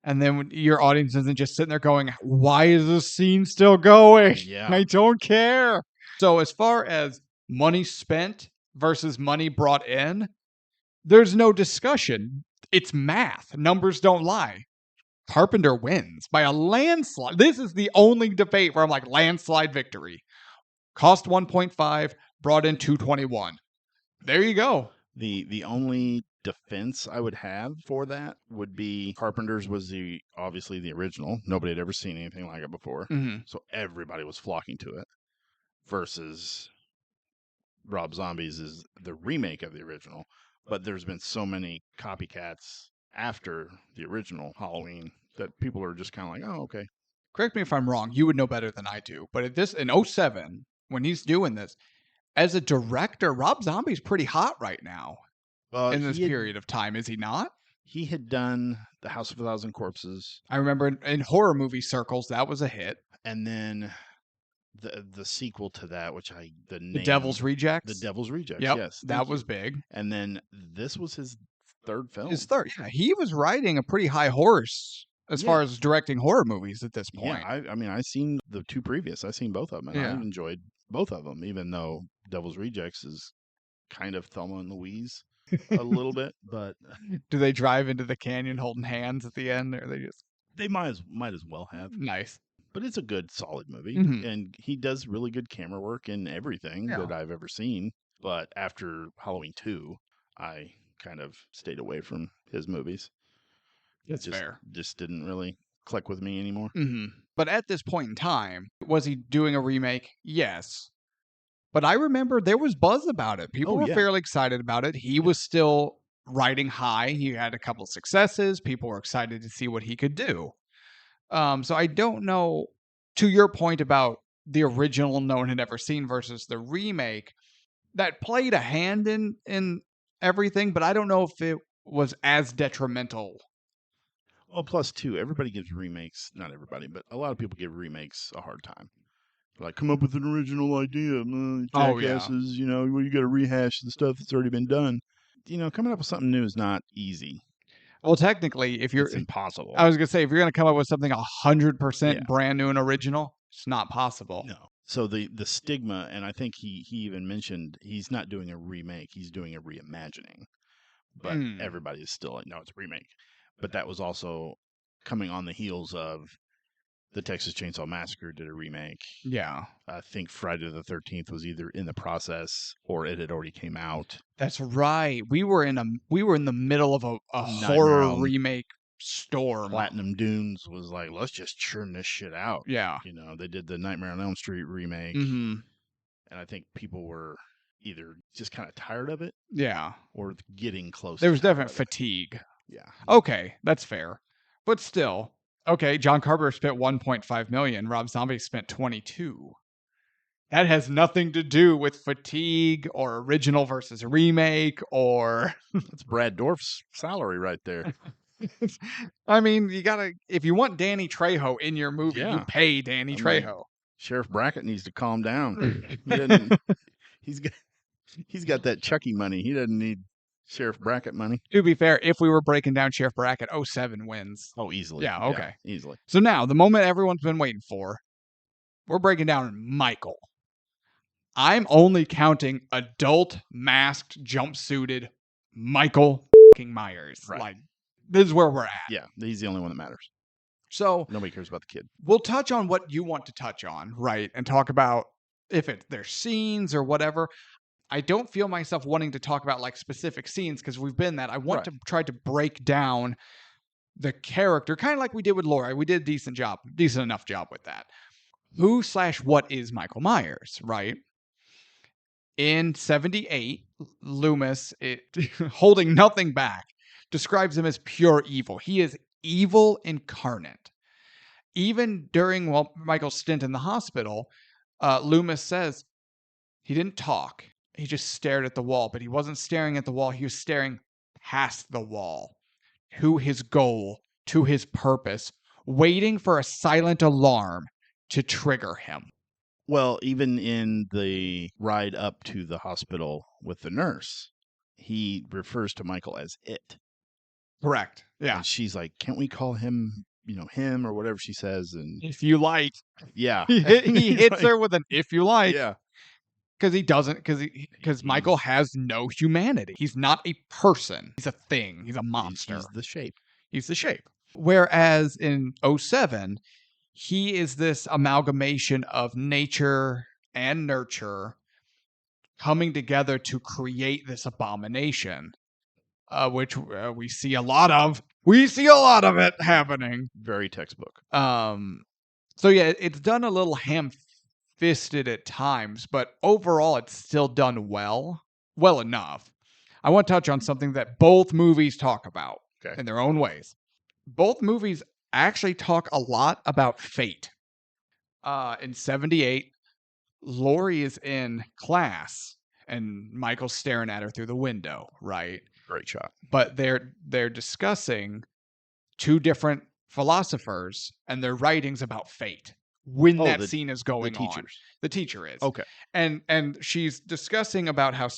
And then your audience isn't just sitting there going, why is this scene still going? Yeah. I don't care. So as far as money spent versus money brought in, there's no discussion. It's math. Numbers don't lie. Carpenter wins by a landslide. This is the only debate where I'm like, landslide victory. Cost 1.5, brought in 221. There you go. The only defense I would have for that would be Carpenter's was obviously the original. Nobody had ever seen anything like it before. Mm-hmm. So everybody was flocking to it. Versus Rob Zombie's is the remake of the original. But there's been so many copycats after the original Halloween that people are just kind of like, oh, okay. Correct me if I'm wrong. You would know better than I do. But in 2007, when he's doing this, as a director, Rob Zombie's pretty hot right now in this period of time, is he not? He had done The House of a Thousand Corpses. I remember in horror movie circles, that was a hit. And then the sequel to that, The Devil's Rejects. The Devil's Rejects, yep, yes. That was big. And then this was his third film. His third, yeah. He was riding a pretty high horse as far as directing horror movies at this point. Yeah, I mean, I seen the two previous. I seen both of them, and I enjoyed both of them, even though Devil's Rejects is kind of Thelma and Louise a little bit. But do they drive into the canyon holding hands at the end, or they might as well have. Nice. But it's a good, solid movie, mm-hmm. and he does really good camera work in everything that I've ever seen. But after Halloween 2, I kind of stayed away from his movies. That's fair. Just didn't really click with me anymore. Mm-hmm. But at this point in time, was he doing a remake? Yes. But I remember there was buzz about it. People were fairly excited about it. He was still riding high. He had a couple of successes. People were excited to see what he could do. So I don't know, to your point about the original no one had ever seen versus the remake, that played a hand in everything, but I don't know if it was as detrimental. Well, plus too, everybody gives remakes, not everybody, but a lot of people give remakes a hard time. Like, come up with an original idea, Oh, yeah. jackasses. You know, you got to rehash the stuff that's already been done. You know, coming up with something new is not easy. Well, technically, if you're, It's impossible. I was gonna say, if you're gonna come up with something 100% Yeah. brand new and original, it's not possible. No. So the stigma, and I think he even mentioned he's not doing a remake; he's doing a reimagining. But everybody is still like, no, it's a remake. But that was also coming on the heels of the Texas Chainsaw Massacre did a remake. Yeah. I think Friday the 13th was either in the process or it had already came out. That's right. We were in the middle of a Nightmare horror on remake storm. Platinum Dunes was like, let's just churn this shit out. Yeah. You know, they did the Nightmare on Elm Street remake. And I think people were either just kind of tired of it. Yeah. Or getting close. There was definite fatigue. Yeah. Okay, that's fair. But still, okay, John Carpenter spent 1.5 million, Rob Zombie spent 22. That has nothing to do with fatigue or original versus remake or That's Brad Dourif's salary right there. I mean, you gotta, if you want Danny Trejo in your movie, you pay Danny Trejo. Sheriff Brackett needs to calm down. He's got that Chucky money. He doesn't need Sheriff Brackett money. To be fair, if we were breaking down Sheriff Brackett, 07 wins. Oh, easily. Yeah, okay. Yeah, easily. So now, the moment everyone's been waiting for, we're breaking down Michael. I'm only counting adult masked jumpsuited Michael Myers. Right. Like, this is where we're at. Yeah, he's the only one that matters. So nobody cares about the kid. We'll touch on what you want to touch on, right? And talk about if there's scenes or whatever. I don't feel myself wanting to talk about like specific scenes because we've been that. I want to try to break down the character, kind of like we did with Laurie. We did a decent enough job with that. Who/what is Michael Myers, right? In 78, Loomis, holding nothing back, describes him as pure evil. He is evil incarnate. Even during Michael's stint in the hospital, Loomis says he didn't talk. He just stared at the wall, but he wasn't staring at the wall. He was staring past the wall to his goal, to his purpose, waiting for a silent alarm to trigger him. Well, even in the ride up to the hospital with the nurse, he refers to Michael as it. Correct. Yeah. And she's like, can't we call him, him or whatever she says? And if you like. Yeah. He hits her with an if you like. Yeah. Because he doesn't, because Michael has no humanity. He's not a person. He's a thing. He's a monster. He's the shape. He's the shape. Whereas in 07, he is this amalgamation of nature and nurture coming together to create this abomination, which we see a lot of. We see a lot of it happening. Very textbook. So yeah, it's done a little ham-fisted at times, but overall it's still done well enough. I want to touch on something that both movies talk about in their own ways. Both movies actually talk a lot about fate. In 78, Laurie is in class and Michael's staring at her through the window, right? Great shot. But they're discussing two different philosophers and their writings about fate when that scene is going on. The teacher is. Okay. And she's discussing about how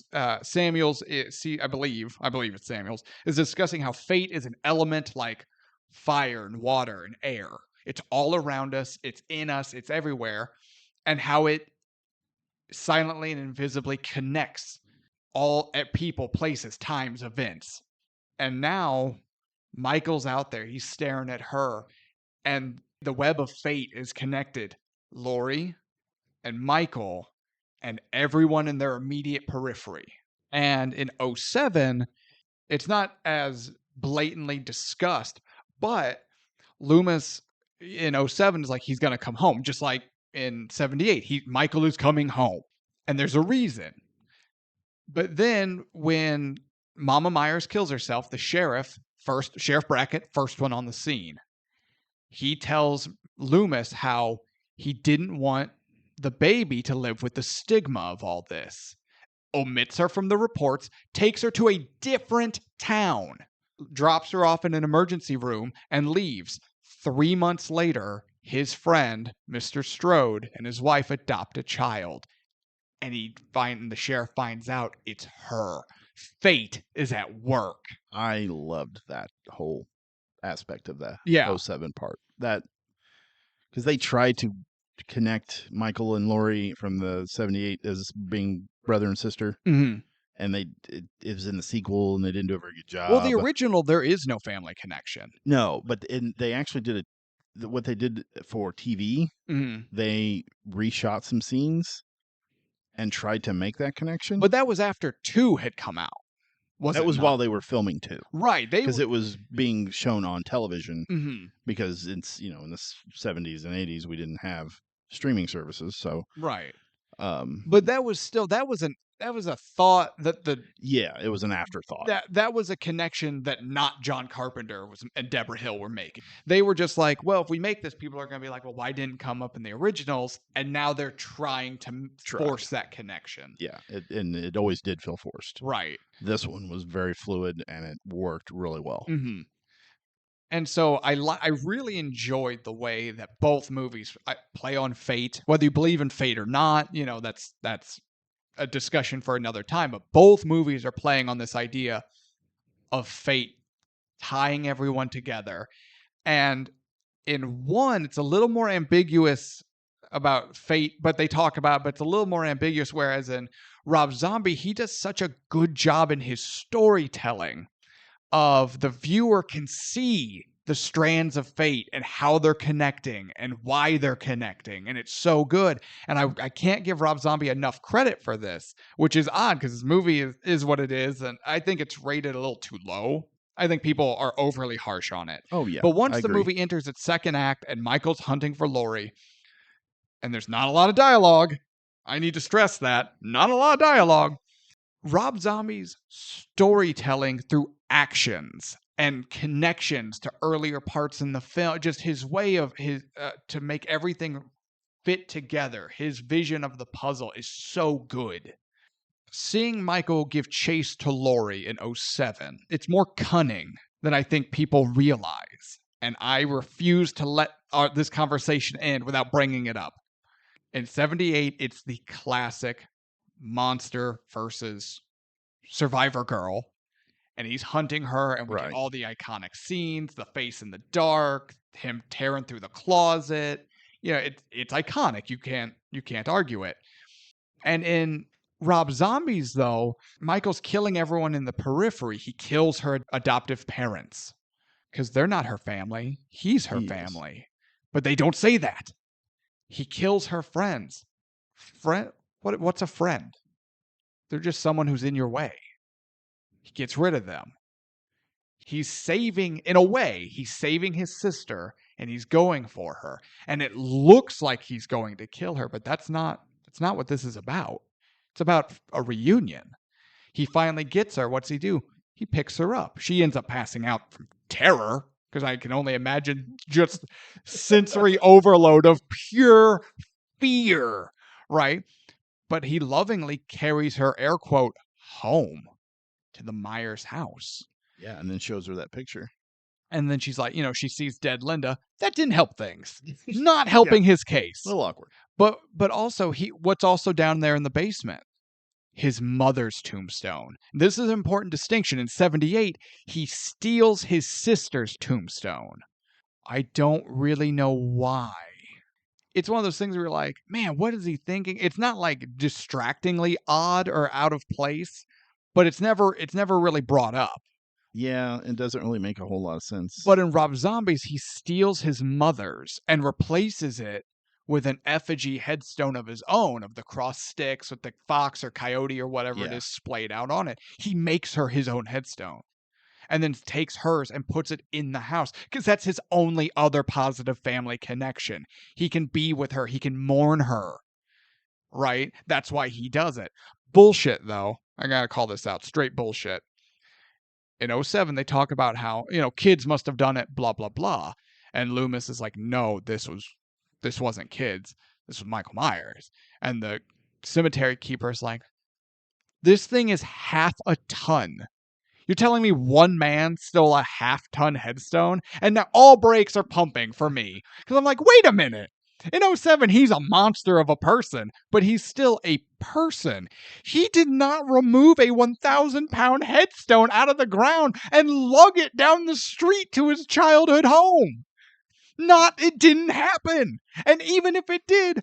Samuels I believe it's Samuels, is discussing how fate is an element like fire and water and air. It's all around us, it's in us, it's everywhere, and how it silently and invisibly connects all at people, places, times, events. And now Michael's out there, he's staring at her, and the web of fate is connected Laurie and Michael and everyone in their immediate periphery. And in 07, it's not as blatantly discussed, but Loomis in 07 is like, he's going to come home. Just like in 78, Michael is coming home. And there's a reason. But then when Mama Myers kills herself, the Sheriff Brackett, first one on the scene, he tells Loomis how he didn't want the baby to live with the stigma of all this. Omits her from the reports, takes her to a different town, drops her off in an emergency room, and leaves. 3 months later, his friend, Mr. Strode, and his wife adopt a child. And the sheriff finds out it's her. Fate is at work. I loved that whole aspect of that Yeah. 07 part. That because they tried to connect Michael and Lori from the 78 as being brother and sister. Mm-hmm. And it was in the sequel, and they didn't do a very good job. Well, the original, there is no family connection. No, but they actually did what they did for TV. Mm-hmm. They reshot some scenes and tried to make that connection. But that was after 2 had come out. That was while they were filming 2. Right. Because it was being shown on television. Mm-hmm. Because it's, in the 70s and 80s, we didn't have streaming services. So right. But that was a thought that it was an afterthought. That was a connection that not John Carpenter and Deborah Hill were making. They were just like, well, if we make this, people are going to be like, well, why didn't it come up in the originals? And now they're trying to force that connection. Yeah, it always did feel forced. Right. This one was very fluid, and it worked really well. Mm-hmm. And so I really enjoyed the way that both movies play on fate. Whether you believe in fate or not, that's a discussion for another time. But both movies are playing on this idea of fate tying everyone together. And in one, it's a little more ambiguous about fate, but it's a little more ambiguous. Whereas in Rob Zombie, he does such a good job in his storytelling of the viewer can see the strands of fate and how they're connecting and why they're connecting. And it's so good. And I can't give Rob Zombie enough credit for this, which is odd because this movie is what it is. And I think it's rated a little too low. I think people are overly harsh on it. Oh, yeah. But once the movie enters its second act and Michael's hunting for Lori, and there's not a lot of dialogue, I need to stress that, not a lot of dialogue, Rob Zombie's storytelling through actions and connections to earlier parts in the film, just his way of to make everything fit together, his vision of the puzzle is so good. Seeing Michael give chase to Lori in 07, it's more cunning than I think people realize. And I refuse to let this conversation end without bringing it up. In 78, it's the classic monster versus survivor girl, and he's hunting her, and we get all the iconic scenes, the face in the dark, him tearing through the closet. It's iconic. You can't argue it. And in Rob Zombie's, though, Michael's killing everyone in the periphery. He kills her adoptive parents because they're not her family. He's her family. But they don't say that. He kills her friends. What's a friend? They're just someone who's in your way. He gets rid of them. He's saving his sister, and he's going for her. And it looks like he's going to kill her, but that's not what this is about. It's about a reunion. He finally gets her. What's he do? He picks her up. She ends up passing out from terror, because I can only imagine just sensory overload of pure fear, right? But he lovingly carries her, air quote, home to the Myers house. Yeah, and then shows her that picture. And then she's like, she sees dead Linda. That didn't help things. Not helping his case. A little awkward. But also, what's also down there in the basement? His mother's tombstone. This is an important distinction. In 78, he steals his sister's tombstone. I don't really know why. It's one of those things where you're like, man, what is he thinking? It's not like distractingly odd or out of place, but it's never really brought up. Yeah, it doesn't really make a whole lot of sense. But in Rob Zombies, he steals his mother's and replaces it with an effigy headstone of his own, of the cross sticks with the fox or coyote or whatever it is splayed out on it. He makes her his own headstone and then takes hers and puts it in the house because that's his only other positive family connection. He can be with her. He can mourn her, right? That's why he does it. Bullshit, though. I got to call this out. Straight bullshit. In 07, they talk about how, kids must have done it, blah, blah, blah. And Loomis is like, no, this wasn't kids. This was Michael Myers. And the cemetery keeper is like, this thing is half a ton. You're telling me one man stole a half-ton headstone? And now all brakes are pumping for me. Because I'm like, wait a minute. In 07, he's a monster of a person, but he's still a person. He did not remove a 1,000-pound headstone out of the ground and lug it down the street to his childhood home. It didn't happen. And even if it did,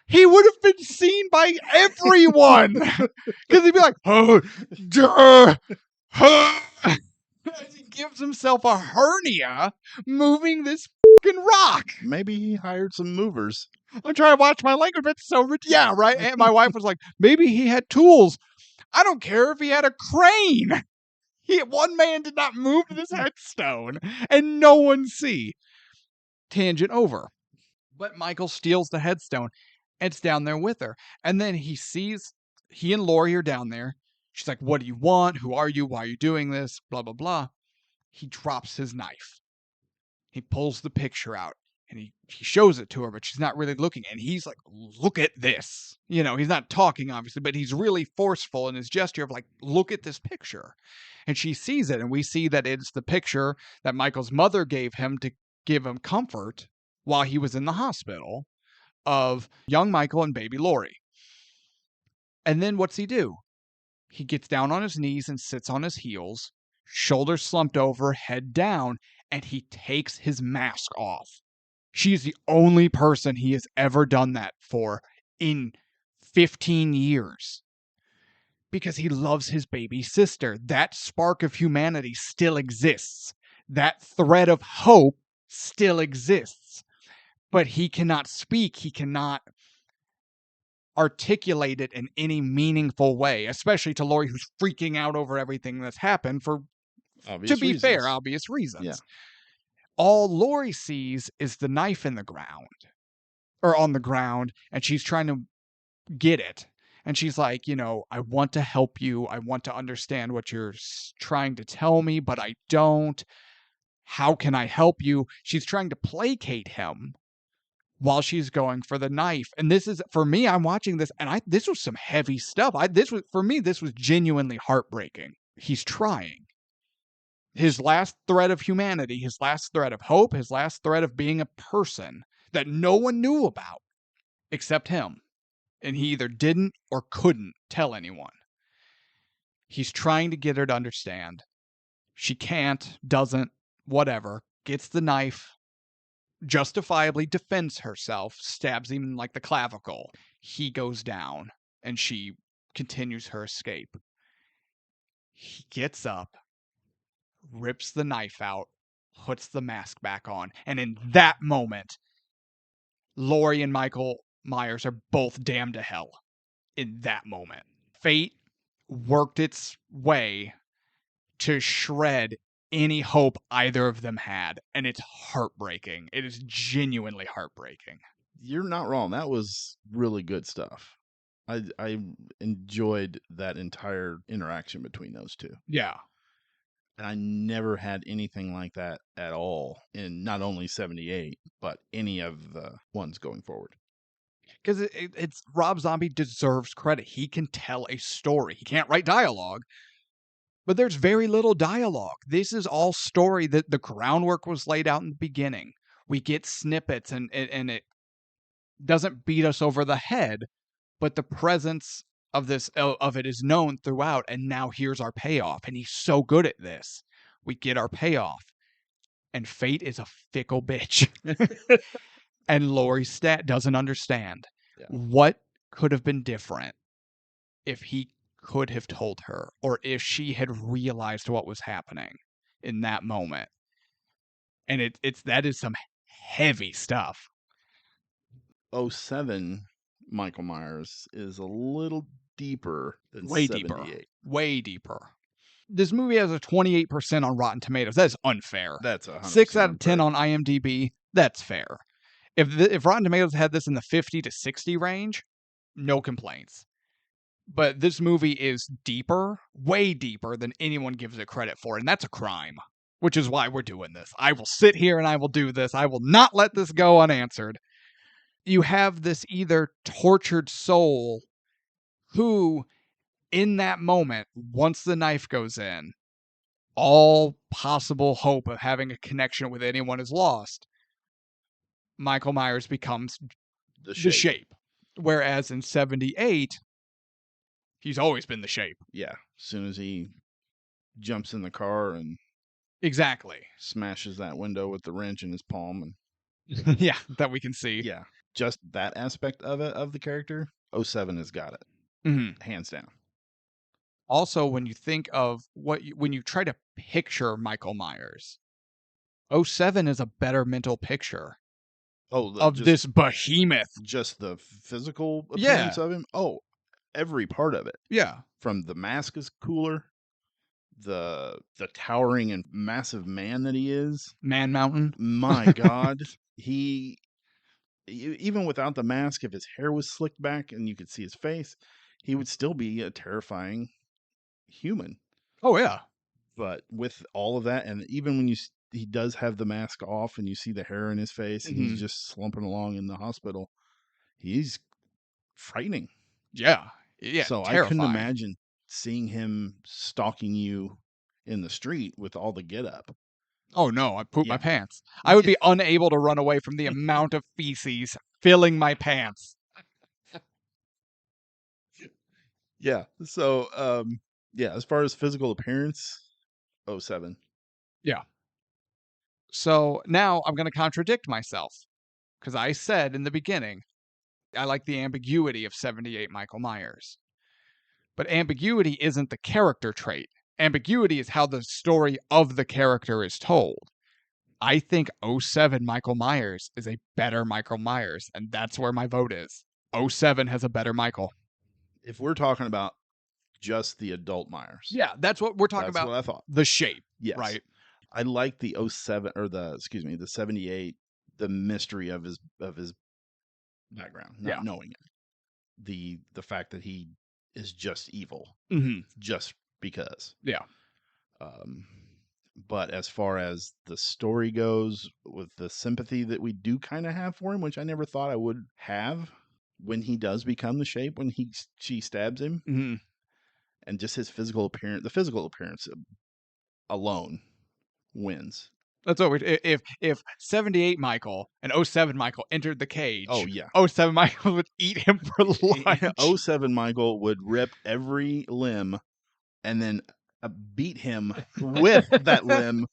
he would have been seen by everyone. Because he'd be like, oh, duh. He gives himself a hernia moving this fucking rock. Maybe he hired some movers. I'm trying to watch my language, but it's so yeah, right. And my wife was like, maybe he had tools. I don't care if he had a crane. One man did not move this headstone, and no one see. Tangent over. But Michael steals the headstone. It's down there with her, and then he and Lori are down there. She's like, what do you want? Who are you? Why are you doing this? Blah, blah, blah. He drops his knife. He pulls the picture out and he shows it to her, but she's not really looking. And he's like, look at this. You know, he's not talking, obviously, but he's really forceful in his gesture of like, look at this picture. And she sees it. And we see that it's the picture that Michael's mother gave him to give him comfort while he was in the hospital of young Michael and baby Lori. And then what's he do? He gets down on his knees and sits on his heels, shoulders slumped over, head down, and he takes his mask off. She's the only person he has ever done that for in 15 years. Because he loves his baby sister. That spark of humanity still exists. That thread of hope still exists. But he cannot speak. He cannot articulate it in any meaningful way, especially to Lori, who's freaking out over everything that's happened for, to be fair, obvious reasons. Yeah. All Lori sees is the knife in the ground, or on the ground, and she's trying to get it. And she's like, you know, I want to help you. I want to understand what you're trying to tell me, but I don't. How can I help you? She's trying to placate him while she's going for the knife. And this is, for me, I'm watching this, and this was some heavy stuff. This was genuinely heartbreaking. He's trying. His last thread of humanity, his last thread of hope, his last thread of being a person that no one knew about except him. And he either didn't or couldn't tell anyone. He's trying to get her to understand. She can't, doesn't, whatever, gets the knife, justifiably defends herself, stabs him in like the clavicle. He goes down and she continues her escape. He gets up, rips the knife out, puts the mask back on, and in that moment, Lori and Michael Myers are both damned to hell. In that moment, fate worked its way to shred any hope either of them had, and it's heartbreaking. It is genuinely heartbreaking. You're not wrong. That was really good stuff. I enjoyed that entire interaction between those two. Yeah. And I never had anything like that at all in not only 78, but any of the ones going forward. Because it's Rob Zombie deserves credit. He can tell a story. He can't write dialogue, but there's very little dialogue. This is all story. That the groundwork was laid out in the beginning. We get snippets, and it doesn't beat us over the head, but the presence of it is known throughout. And now here's our payoff. And he's so good at this. We get our payoff, and fate is a fickle bitch. And Lori doesn't understand. Yeah. What could have been different if he could have told her, or if she had realized what was happening in that moment? And that is some heavy stuff. 07 Michael Myers is a little deeper than way 78. deeper. Way deeper. This movie has a 28% on Rotten Tomatoes. That's unfair. That's 100% 6 out of 10 on IMDb. That's fair. If Rotten Tomatoes had this in the 50 to 60 range, no complaints. But this movie is deeper, way deeper than anyone gives it credit for, and that's a crime, which is why we're doing this. I will sit here and I will do this. I will not let this go unanswered. You have this either tortured soul who, in that moment, once the knife goes in, all possible hope of having a connection with anyone is lost, Michael Myers becomes the shape. Whereas in 78, he's always been the shape. Yeah. As soon as he jumps in the car and Exactly. smashes that window with the wrench in his palm. And yeah, that we can see. yeah, just that aspect of it, of the character, 07 has got it. Hands down. Also, when you think of when you try to picture Michael Myers, 07 is a better mental picture of this behemoth. Just the physical appearance of him. Oh, every part of it. Yeah. From the mask is cooler. The towering and massive man that he is. Man Mountain. My God. He, even without the mask, if his hair was slicked back and you could see his face, he would still be a terrifying human. Oh, yeah. But with all of that, and even when he does have the mask off and you see the hair in his face and he's just slumping along in the hospital, he's frightening. Yeah. Yeah. So terrifying. I couldn't imagine seeing him stalking you in the street with all the get up. Oh no, I pooped my pants. I would be unable to run away from the amount of feces filling my pants. Yeah. So as far as physical appearance, 07. Yeah. So now I'm going to contradict myself because I said in the beginning, I like the ambiguity of 78 Michael Myers. But ambiguity isn't the character trait. Ambiguity is how the story of the character is told. I think 07 Michael Myers is a better Michael Myers, and that's where my vote is. 07 has a better Michael. If we're talking about just the adult Myers. Yeah, that's what we're talking about. That's what I thought. The shape. Yes. Right. I like the 07 or the 78, the mystery of his background, not knowing it. The fact that he is just evil. Just because. Yeah. But as far as the story goes, with the sympathy that we do kind of have for him, which I never thought I would have when he does become the shape, when she stabs him, and just his physical appearance, the physical appearance alone wins. That's what if 78 Michael and 07 Michael entered the cage. Oh yeah. 07 Michael would eat him for lunch. 07 Michael would rip every limb and then beat him with that limb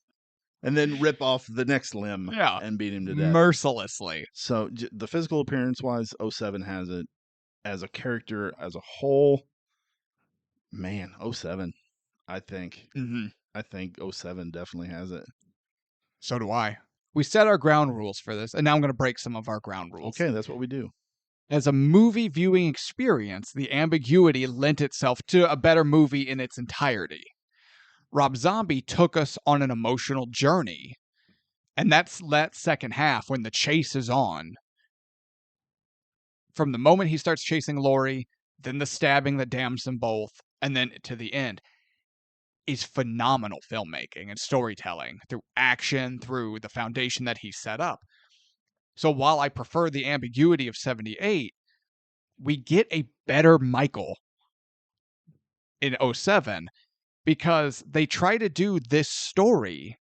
and then rip off the next limb and beat him to death. Mercilessly. So the physical appearance wise, 07 has it. As a character, as a whole, man, 07, I think. I think 07 definitely has it. So do I. We set our ground rules for this, and now I'm going to break some of our ground rules. Okay, that's what we do. As a movie viewing experience, the ambiguity lent itself to a better movie in its entirety. Rob Zombie took us on an emotional journey, and that's that second half when the chase is on. From the moment he starts chasing Laurie, then the stabbing that damns them both, and then to the end, is phenomenal filmmaking and storytelling through action, through the foundation that he set up. So while I prefer the ambiguity of 78, we get a better Michael in 07 because they try to do this story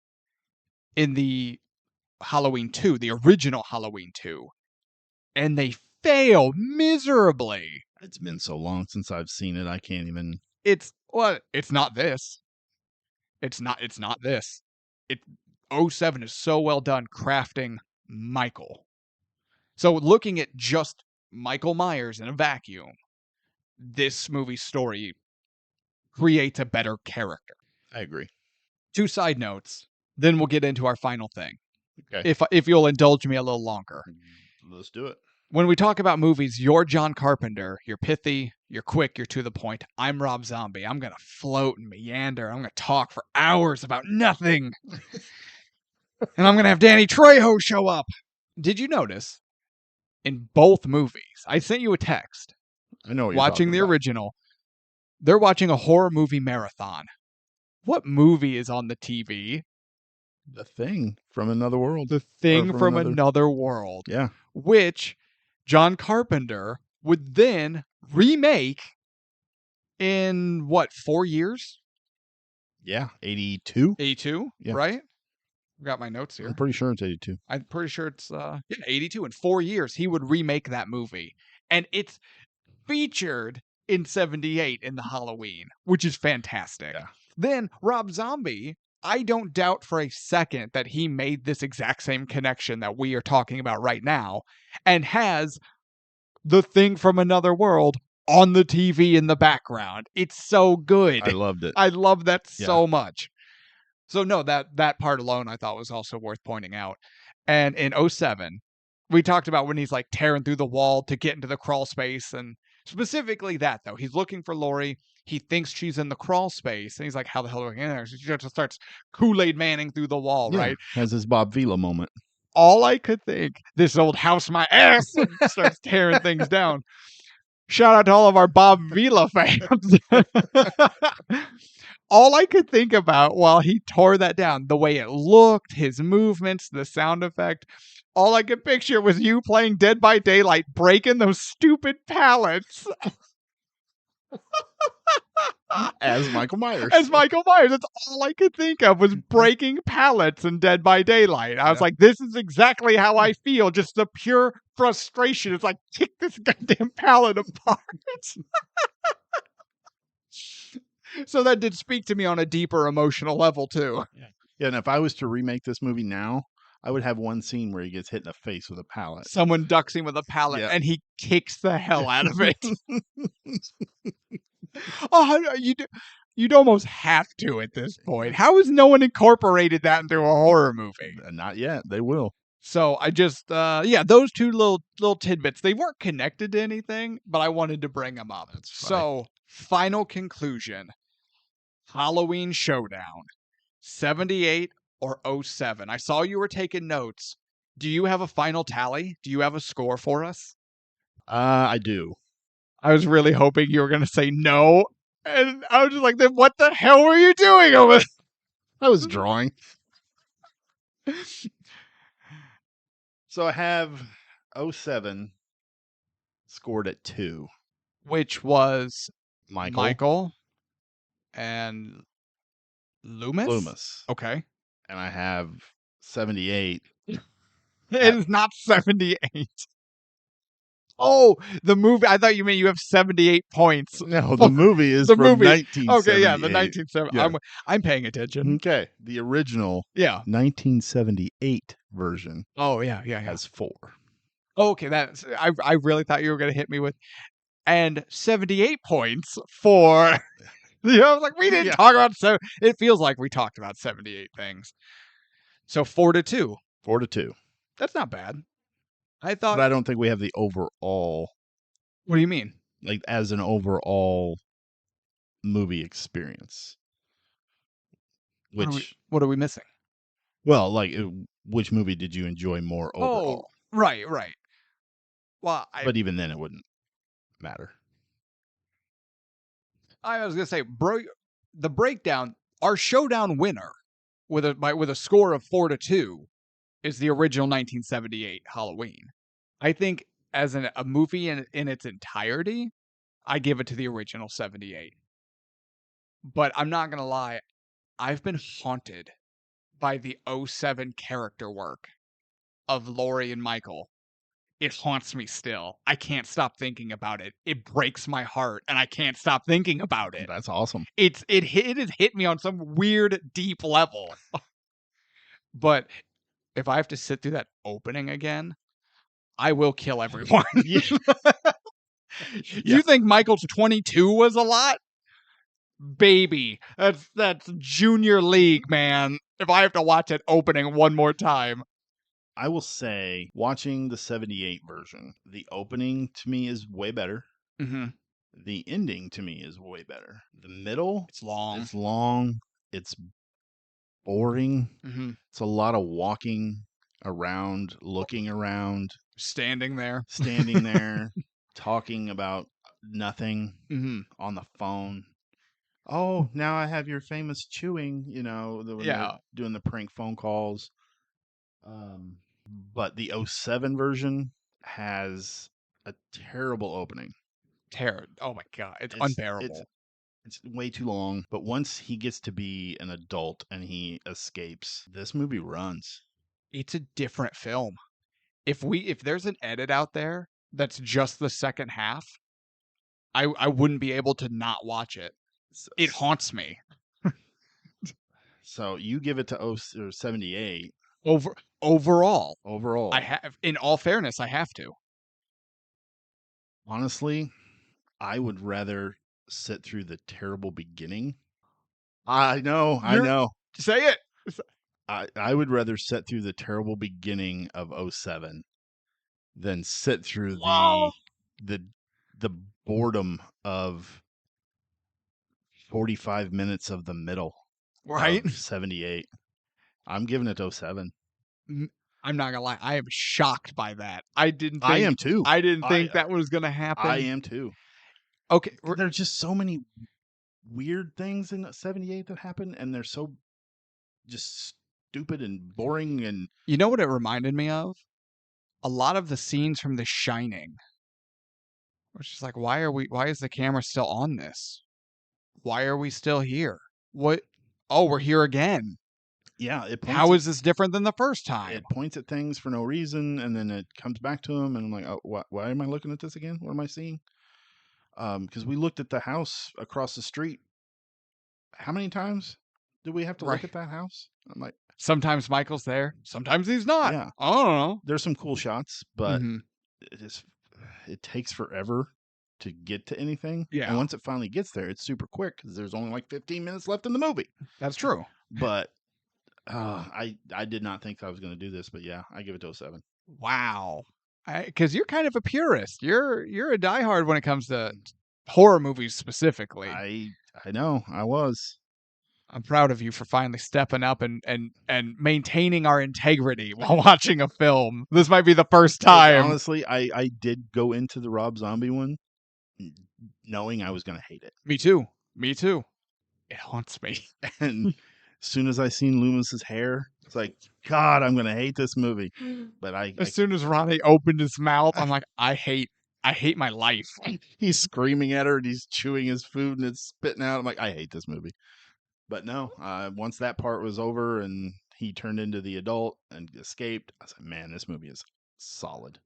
in the Halloween 2, the original Halloween 2, and they fail miserably. It's been so long since I've seen it, I can't even... It's not this. It's not this. 07 is so well done crafting Michael. So looking at just Michael Myers in a vacuum, this movie's story creates a better character. I agree. 2 side notes, then we'll get into our final thing. Okay. If you'll indulge me a little longer. Let's do it. When we talk about movies, you're John Carpenter. You're pithy, you're quick, you're to the point. I'm Rob Zombie. I'm going to float and meander. I'm going to talk for hours about nothing. And I'm going to have Danny Trejo show up. Did you notice in both movies, I sent you a text. I know what you're watching the original. They're watching a horror movie marathon. What movie is on the TV? The Thing from Another World. The Thing from Another World. Yeah. Which John Carpenter would then remake in 4 years? Yeah, 82. 82, Yeah. right? Got my notes here. I'm pretty sure it's 82. I'm pretty sure it's 82. In 4 years, he would remake that movie, and it's featured in 78 in the Halloween, which is fantastic. Yeah. Then Rob Zombie, I don't doubt for a second that he made this exact same connection that we are talking about right now, and has The Thing from Another World on the TV in the background. It's so good. I loved it. I love that Yeah. so much. So no, that part alone I thought was also worth pointing out. And in 07, we talked about when he's like tearing through the wall to get into the crawl space, and specifically that though. He's looking for Lori. He thinks she's in the crawl space, and he's like, "How the hell do I get in there?" She just starts Kool-Aid Manning through the wall, Yeah, right? has his Bob Vila moment. All I could think, this old house my ass, and starts tearing things down. Shout out to all of our Bob Vila fans. All I could think about while he tore that down, the way it looked, his movements, the sound effect, all I could picture was you playing Dead by Daylight, breaking those stupid pallets. As Michael Myers. As Michael Myers. That's all I could think of was breaking pallets in Dead by Daylight. I was like, this is exactly how I feel. Just the pure frustration. It's like, kick this goddamn pallet apart. So that did speak to me on a deeper emotional level too. Yeah, and if I was to remake this movie now, I would have one scene where he gets hit in the face with a pallet. Someone ducks him with a pallet and he kicks the hell out of it. Oh, you'd almost have to at this point. How has no one incorporated that into a horror movie? Not yet. They will. So I just, those two little tidbits. They weren't connected to anything, but I wanted to bring them up. So, final conclusion. Halloween Showdown. 78 or 07. I saw you were taking notes. Do you have a final tally? Do you have a score for us? I do. I was really hoping you were going to say no. And I was just like, then what the hell were you doing over there? I was drawing. So I have 07 scored at 2. Which was Michael and Loomis? Loomis. Okay. And I have 78. It is not 78. Oh, the movie. I thought you meant you have 78 points. No, the movie is from 1978. Okay, yeah, the 1970. Yeah. I'm paying attention. Okay, the original 1978 version. Oh, yeah. Has 4. Oh, okay, that's. I really thought you were going to hit me with, and 78 points for. I was like, we didn't talk about so. It feels like we talked about 78 things. So 4-2. 4-2. That's not bad. I thought. But I don't think we have the overall. What do you mean? Like, as an overall movie experience. What are we missing? Well, like, which movie did you enjoy more overall? Oh, right. Well, but even then, it wouldn't matter. I was gonna say, the breakdown. Our showdown winner with a score of 4-2 is the original 1978 Halloween. I think as a movie in its entirety, I give it to the original 78. But I'm not gonna lie, I've been haunted by the 07 character work of Lori and Michael. It haunts me still. I can't stop thinking about it. It breaks my heart, and I can't stop thinking about it. That's awesome. It has hit me on some weird, deep level. But if I have to sit through that opening again, I will kill everyone. You think Michael's 22 was a lot? Baby, that's junior league, man. If I have to watch it opening one more time. I will say, watching the 78 version, the opening to me is way better. Mm-hmm. The ending to me is way better. The middle, it's long. It's boring. Mm-hmm. It's a lot of walking around, looking around, standing there, talking about nothing on the phone. Oh, now I have your famous chewing, doing the prank phone calls. But the 07 version has a terrible opening. Oh my God. It's unbearable. It's way too long. But once he gets to be an adult and he escapes, this movie runs. It's a different film. If there's an edit out there that's just the second half, I wouldn't be able to not watch it. It haunts me. So you give it to 78. Overall. Overall. In all fairness, I have to. Honestly, I would rather sit through the terrible beginning. I know. Say it. I would rather sit through the terrible beginning of 07 than sit through the boredom of 45 minutes of the middle. Right? Of 78. I'm giving it to 07. I'm not gonna lie. I am shocked by that. I am too. I didn't think that was gonna happen. I am too. Okay, there's just so many weird things in 78 that happen, and they're so just stupid and boring. And you know what it reminded me of? A lot of the scenes from The Shining. Which is like, why is the camera still on this? Why are we still here? What? Oh, we're here again. Yeah, how is this different than the first time? It points at things for no reason, and then it comes back to him, and I'm like, oh, why am I looking at this again? What am I seeing? Because we looked at the house across the street. How many times do we have to look at that house? I'm like, sometimes Michael's there, sometimes he's not. Yeah, I don't know. There's some cool shots, but it takes forever to get to anything. Yeah, and once it finally gets there, it's super quick because there's only like 15 minutes left in the movie. That's true. But I did not think I was going to do this, but yeah, I give it to 07. Wow. Because you're kind of a purist. You're a diehard when it comes to horror movies specifically. I know. I was. I'm proud of you for finally stepping up and maintaining our integrity while watching a film. This might be the first time. Honestly, I did go into the Rob Zombie one knowing I was going to hate it. Me too. It haunts me. And as soon as I seen Loomis's hair, it's like, God, I'm going to hate this movie. But as soon as Ronnie opened his mouth, I'm like, I hate my life. He's screaming at her and he's chewing his food and it's spitting out. I'm like, I hate this movie. But no, once that part was over and he turned into the adult and escaped, I was like, man, this movie is solid.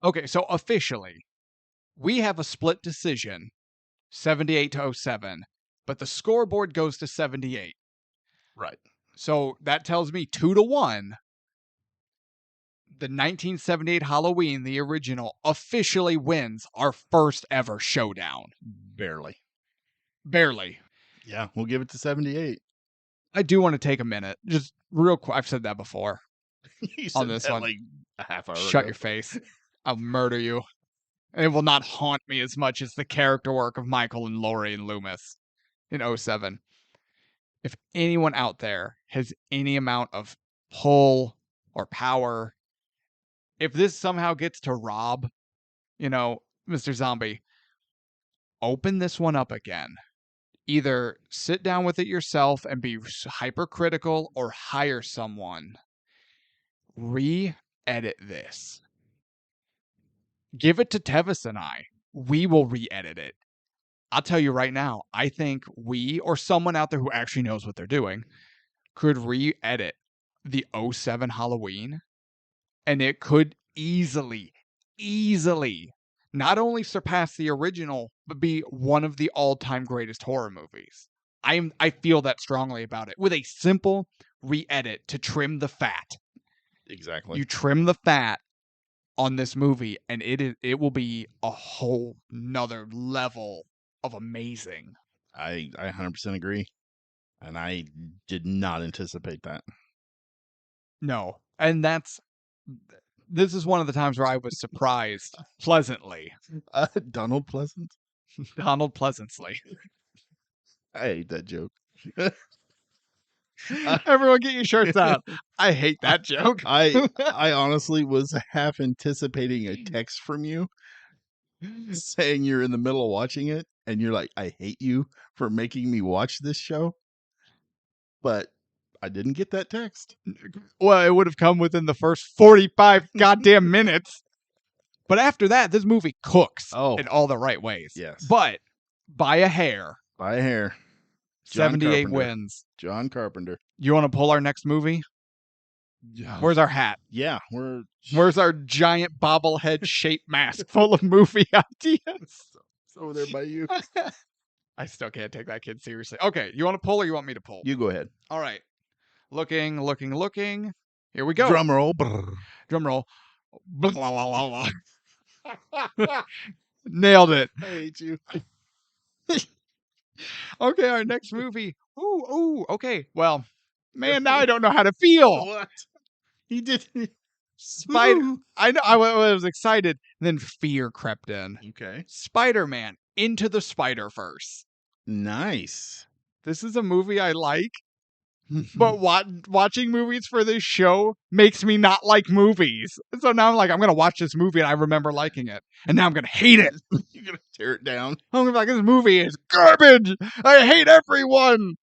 Okay, so officially, we have a split decision, 78 to 07, but the scoreboard goes to 78. Right. So that tells me 2-1. The 1978 Halloween, the original, officially wins our first ever showdown. Barely. Yeah, we'll give it to 78. I do want to take a minute, just real quick. I've said that before. You said on this that one, like a half hour Shut ago. your face. I'll murder you. And it will not haunt me as much as the character work of Michael and Laurie and Loomis in 07. If anyone out there has any amount of pull or power, if this somehow gets to Rob, Mr. Zombie, open this one up again. Either sit down with it yourself and be hypercritical or hire someone. Re-edit this. Give it to Tevis and I. We will re-edit it. I'll tell you right now, I think we or someone out there who actually knows what they're doing could re-edit the 07 Halloween, and it could easily not only surpass the original, but be one of the all-time greatest horror movies. I feel that strongly about it. With a simple re-edit to trim the fat. Exactly. You trim the fat on this movie, and it will be a whole nother level of amazing. I 100% agree. And I did not anticipate that. No. And this is one of the times where I was surprised pleasantly. Donald Pleasant? Donald Pleasantly. I hate that joke. Everyone get your shirts out. I hate that joke. I honestly was half anticipating a text from you saying you're in the middle of watching it and you're like, I hate you for making me watch this show. But I didn't get that text. Well, it would have come within the first 45 goddamn minutes. But after that, this movie cooks in all the right ways. Yes. But by a hair. By a hair. John 78 Carpenter. wins. John Carpenter. You want to pull our next movie? Where's our hat? Yeah, Where's our giant bobblehead shaped mask full of movie ideas? It's over there by you. I still can't take that kid seriously. Okay, you want to pull or you want me to pull? You go ahead. All right. Looking. Here we go. Drum roll. Drum roll. Nailed it. I hate you. Okay, our next movie. Ooh, okay. Well, man, now I don't know how to feel. What? He did. Spider. I know. I was excited. Then fear crept in. Okay. Spider-Man Into the Spider-Verse. Nice. This is a movie I like, but watching movies for this show makes me not like movies. So now I'm like, I'm going to watch this movie and I remember liking it. And now I'm going to hate it. You're going to tear it down. I'm going to be like, this movie is garbage. I hate everyone.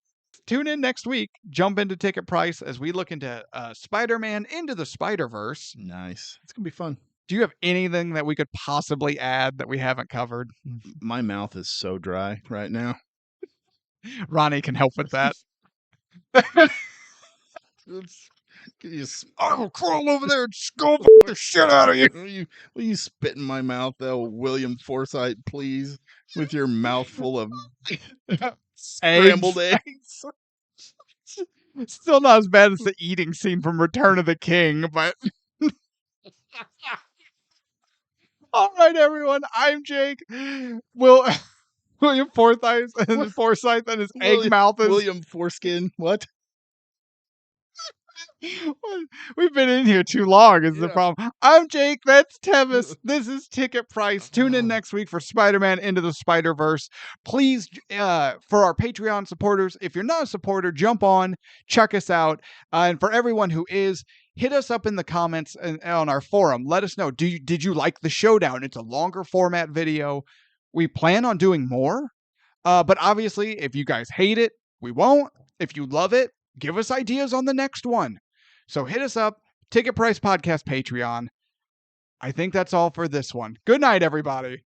Tune in next week. Jump into Ticket Price as we look into Spider-Man Into the Spider-Verse. Nice. It's going to be fun. Do you have anything that we could possibly add that we haven't covered? My mouth is so dry right now. Ronnie can help with that. I'll crawl over there and scope the shit out of you. Will you spit in my mouth, though, William Forsythe, please, with your mouth full of scrambled eggs? Still not as bad as the eating scene from Return of the King, but... All right, everyone. I'm Jake. William Forsythe and his egg mouth is... William Foreskin. What? We've been in here too long is the problem. I'm Jake. That's Tevis. This is Ticket Price. Tune in next week for Spider-Man Into the Spider-Verse. Please, for our Patreon supporters, if you're not a supporter, jump on, check us out. And for everyone who is, hit us up in the comments and on our forum. Let us know. Did you like the Showdown? It's a longer format video. We plan on doing more. But obviously, if you guys hate it, we won't. If you love it, give us ideas on the next one. So hit us up, Ticket Price Podcast Patreon. I think that's all for this one. Good night, everybody.